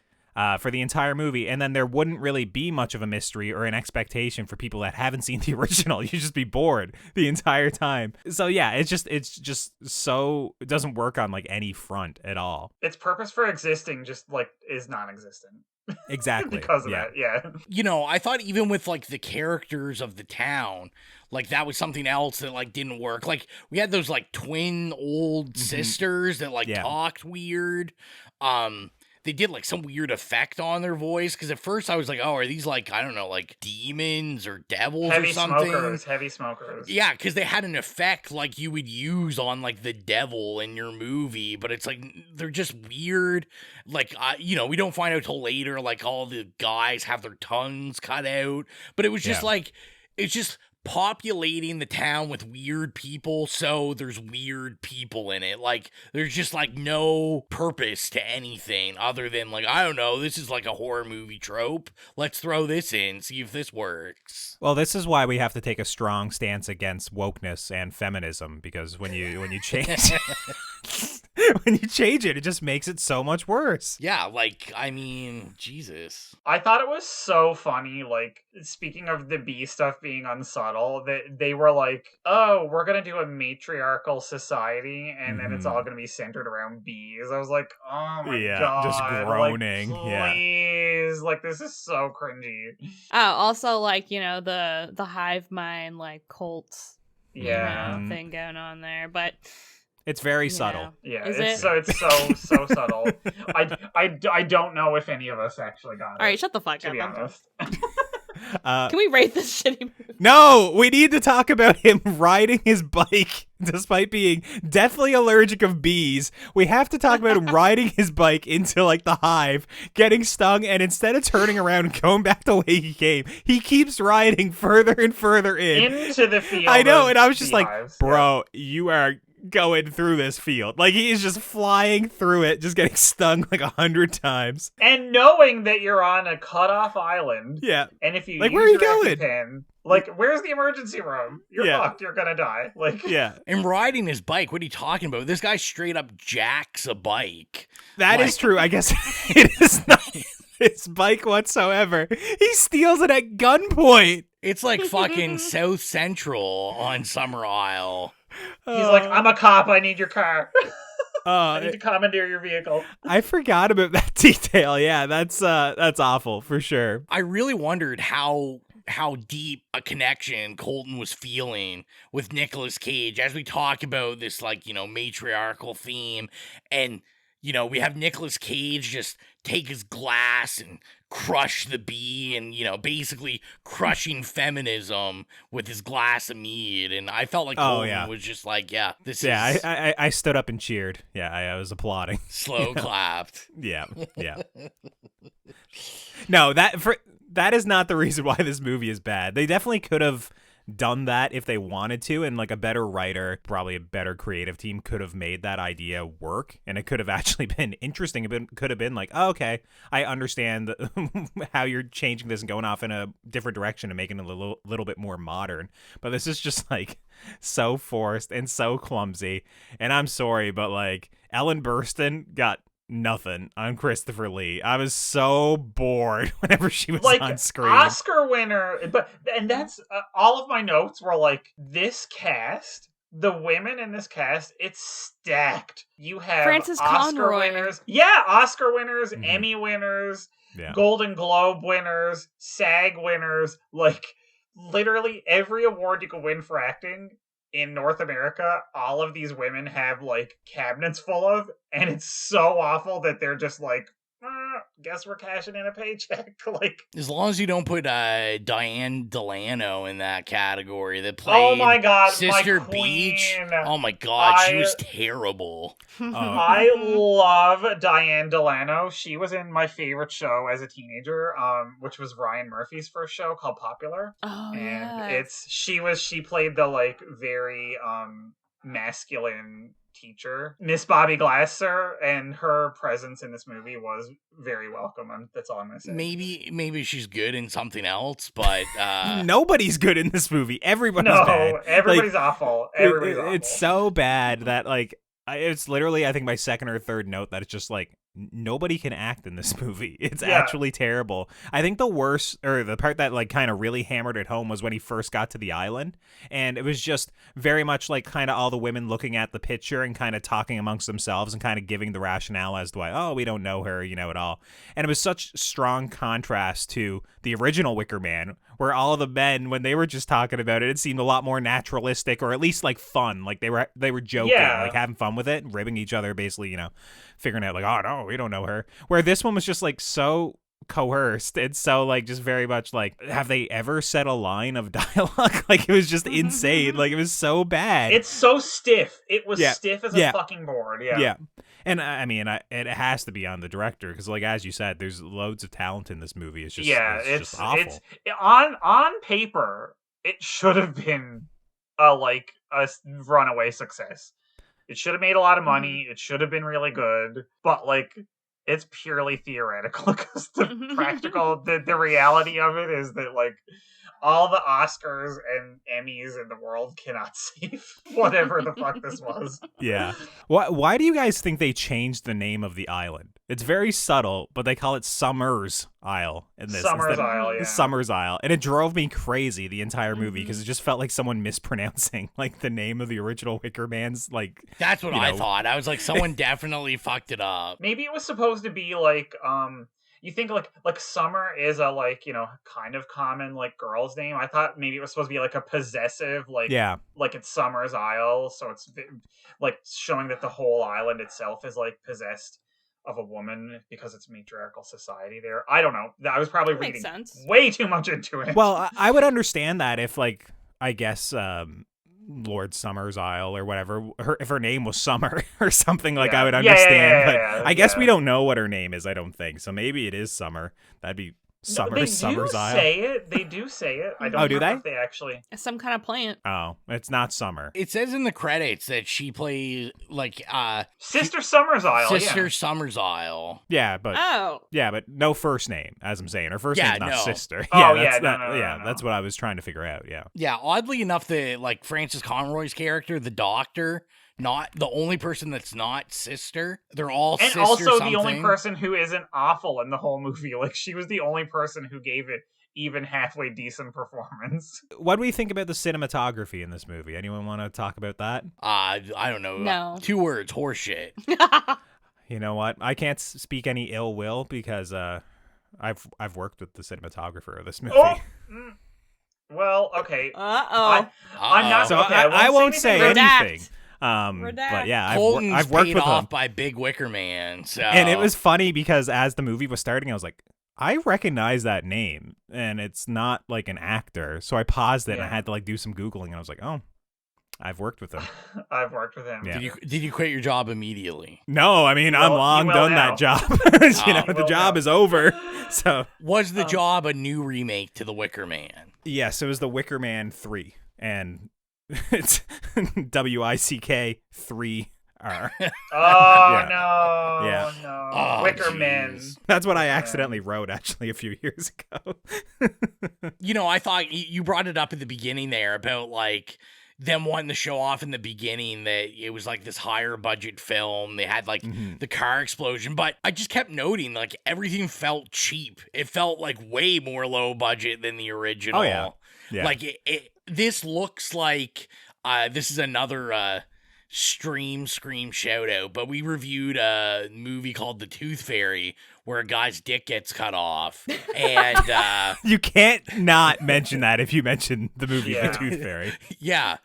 for the entire movie, and then there wouldn't really be much of a mystery or an expectation for people that haven't seen the original. You just be bored the entire time. So yeah, it's just so, it doesn't work on like any front at all. Its purpose for existing just like is non-existent. Exactly. Because of that, yeah. You know, I thought even with like the characters of the town, like that was something else that like didn't work. Like we had those like twin old sisters that like talked weird. They did like some weird effect on their voice, because at first I was like, oh, are these like, I don't know, like demons or devils or something? Heavy smokers. Yeah, because they had an effect like you would use on like the devil in your movie, but it's like they're just weird. Like, you know, we don't find out till later, like all the guys have their tongues cut out, but it was just like, it's just populating the town with weird people, so there's weird people in it. Like there's just like no purpose to anything other than like, I don't know, this is like a horror movie trope, let's throw this in, see if this works. Well, this is why we have to take a strong stance against wokeness and feminism, because when you change when you change it just makes it so much worse. Yeah, like, I mean, Jesus. I thought it was so funny, like, speaking of the bee stuff being unsubtle, that they were like, oh, we're gonna do a matriarchal society, and then it's all gonna be centered around bees. I was like, oh my god. Just groaning. Like, please. Like, this is so cringy. Oh, also, like, you know, the hive mind, like, cult thing going on there, but... It's very subtle. Yeah, it's so subtle. I don't know if any of us actually got it. All right, shut the fuck up. To be honest. Can we rate this shitty movie? No, we need to talk about him riding his bike despite being deathly allergic of bees. We have to talk about him riding his bike into like the hive, getting stung, and instead of turning around and going back the way he came, he keeps riding further and further into the field. I know, and I was just like, bro, you are going through this field. Like, he is just flying through it, just getting stung like 100 times. And knowing that you're on a cut-off island. Yeah. And if you like, use where are you your going? EpiPen, like, where's the emergency room? You're fucked. You're gonna die. Like, yeah. And riding his bike, what are you talking about? This guy straight up jacks a bike. That is true. I guess it is not his bike whatsoever. He steals it at gunpoint. It's like fucking South Central on Summer Isle. He's like, I'm a cop. I need your car. I need Uh, to commandeer your vehicle. I forgot about that detail. Yeah, that's awful for sure. I really wondered how deep a connection Colton was feeling with Nicolas Cage as we talk about this, like, you know, matriarchal theme. And, you know, we have Nicolas Cage just take his glass and crush the bee and, you know, basically crushing feminism with his glass of mead. And I felt like Colton was just like, this is... I stood up and cheered. Yeah, I was applauding. Slow clapped. Yeah. No, that is not the reason why this movie is bad. They definitely could have done that if they wanted to, and like a better writer, probably a better creative team could have made that idea work, and it could have actually been interesting. It could have been like, oh, okay, I understand how you're changing this and going off in a different direction and making it a little bit more modern. But this is just like so forced and so clumsy. And I'm sorry, but like Ellen Burstyn got nothing on Christopher Lee. I was so bored whenever she was like, on screen. Oscar winner, and that's all of my notes were like, this cast, the women in this cast, it's stacked. You have Frances Oscar Conroy. winners, Oscar winners, Emmy winners, Golden Globe winners, SAG winners, like literally every award you could win for acting in North America, all of these women have like cabinets full of, and it's so awful that they're just like, guess we're cashing in a paycheck. Like, as long as you don't put Diane Delano in that category that played oh my god, Sister my Beach. queen. Oh my god, she was terrible. I love Diane Delano. She was in my favorite show as a teenager, which was Ryan Murphy's first show called Popular. Oh, and she played the like very masculine teacher, Miss Bobby Glasser, and her presence in this movie was very welcome. That's all I'm gonna say. Maybe she's good in something else, but nobody's good in this movie. Everybody's bad. Everybody's like, awful. Everybody's awful. It's so bad that like it's literally, I think, my second or third note that it's just like nobody can act in this movie. It's actually terrible. I think the worst, or the part that like kind of really hammered it home, was when he first got to the island, and it was just very much like kind of all the women looking at the picture and kind of talking amongst themselves and kind of giving the rationale as to why, oh, we don't know her, you know, at all. And it was such strong contrast to the original Wicker Man, where all of the men, when they were just talking about it, it seemed a lot more naturalistic, or at least like fun. Like they were joking, like having fun with it, and ribbing each other, basically, you know, figuring out like, oh no, we don't know her. Where this one was just like so coerced and so like just very much like, have they ever said a line of dialogue? Like it was just insane. Like it was so bad. It's so stiff. It was stiff as a fucking board. Yeah. And I mean, it has to be on the director, because like as you said, there's loads of talent in this movie. It's just it's just awful. It's on paper, it should have been a runaway success. It should have made a lot of money. It should have been really good. But like, it's purely theoretical, because the practical, the reality of it is that like all the Oscars and Emmys in the world cannot save whatever the fuck this was. Yeah. Why do you guys think they changed the name of the island? It's very subtle, but they call it Summers Isle in this. Summers Isle, yeah. Summers Isle. And it drove me crazy the entire movie, because it just felt like someone mispronouncing like the name of the original Wicker Man's, like, that's what I thought. I was like, someone definitely fucked it up. Maybe it was supposed to be like you think like Summer is a like, you know, kind of common like girl's name. I thought maybe it was supposed to be like a possessive like it's Summer's Isle, so it's like showing that the whole island itself is like possessed of a woman because it's matriarchal society there. I don't know. I was probably reading way too much into it. Well, I would understand that if like, I guess Lord Summer's Isle or whatever, if her name was Summer or something, like I would understand. But I guess we don't know what her name is, I don't think. So maybe it is Summer. That'd be Summer's Isle. They do say it. I don't know if they actually. It's some kind of plant. Oh, it's not Summer. It says in the credits that she plays like Sister Summer's Isle. Sister Summer's Isle. Yeah, but but no first name, as I'm saying. Her first name's not Sister. That's what I was trying to figure out. Yeah. Yeah, oddly enough, the like Frances Conroy's character, the doctor, not the only person that's not Sister. They're all and Sister also something. The only person who isn't awful in the whole movie. Like she was the only person who gave it even halfway decent performance. What do we think about the cinematography in this movie? Anyone want to talk about that? I don't know. No. 2 words, horseshit. You know what? I can't speak any ill will because I've worked with the cinematographer of this movie. Oh! Well, okay. I'm not. So okay, I won't say anything. Redact. But yeah, Colton's I've worked paid with off him. by Big Wicker Man. So. And it was funny because as the movie was starting, I was like, I recognize that name, and it's not like an actor. So I paused it and I had to like do some Googling, and I was like, oh, I've worked with him. I've worked with him. Yeah. Did you quit your job immediately? No, I mean, I'm long done that job. The job is over. So was the job a new remake to The Wicker Man? Yes, it was The Wicker Man 3, and it's WICK 3R. No. Wicker Man. That's what I accidentally wrote actually a few years ago. I thought you brought it up at the beginning there about like them wanting to show off in the beginning that it was like this higher budget film. They had like the car explosion, but I just kept noting like everything felt cheap. It felt like way more low budget than the original. Oh yeah. Like this looks like this is another scream shout out, but we reviewed a movie called The Tooth Fairy where a guy's dick gets cut off, and you can't not mention that if you mention the movie The Tooth Fairy. Yeah,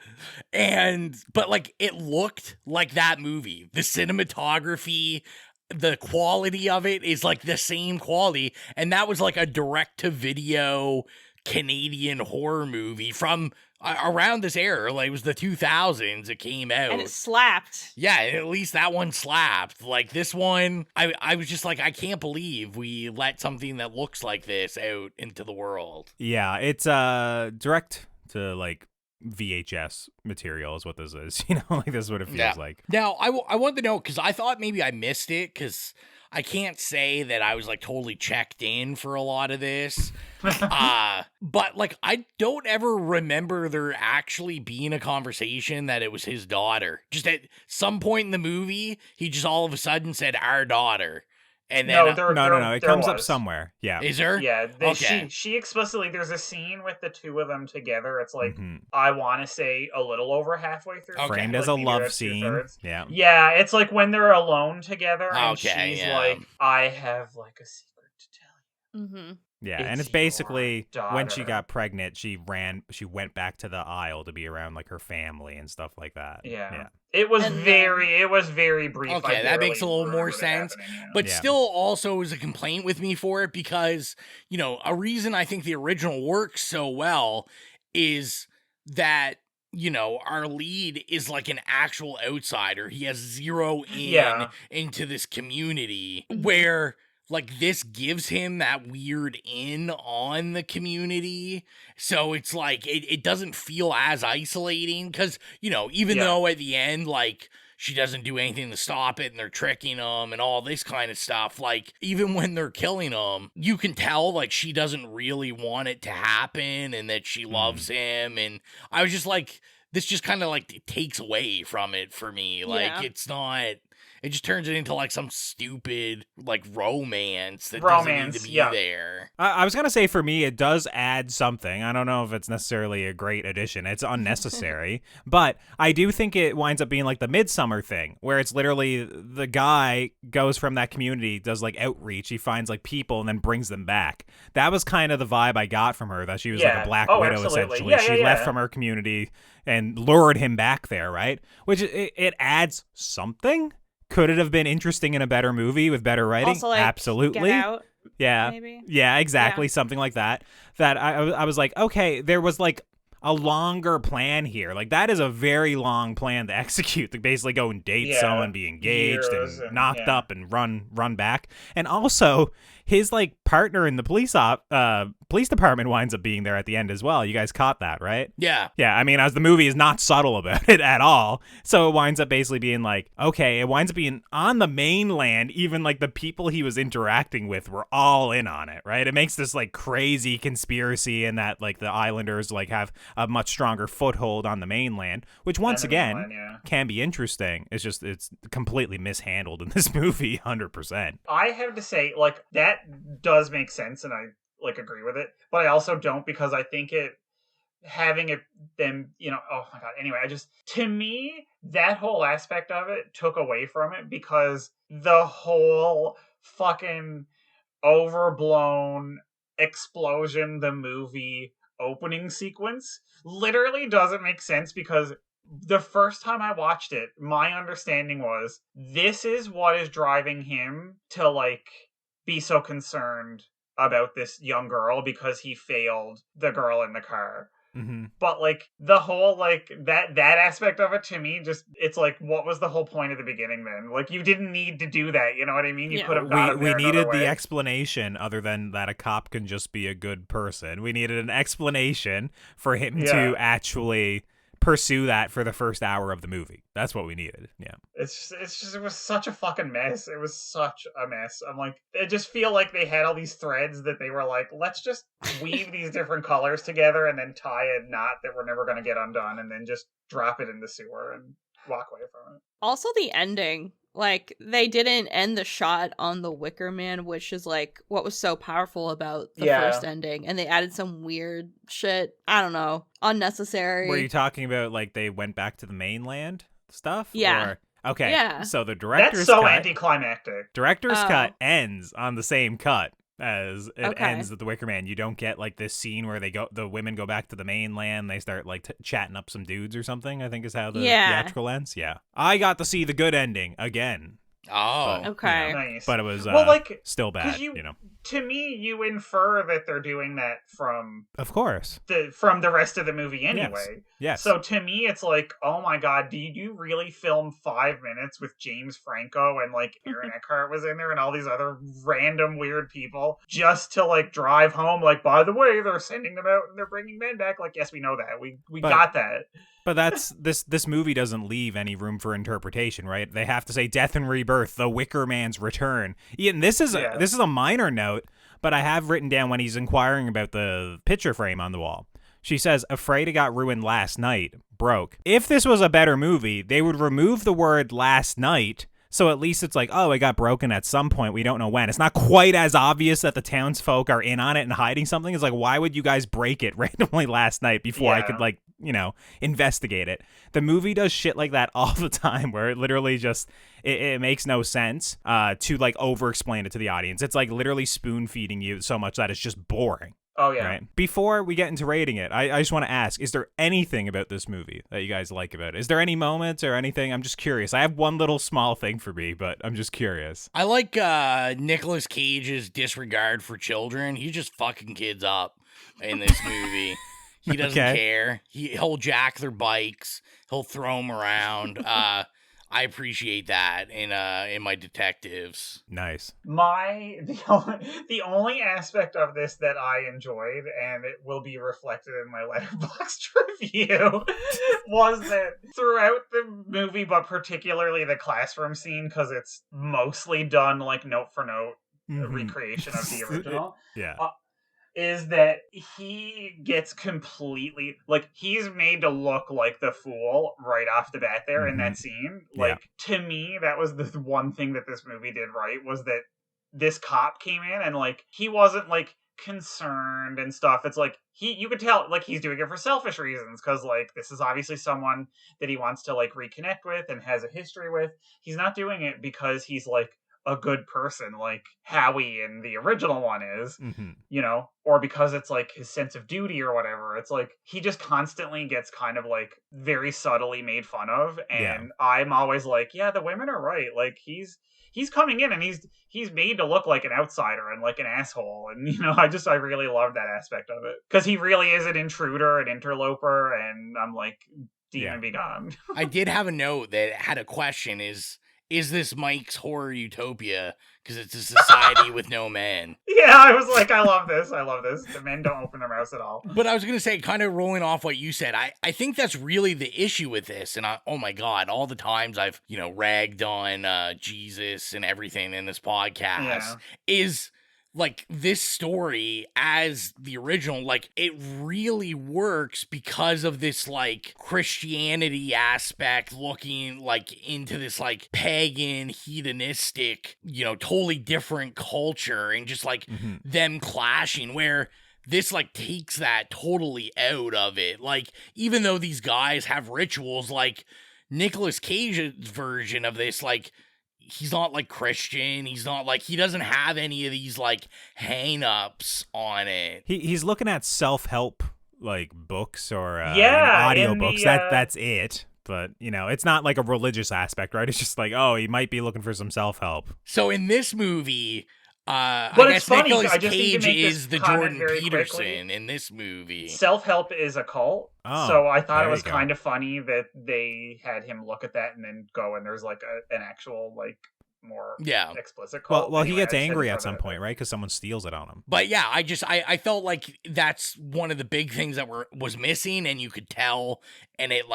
but like it looked like that movie. The cinematography, the quality of it is like the same quality, and that was like a direct-to-video Canadian horror movie from around this era. Like it was the 2000s it came out, and it slapped. Yeah, at least that one slapped. Like this one, I was just like, I can't believe we let something that looks like this out into the world. Yeah, it's direct to like VHS material is what this is. Like this is what it feels like. Now I wanted to know because I thought maybe I missed it because I can't say that I was like totally checked in for a lot of this. But like I don't ever remember there actually being a conversation that it was his daughter. Just at some point in the movie, he just all of a sudden said our daughter. And then no. It comes up somewhere. Yeah. Is there? Yeah. Okay. She explicitly, there's a scene with the two of them together. It's like, I want to say a little over halfway through. Framed as a love scene. Yeah. Yeah. It's like when they're alone together and Okay, she's yeah. like, I have like a secret to tell you. Mm-hmm. Yeah, It's and it's basically your when she daughter. got pregnant, she went back to the aisle to be around like her family and stuff like that. Yeah. It was very brief. Okay, that makes a little more sense. But still also is a complaint with me for it because, a reason I think the original works so well is that, our lead is like an actual outsider. He has zero into this community where like this gives him that weird in on the community. So it's like, it doesn't feel as isolating because, even though at the end, like she doesn't do anything to stop it and they're tricking him and all this kind of stuff. Like even when they're killing him, you can tell like she doesn't really want it to happen and that she loves him. And I was just like, this just kind of like takes away from it for me. Like it's not... It just turns it into like some stupid like romance that doesn't need to be there. I was going to say for me, it does add something. I don't know if it's necessarily a great addition. It's unnecessary. But I do think it winds up being like the MIDSOMMAR thing where it's literally the guy goes from that community, does like outreach. He finds like people and then brings them back. That was kind of the vibe I got from her, that she was like a Black Widow essentially. She left from her community and lured him back there, right? Which it adds something. Could it have been interesting in a better movie with better writing? Also, like, absolutely. Get Out, yeah. maybe? Yeah, exactly. Something like that. That I was like, okay, there was like a longer plan here. Like that is a very long plan to execute. To basically go and date someone, be engaged and knocked up and run back. And also his like partner in the police department winds up being there at the end as well. You guys caught that, right? Yeah. Yeah, I mean, as the movie is not subtle about it at all. So it winds up basically being like, okay, it winds up being on the mainland, even like the people he was interacting with were all in on it, right? It makes this like crazy conspiracy and that like the islanders like have a much stronger foothold on the mainland, which once again can be interesting. It's just, it's completely mishandled in this movie, 100%. I have to say, like, that does make sense, and I like agree with it, but I also don't because I think having it them, oh my god. Anyway, to me, that whole aspect of it took away from it because the whole fucking overblown explosion, the movie opening sequence literally doesn't make sense because the first time I watched it, my understanding was this is what is driving him to like be so concerned about this young girl because he failed the girl in the car. Mm-hmm. But like the whole like that aspect of it to me just it's like what was the whole point of the beginning then? Like you didn't need to do that, you know what I mean? You could have got we needed the explanation other than that a cop can just be a good person. We needed an explanation for him to actually pursue that for the first hour of the movie. That's what we needed. Yeah. It's just it was such a fucking mess. It was such a mess. I'm like, I just feel like they had all these threads that they were like, let's just weave these different colors together and then tie a knot that we're never going to get undone and then just drop it in the sewer and walk away from it. Also the ending. Like, they didn't end the shot on the Wicker Man, which is, like, what was so powerful about the first ending. And they added some weird shit. I don't know. Unnecessary. Were you talking about, like, they went back to the mainland stuff? Yeah. Or, okay. Yeah. So the director's That's so cut, anticlimactic. Director's cut ends on the same cut as it ends with the Wicker Man. You don't get, like, this scene where the women go back to the mainland, they start, like, chatting up some dudes or something, I think is how the theatrical ends. Yeah. I got to see the good ending again. Oh, but, okay. Nice. But it was still bad, To me, you infer that they're doing that from... Of course. From the rest of the movie anyway. Yes. So to me, it's like, oh my god, did you really film 5 minutes with James Franco and like Aaron Eckhart was in there and all these other random weird people just to like drive home? Like, by the way, they're sending them out and they're bringing men back. Like, yes, we know that. We got that. But that's this movie doesn't leave any room for interpretation, right? They have to say death and rebirth, the Wicker Man's return. Ian, this is a minor note, but I have written down when he's inquiring about the picture frame on the wall. She says, afraid it got ruined last night, broke. If this was a better movie, they would remove the word last night, so at least it's like, oh, it got broken at some point. We don't know when. It's not quite as obvious that the townsfolk are in on it and hiding something. It's like, why would you guys break it randomly last night before I could, like, investigate it? The movie does shit like that all the time where it literally just, it makes no sense to, like, over-explain it to the audience. It's, like, literally spoon-feeding you so much that it's just boring. Oh, yeah. Right? Before we get into rating it, I just want to ask, is there anything about this movie that you guys like about it? Is there any moments or anything? I'm just curious. I have one little small thing for me, but I'm just curious. I like Nicolas Cage's disregard for children. He's just fucking kids up in this movie. He doesn't care. He'll jack their bikes. He'll throw them around. I appreciate that in my detectives. Nice. The only aspect of this that I enjoyed, and it will be reflected in my Letterboxd review, was that throughout the movie, but particularly the classroom scene, because it's mostly done like note for note recreation of the original. Yeah. Is that he gets completely, like, he's made to look like the fool right off the bat there in that scene. Like, to me, that was the one thing that this movie did right, was that this cop came in and, like, he wasn't, like, concerned and stuff. It's like, you could tell, like, he's doing it for selfish reasons, because, like, this is obviously someone that he wants to, like, reconnect with and has a history with. He's not doing it because he's, like, a good person like Howie in the original one is, or because it's like his sense of duty or whatever. It's like he just constantly gets kind of like very subtly made fun of, and I'm always like, yeah, the women are right. Like he's coming in and he's made to look like an outsider and like an asshole, and I really love that aspect of it because he really is an intruder, an interloper, and I'm like, demon be gone. I did have a note that had a question: Is this Mike's horror utopia? Because it's a society with no men. Yeah, I was like, I love this. The men don't open their mouths at all. But I was going to say, kind of rolling off what you said, I think that's really the issue with this. And oh my God, all the times I've, ragged on Jesus and everything in this podcast is like this story as the original, like it really works because of this like Christianity aspect, looking like into this like pagan, hedonistic, you know, totally different culture, and just like them clashing, where this like takes that totally out of it. Like, even though these guys have rituals, like Nicolas Cage's version of this, like, he's not like Christian. He's not like, he doesn't have any of these like hang-ups on it. He's looking at self-help like books or audio books. That's it. But, you know, it's not like a religious aspect, right? It's just like, oh, he might be looking for some self-help. So in this movie, but I it's guess funny. Nicolas I just need to Cage make this is the comment Jordan very Peterson quickly. in this movie. Self-help is a cult. Oh, so I thought there it was you go. kind of funny that they had him look at that and then go, and there's like an actual like more explicit cult. Well, he Anyway, gets I just had to angry throw at some that point, right? Because someone steals it on him. But yeah, I felt like that's one of the big things that was missing, and you could tell, and it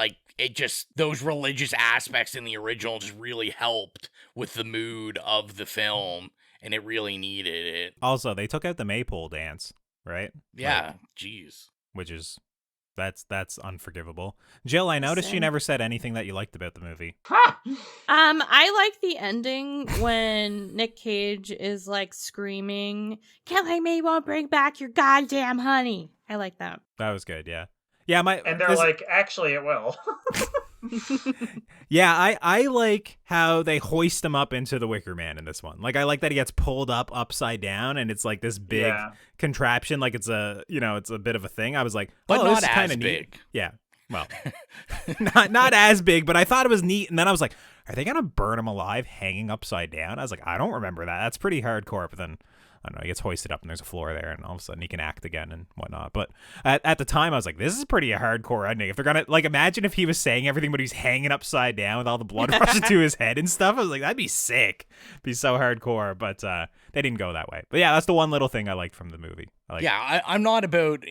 just those religious aspects in the original just really helped with the mood of the film, and it really needed it. Also, they took out the maypole dance, right? Yeah, jeez. Which is that's unforgivable. Jill, I noticed you never said anything that you liked about the movie. I like the ending when Nic Cage is like screaming, "Killing me won't bring back your goddamn honey." I like that. That was good, yeah. Yeah, and they're like, actually, it will. Yeah, I like how they hoist him up into the Wicker Man in this one. Like, I like that he gets pulled up upside down, and it's like this big contraption, like it's a bit of a thing. I was like, but this not is as kind of big. Neat. Yeah, well, not as big, but I thought it was neat. And then I was like, are they gonna burn him alive, hanging upside down? I was like, I don't remember that. That's pretty hardcore. But then, I don't know, he gets hoisted up and there's a floor there, and all of a sudden he can act again and whatnot. But at the time, I was like, this is pretty a hardcore ending. If they're gonna, like, imagine if he was saying everything, but he's hanging upside down with all the blood rushing to his head and stuff. I was like, that'd be sick. Be so hardcore. But they didn't go that way. But yeah, that's the one little thing I liked from the movie. I'm not about,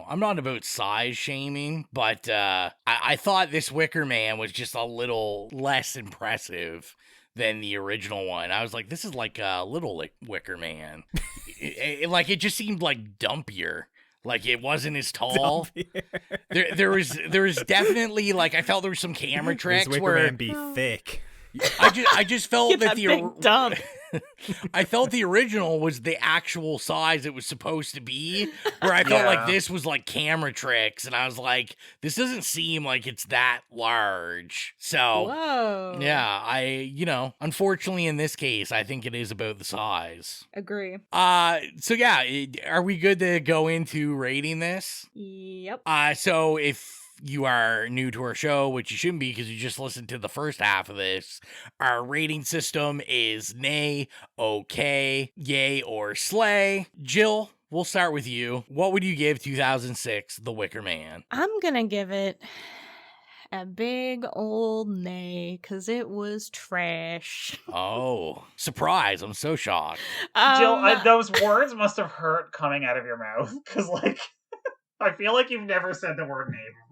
I'm not about size shaming, but I thought this Wicker Man was just a little less impressive than the original one. I was like, this is like a little Wicker Man. It just seemed like dumpier. Like, it wasn't as tall. There was definitely, like, I felt there was some camera tricks Wicker where Man be thick. I just felt that the big dump. I felt the original was the actual size it was supposed to be, where I felt like this was like camera tricks, and I was like, this doesn't seem like it's that large. So, whoa. Yeah, unfortunately in this case, I think it is about the size. Agree. So yeah, are we good to go into rating this? Yep. So if you are new to our show, which you shouldn't be because you just listened to the first half of this, our rating system is nay, okay, yay, or slay. Jill, we'll start with you. What would you give 2006 The Wicker Man? I'm gonna give it a big old nay, because it was trash. Oh, surprise. I'm so shocked. Jill, those words must have hurt coming out of your mouth, because, like, I feel like you've never said the word nay before.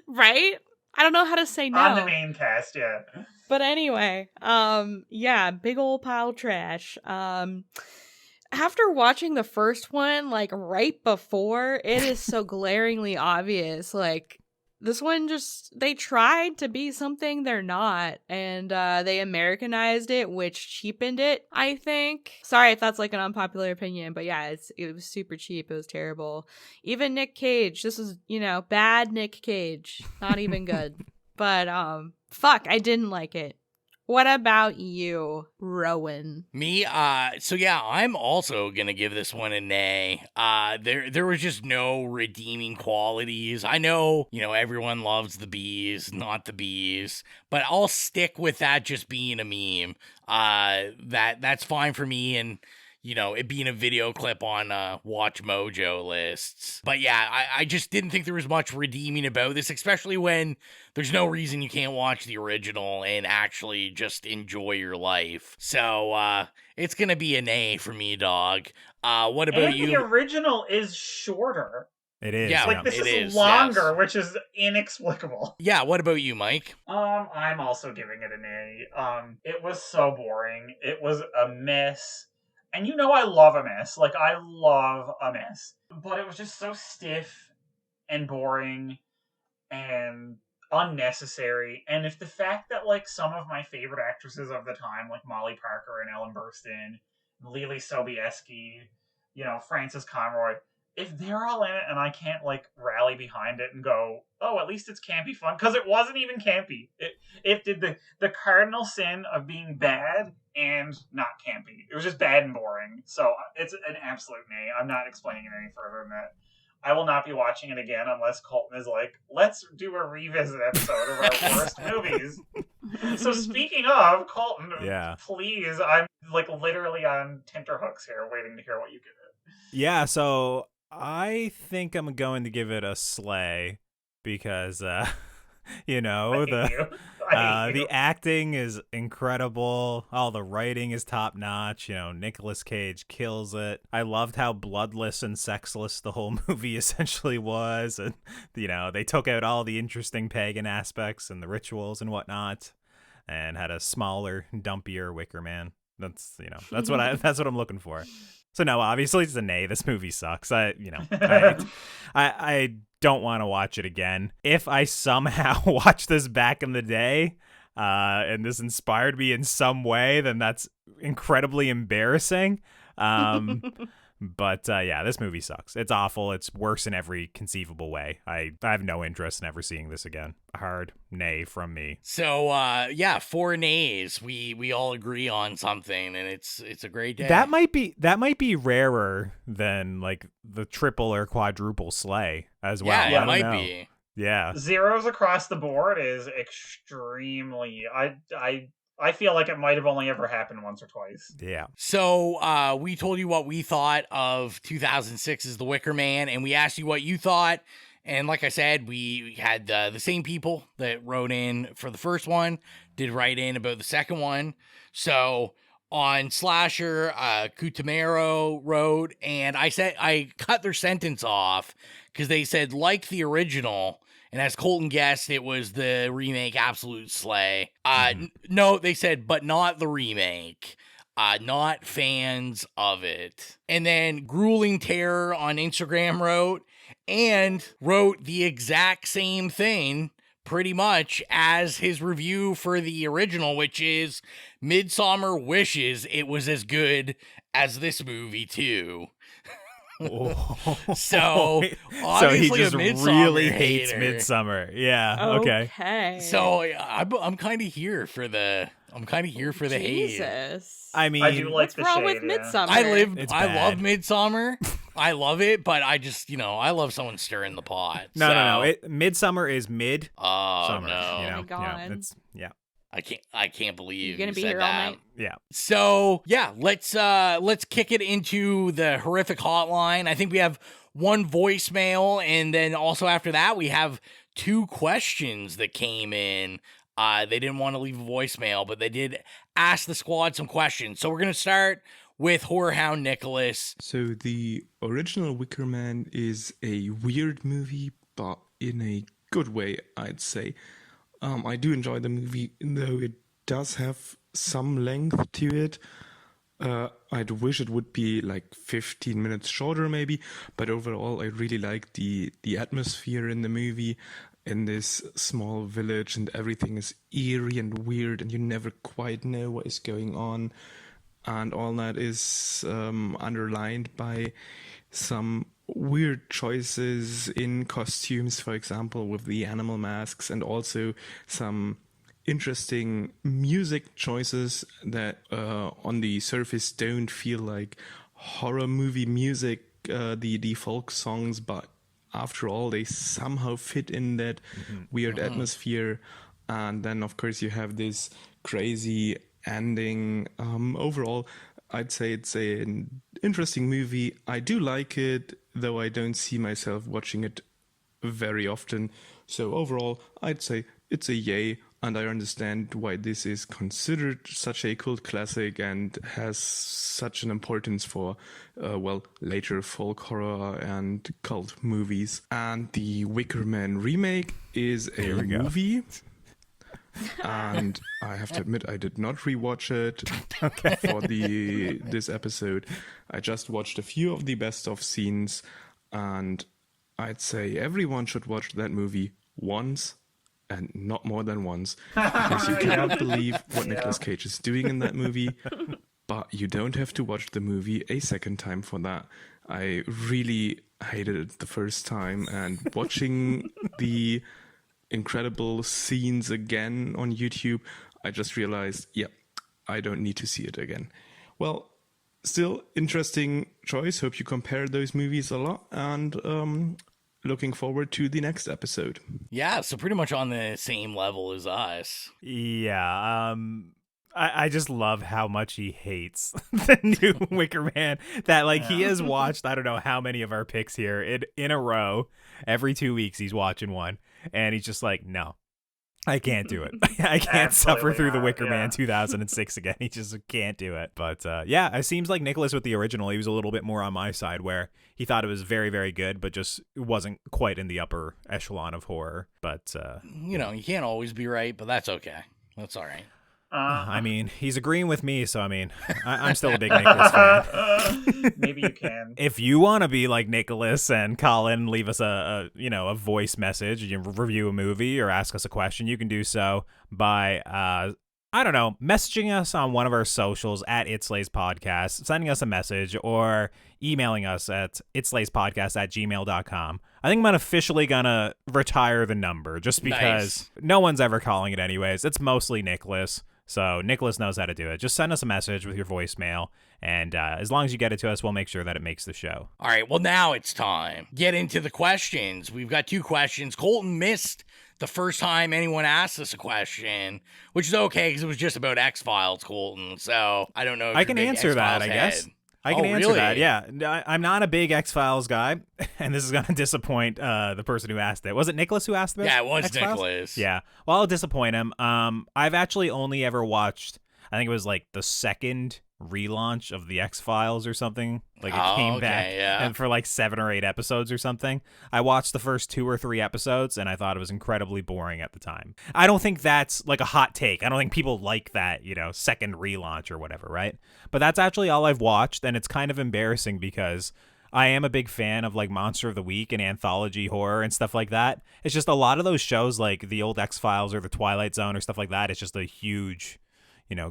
Right? I don't know how to say no. On the main cast, yeah. But anyway, big old pile of trash. After watching the first one, like, right before, it is so glaringly obvious, like, this one they tried to be something they're not, and they Americanized it, which cheapened it, I think. Sorry if that's like an unpopular opinion, but yeah, it was super cheap. It was terrible. Even Nic Cage, this is, bad Nic Cage. Not even good. But, fuck, I didn't like it. What about you, Rowan? Me? So yeah, I'm also gonna give this one a nay. There was just no redeeming qualities. I know, everyone loves the bees, not the bees, but I'll stick with that just being a meme. That's fine for me, and it being a video clip on Watch Mojo lists. But yeah, I just didn't think there was much redeeming about this, especially when there's no reason you can't watch the original and actually just enjoy your life. So it's going to be an A for me, dog. What about you? The original is shorter. It is. Yeah, like, this is longer, which is inexplicable. Yeah, what about you, Mike? I'm also giving it an A. It was so boring. It was a mess. And you know I love a mess. Like, I love a mess. But it was just so stiff and boring and unnecessary. And if the fact that, like, some of my favorite actresses of the time, like Molly Parker and Ellen Burstyn, Lily Sobieski, you know, Frances Conroy, if they're all in it and I can't, like, rally behind it and go, oh, at least it's campy fun, because it wasn't even campy. It did the cardinal sin of being bad and not campy. It was just bad and boring. So it's an absolute nay. I'm not explaining it any further than that. I will not be watching it again unless Colton is like, let's do a revisit episode of our worst movies. So speaking of, Colton, please, I'm like literally on tenterhooks here waiting to hear what you give it. Yeah, so I think I'm going to give it a slay because, you know, the acting is incredible. All the writing is top notch. You know, Nicolas Cage kills it. I loved how bloodless and sexless the whole movie essentially was. And, you know, they took out all the interesting pagan aspects and the rituals and whatnot and had a smaller, dumpier Wicker Man. That's, you know, that's what I'm looking for. So no, obviously it's a nay. This movie sucks. I don't want to watch it again. If I somehow watched this back in the day, and this inspired me in some way, then that's incredibly embarrassing. But yeah, this movie sucks. It's awful. It's worse in every conceivable way. I have no interest in ever seeing this again. A hard nay from me. So yeah, 4 nays. We all agree on something, and it's a great day. That might be rarer than like the triple or quadruple slay as well. Yeah, it might be. Yeah. Zeros across the board is extremely. I feel like it might have only ever happened once or twice. Yeah. So we told you what we thought of 2006's The Wicker Man, and we asked you what you thought. And like I said, we had the same people that wrote in for the first one did write in about the second one. So on Slasher, Cutamero wrote, and I cut their sentence off because they said, like the original. And as Colton guessed, it was the remake Absolute Slay. No, they said, but not the remake. Not fans of it. And then Grueling Terror on Instagram wrote the exact same thing, pretty much, as his review for the original, which is Midsommar wishes it was as good as this movie, too. So he just really hates Midsommar. Yeah. Okay. So I'm kind of here for the hate. I mean, I do like what's wrong with Midsommar? I love Midsommar. I love it, but I just, I love someone stirring the pot. No. Midsommar is mid. Oh summer, no! Oh my God. Yeah. I can't believe you're gonna be said here that. all night. Yeah. So yeah, let's kick it into the horrific hotline. I think we have one voicemail, and then also after that we have 2 questions that came in. They didn't want to leave a voicemail, but they did ask the squad some questions. So we're gonna start with Horrorhound Nicholas. So the original Wicker Man is a weird movie, but in a good way, I'd say. I do enjoy the movie, though it does have some length to it. I'd wish it would be like 15 minutes shorter maybe, but overall I really like the atmosphere in the movie, in this small village, and everything is eerie and weird and you never quite know what is going on, and all that is underlined by some weird choices in costumes, for example, with the animal masks, and also some interesting music choices that on the surface don't feel like horror movie music, the folk songs, but after all they somehow fit in that weird atmosphere. And then of course you have this crazy ending. Overall I'd say it's an interesting movie. I do like it, though I don't see myself watching it very often. So overall, I'd say it's a yay, and I understand why this is considered such a cult classic and has such an importance for, later folk horror and cult movies. And the Wicker Man remake is a movie And I have to admit, I did not rewatch it for this episode. I just watched a few of the best of scenes, and I'd say everyone should watch that movie once, and not more than once, because you cannot believe what Nicolas Cage is doing in that movie. But you don't have to watch the movie a second time for that. I really hated it the first time, and watching the incredible scenes again on YouTube, I just realized, I don't need to see it again. Well, still interesting choice. Hope you compare those movies a lot, and looking forward to the next episode. Yeah, so pretty much on the same level as us. Yeah, I just love how much he hates the new Wicker Man. That, like, he has watched, I don't know how many of our picks here in a row. Every 2 weeks he's watching one, and he's just like, no, I can't do it. I can't suffer through the Wicker Man 2006 again. He just can't do it. But yeah, it seems like Nicholas with the original, he was a little bit more on my side, where he thought it was very, very good, but just wasn't quite in the upper echelon of horror. But you can't always be right, but that's okay. That's all right. I mean, he's agreeing with me, so I mean, I'm still a big Nicholas fan. Maybe you can. If you want to be like Nicholas and Colin, leave us a voice message, you review a movie or ask us a question, you can do so by messaging us on one of our socials at It's Lays Podcast, sending us a message, or emailing us at itslays.podcast@gmail.com. I think I'm officially gonna retire the number just because no one's ever calling it anyways. It's mostly Nicholas. So Nicholas knows how to do it. Just send us a message with your voicemail, and as long as you get it to us, we'll make sure that it makes the show. All right, well, now it's time. Get into the questions. We've got 2 questions. Colton missed the first time anyone asked us a question, which is okay because it was just about X-Files, Colton. So I don't know if I can answer that, I guess. I can answer that, yeah. I'm not a big X-Files guy, and this is going to disappoint the person who asked it. Was it Nicholas who asked this? Yeah, it was X-Files? Nicholas. Yeah. Well, I'll disappoint him. I've actually only ever watched, I think it was like the second relaunch of the X-Files or something. Like it came back and for like 7 or 8 episodes or something. I watched the first 2 or 3 episodes, and I thought it was incredibly boring at the time. I don't think that's like a hot take. I don't think people like that, second relaunch or whatever, right? But that's actually all I've watched, and it's kind of embarrassing because I am a big fan of like Monster of the Week and anthology horror and stuff like that. It's just a lot of those shows like the old X-Files or the Twilight Zone or stuff like that. It's just a huge,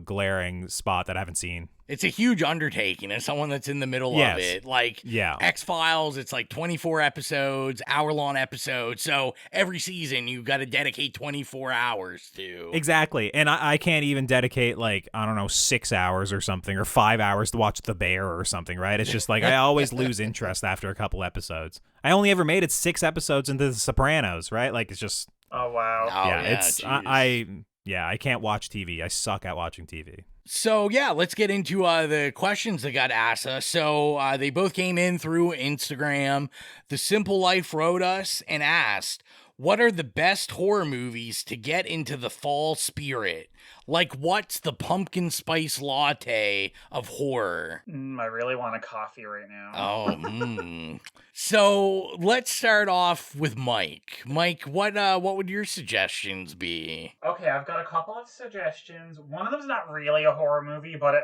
glaring spot that I haven't seen. It's a huge undertaking as someone that's in the middle of it. Like X-Files, it's like 24 episodes, hour-long episodes. So every season you've got to dedicate 24 hours to. Exactly. And I can't even dedicate 6 hours or something, or 5 hours to watch The Bear or something, right? It's just like I always lose interest after a couple episodes. I only ever made it 6 episodes into The Sopranos, right? Like it's just... Oh, wow. I can't watch TV. I suck at watching TV. So, yeah, let's get into the questions that got asked us. So, they both came in through Instagram. The Simple Life wrote us and asked, what are the best horror movies to get into the fall spirit? Like, what's the pumpkin spice latte of horror? I really want a coffee right now. Oh, So let's start off with Mike. Mike, what would your suggestions be? Okay, I've got a couple of suggestions. One of them's not really a horror movie, but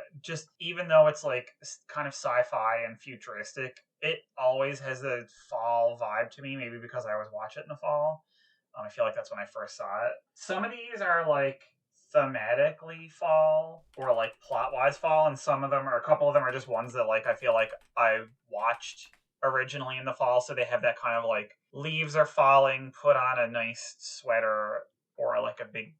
even though it's like kind of sci-fi and futuristic, it always has a fall vibe to me, maybe because I always watch it in the fall. I feel like that's when I first saw it. Some of these are like thematically fall or like plot-wise fall, and a couple of them are just ones that like I feel like I watched originally in the fall, so they have that kind of like leaves are falling, put on a nice sweater or like a big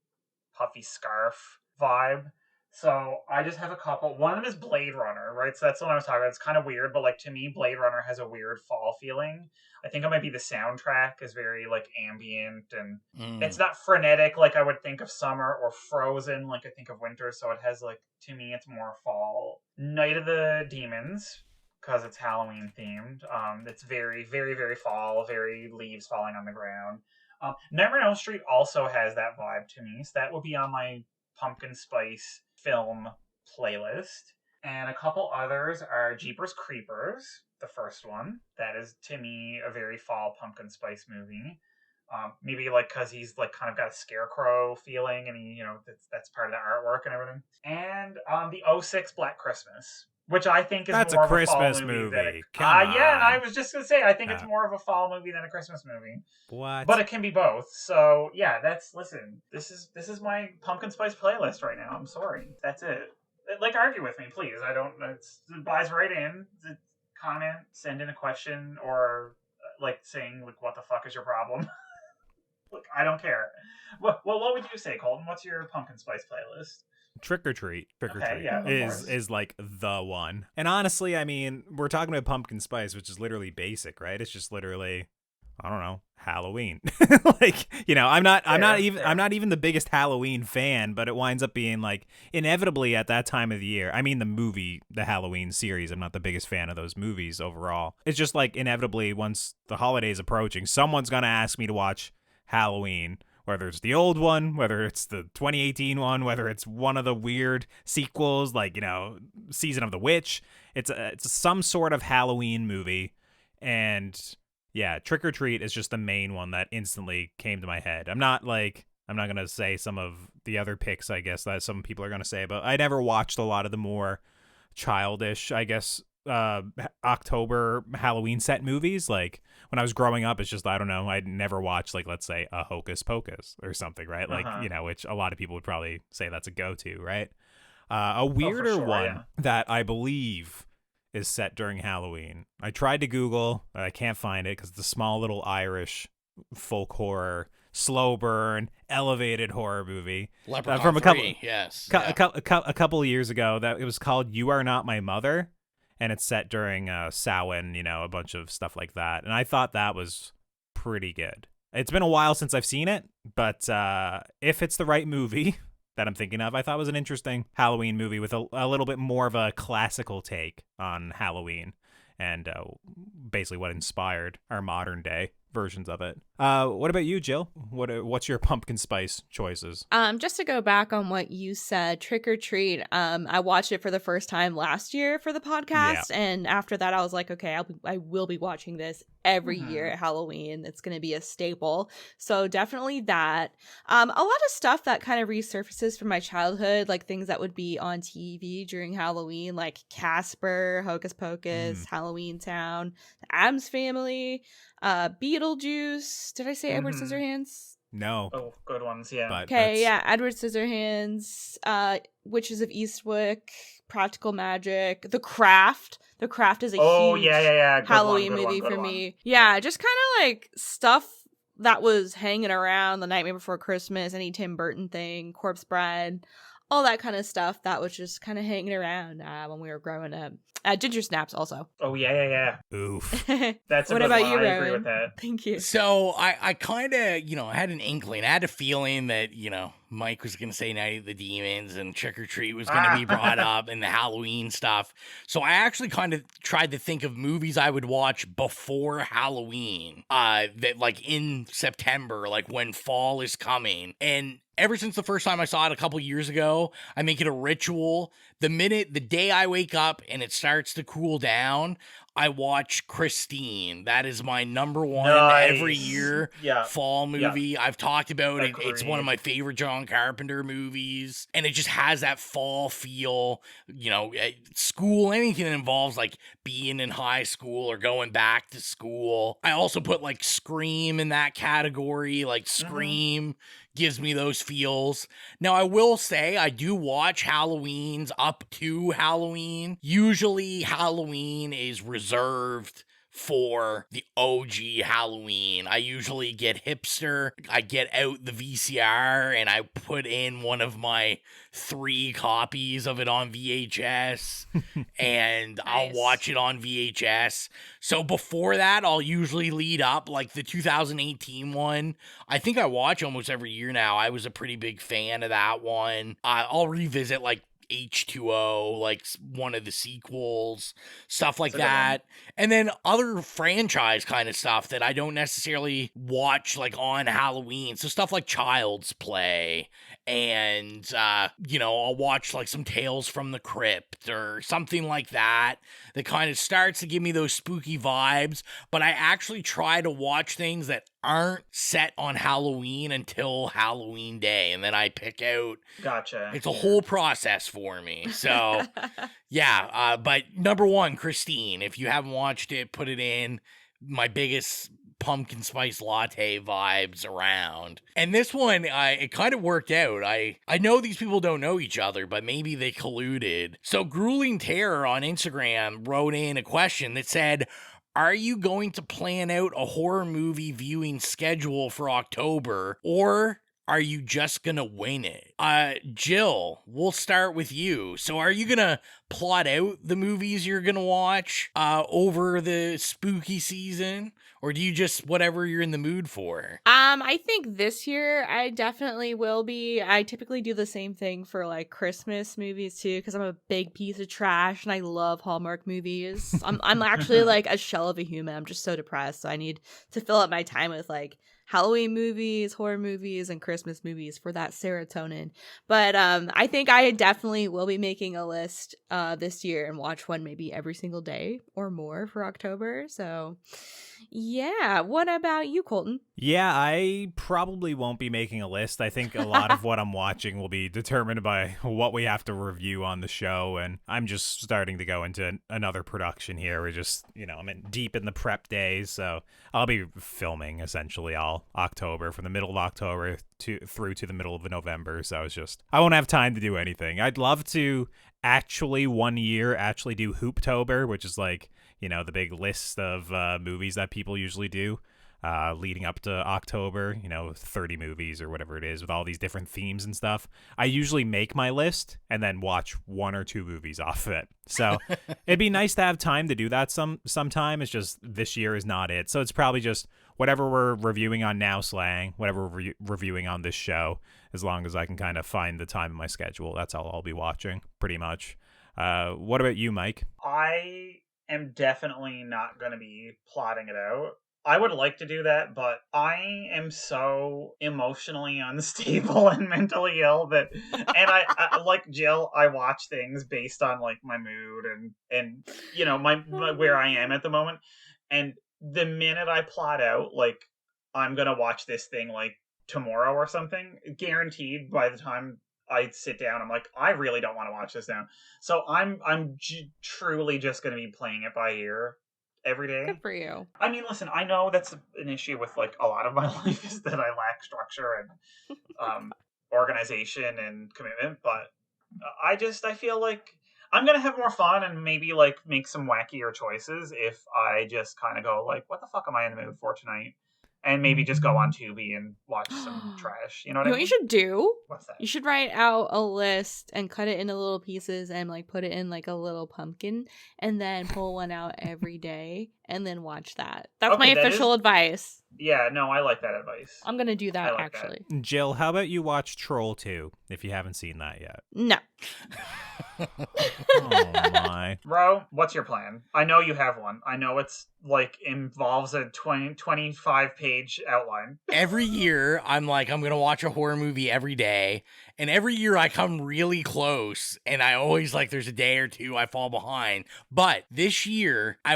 puffy scarf vibe. So I just have a couple. One of them is Blade Runner, right? So that's what I was talking about. It's kind of weird, but like to me, Blade Runner has a weird fall feeling. I think it might be the soundtrack is very like ambient and it's not frenetic like I would think of summer, or Frozen like I think of winter. So it has like, to me, it's more fall. Night of the Demons, because it's Halloween themed. It's very, very, very fall, very leaves falling on the ground. Nightmare on Elm Street also has that vibe to me. So that would be on my pumpkin spice film playlist. And a couple others are Jeepers Creepers, the first one. That is, to me, a very fall pumpkin spice movie. Maybe like because he's like kind of got a scarecrow feeling, and he, that's part of the artwork and everything. And the '06 Black Christmas, which I think is That's more a of a Christmas fall movie. movie. Yeah, and I was just gonna say I think it's more of a fall movie than a Christmas movie. What? But it can be both. So yeah, this is my pumpkin spice playlist right now. I'm sorry, that's it. Like, argue with me, please. I don't. It buys right in. Comment, send in a question, or like saying like, "What the fuck is your problem?" Look, I don't care. Well, what would you say, Colton? What's your pumpkin spice playlist? Trick or Treat. Trick or Treat yeah, is like the one. And honestly, I mean, we're talking about pumpkin spice, which is literally basic, right? It's just literally, I don't know, Halloween. Like, I'm not even the biggest Halloween fan, but it winds up being like inevitably at that time of the year. I mean, the Halloween series, I'm not the biggest fan of those movies overall. It's just like inevitably once the holidays approaching, someone's going to ask me to watch Halloween, whether it's the old one, whether it's the 2018 one, whether it's one of the weird sequels like, Season of the Witch. It's some sort of Halloween movie. And yeah, Trick or Treat is just the main one that instantly came to my head. I'm not going to say some of the other picks, I guess, that some people are going to say, but I never watched a lot of the more childish, I guess, October Halloween set movies. Like when I was growing up, it's just, I don't know, I'd never watched like, let's say, a Hocus Pocus or something, right? Like, which a lot of people would probably say that's a go-to, right? A weirder one that I believe is set during Halloween. I tried to Google, but I can't find it because it's a small little Irish folk horror, slow burn, elevated horror movie from a couple of years ago. That it was called "You Are Not My Mother." And it's set during Samhain, a bunch of stuff like that. And I thought that was pretty good. It's been a while since I've seen it, but if it's the right movie that I'm thinking of, I thought it was an interesting Halloween movie with a little bit more of a classical take on Halloween and basically what inspired our modern day versions of it. What about you, Jill? What's your pumpkin spice choices? Just to go back on what you said, Trick or Treat. I watched it for the first time last year for the podcast, and after that, I was like, okay, I will be watching this every year at Halloween. It's going to be a staple. So definitely that. A lot of stuff that kind of resurfaces from my childhood, like things that would be on TV during Halloween, like Casper, Hocus Pocus, Halloween Town, the Addams Family, Beetlejuice. Did I say Edward Scissorhands? No. Oh, good ones, yeah. Edward Scissorhands, Witches of Eastwick, Practical Magic, The Craft. The Craft is a huge Halloween movie for me. Yeah, just kind of like stuff that was hanging around the Nightmare Before Christmas, any Tim Burton thing, Corpse Bride, all that kind of stuff that was just kind of hanging around when we were growing up. Ginger Snaps also. Oh, yeah. Oof. That's a what good about one. you, I agree Rowan? with that. Thank you. So I kind of, I had an inkling. I had a feeling that, Mike was going to say Night of the Demons and Trick or Treat was going to be brought up and the Halloween stuff. So I actually kind of tried to think of movies I would watch before Halloween, that like in September, like when fall is coming. And ever since the first time I saw it a couple years ago, I make it a ritual. The day I wake up and it starts to cool down, I watch Christine. That is my number one every year fall movie. Yeah. I've talked about it. It's one of my favorite John Carpenter movies. And it just has that fall feel, school, anything that involves like being in high school or going back to school. I also put like Scream in that category. Like Scream gives me those feels. Now, I will say I do watch Halloweens up to Halloween. Usually Halloween is reserved for the OG Halloween. I usually get hipster. I get out the VCR and I put in one of my 3 copies of it on VHS and I'll watch it on VHS. So before that, I'll usually lead up like the 2018 one. I think I watch almost every year now. I was a pretty big fan of that one. I'll revisit like H2O, like one of the sequels, stuff like that. And then other franchise kind of stuff that I don't necessarily watch like on Halloween. So stuff like Child's Play, and I'll watch like some Tales from the Crypt or something like that kind of starts to give me those spooky vibes. But I actually try to watch things that aren't set on Halloween until Halloween Day, and then I pick out. Gotcha. It's a whole process for me. So yeah, but number one, Christine, if you haven't watched it, put it in. My biggest pumpkin spice latte vibes around. And this one, it kind of worked out. I know these people don't know each other, but maybe they colluded. So Grueling Terror on Instagram wrote in a question that said, are you going to plan out a horror movie viewing schedule for October, or are you just gonna wing it? Jill, we'll start with you. So are you gonna plot out the movies you're gonna watch over the spooky season? Or do you just whatever you're in the mood for? I think this year I definitely will be. I typically do the same thing for like Christmas movies too, because I'm a big piece of trash and I love Hallmark movies. I'm actually like a shell of a human. I'm just so depressed. So I need to fill up my time with like Halloween movies, horror movies, and Christmas movies for that serotonin. But I think I definitely will be making a list this year and watch one maybe every single day or more for October. So yeah, what about you, Colton? Yeah, I probably won't be making a list. I think a lot of what I'm watching will be determined by what we have to review on the show, and I'm just starting to go into another production here. We're just, I'm deep in the prep days, so I'll be filming essentially all October, from the middle of October through to the middle of November, so I won't have time to do anything. I'd love to actually one year do Hooptober, which is like, the big list of movies that people usually do leading up to October, 30 movies or whatever it is with all these different themes and stuff. I usually make my list and then watch one or two movies off of it. So it'd be nice to have time to do that sometime. It's just this year is not it. So it's probably just whatever we're reviewing on Now Slang, whatever we're reviewing on this show, as long as I can kind of find the time in my schedule. That's all I'll be watching, pretty much. What about you, Mike? I am definitely not going to be plotting it out. I would like to do that, but I am so emotionally unstable and mentally ill that, and I like Jill, I watch things based on like my mood and my where I am at the moment. And the minute I plot out, like, I'm going to watch this thing like tomorrow or something, guaranteed by the time I sit down, I'm like, I really don't want to watch this now. So I'm truly just going to be playing it by ear every day. Good for you. I mean, listen, I know that's an issue with like a lot of my life is that I lack structure and organization and commitment, but I feel like I'm going to have more fun and maybe like make some wackier choices if I just kind of go like, what the fuck am I in the mood for tonight? And maybe just go on Tubi and watch some trash. You know what I mean? What you should do? What's that? You should write out a list and cut it into little pieces and like put it in like a little pumpkin and then pull one out every day and then watch that. That's my official advice. Yeah, no, I like that advice. I'm going to do that actually. Jill, how about you watch Troll 2 if you haven't seen that yet? No. Oh my. Bro, what's your plan? I know you have one. I know it's like involves a 25 page outline. Every year I'm like, I'm going to watch a horror movie every day. And every year I come really close, and I always like there's a day or two I fall behind. But this year I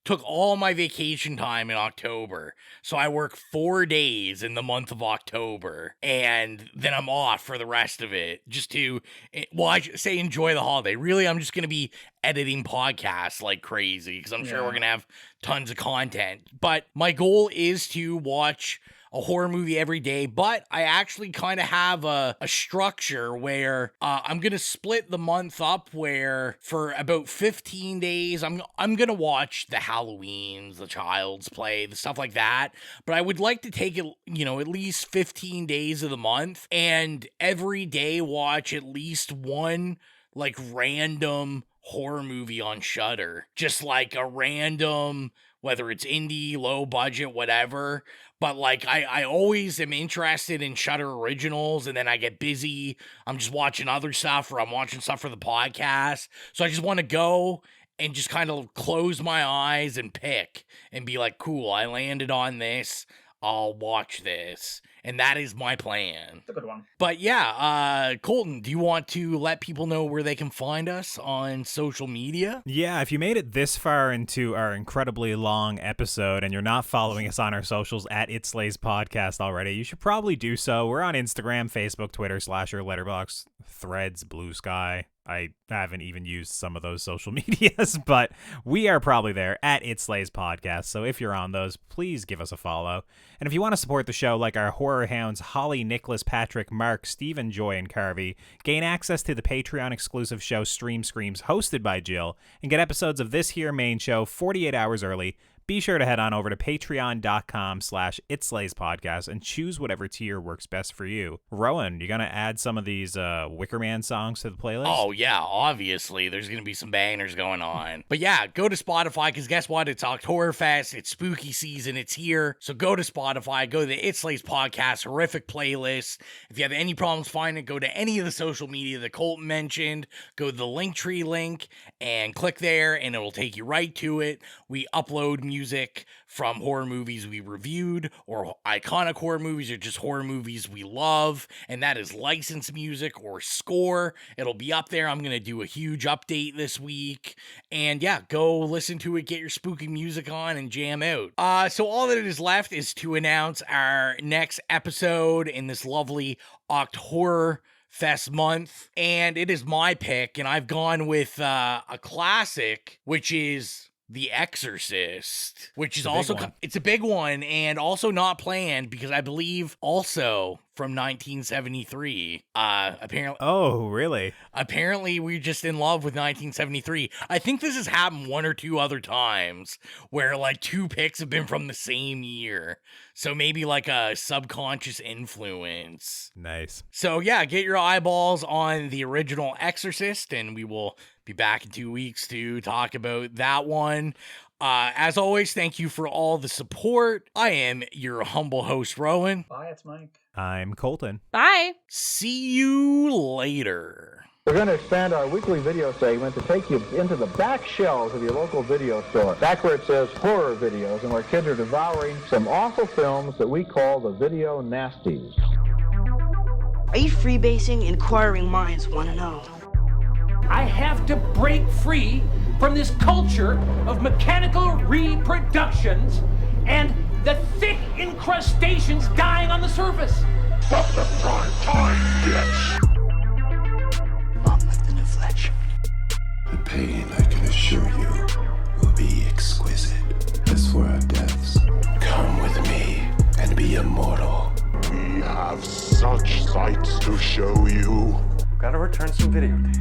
took all my vacation time in October. So I work 4 days in the month of October, and then I'm off for the rest of it just to, I should say enjoy the holiday. Really, I'm just going to be editing podcasts like crazy because I'm sure we're going to have tons of content. But my goal is to watch a horror movie every day, but I actually kind of have a structure where I'm going to split the month up where for about 15 days, I'm going to watch the Halloweens, the Child's Play, the stuff like that. But I would like to take it, at least 15 days of the month and every day watch at least one like random horror movie on Shudder. Just like a random whether it's indie, low budget, whatever. But like, I always am interested in Shudder originals, and then I get busy. I'm just watching other stuff, or I'm watching stuff for the podcast. So I just want to go and just kind of close my eyes and pick and be like, cool, I landed on this. I'll watch this. And that is my plan. It's a good one. But yeah, Colton, do you want to let people know where they can find us on social media? Yeah, if you made it this far into our incredibly long episode and you're not following us on our socials at It Slays Podcast already, you should probably do so. We're on Instagram, Facebook, Twitter, Slasher, Letterboxd, Threads, Blue Sky. I haven't even used some of those social medias, but we are probably there at It Slays Podcast. So if you're on those, please give us a follow. And if you want to support the show like our horror hounds, Holly, Nicholas, Patrick, Mark, Stephen, Joy, and Carvey, gain access to the Patreon exclusive show Stream Screams hosted by Jill, and get episodes of this here main show 48 hours early, be sure to head on over to patreon.com/itslayspodcast and choose whatever tier works best for you. Rowan, you gonna add some of these Wicker Man songs to the playlist? Oh, yeah, obviously. There's going to be some bangers going on. But yeah, go to Spotify, because guess what? It's Octoberfest. It's spooky season. It's here. So go to Spotify. Go to the It Slays Podcast horrific playlist. If you have any problems finding it, go to any of the social media that Colton mentioned. Go to the Linktree link and click there, and it will take you right to it. We upload music from horror movies we reviewed, or iconic horror movies, or just horror movies we love, and that is licensed music or score. It'll be up there. I'm going to do a huge update this week, and yeah, go listen to it, get your spooky music on, and jam out. So all that is left is to announce our next episode in this lovely October Fest month, and it is my pick, and I've gone with a classic, which is The Exorcist, which is also, it's a big one, and also not planned, because I believe also from 1973, apparently. Oh, really? Apparently we're just in love with 1973. I think this has happened one or two other times, where like two picks have been from the same year. So maybe like a subconscious influence. Nice. So yeah, get your eyeballs on the original Exorcist, and we will be back in 2 weeks to talk about that one. As always, thank you for all the support. I am your humble host, Rowan. Bye, it's Mike. I'm Colton. Bye. See you later. We're going to expand our weekly video segment to take you into the back shelves of your local video store, back where it says horror videos, and where kids are devouring some awful films that we call the video nasties. Are you freebasing? Inquiring minds want to know. I have to break free from this culture of mechanical reproductions and the thick incrustations dying on the surface. From the prime time, bitch! Long with the new flesh. The pain, I can assure you, will be exquisite. As for our deaths, come with me and be immortal. We have such sights to show you. Gotta return some videotapes.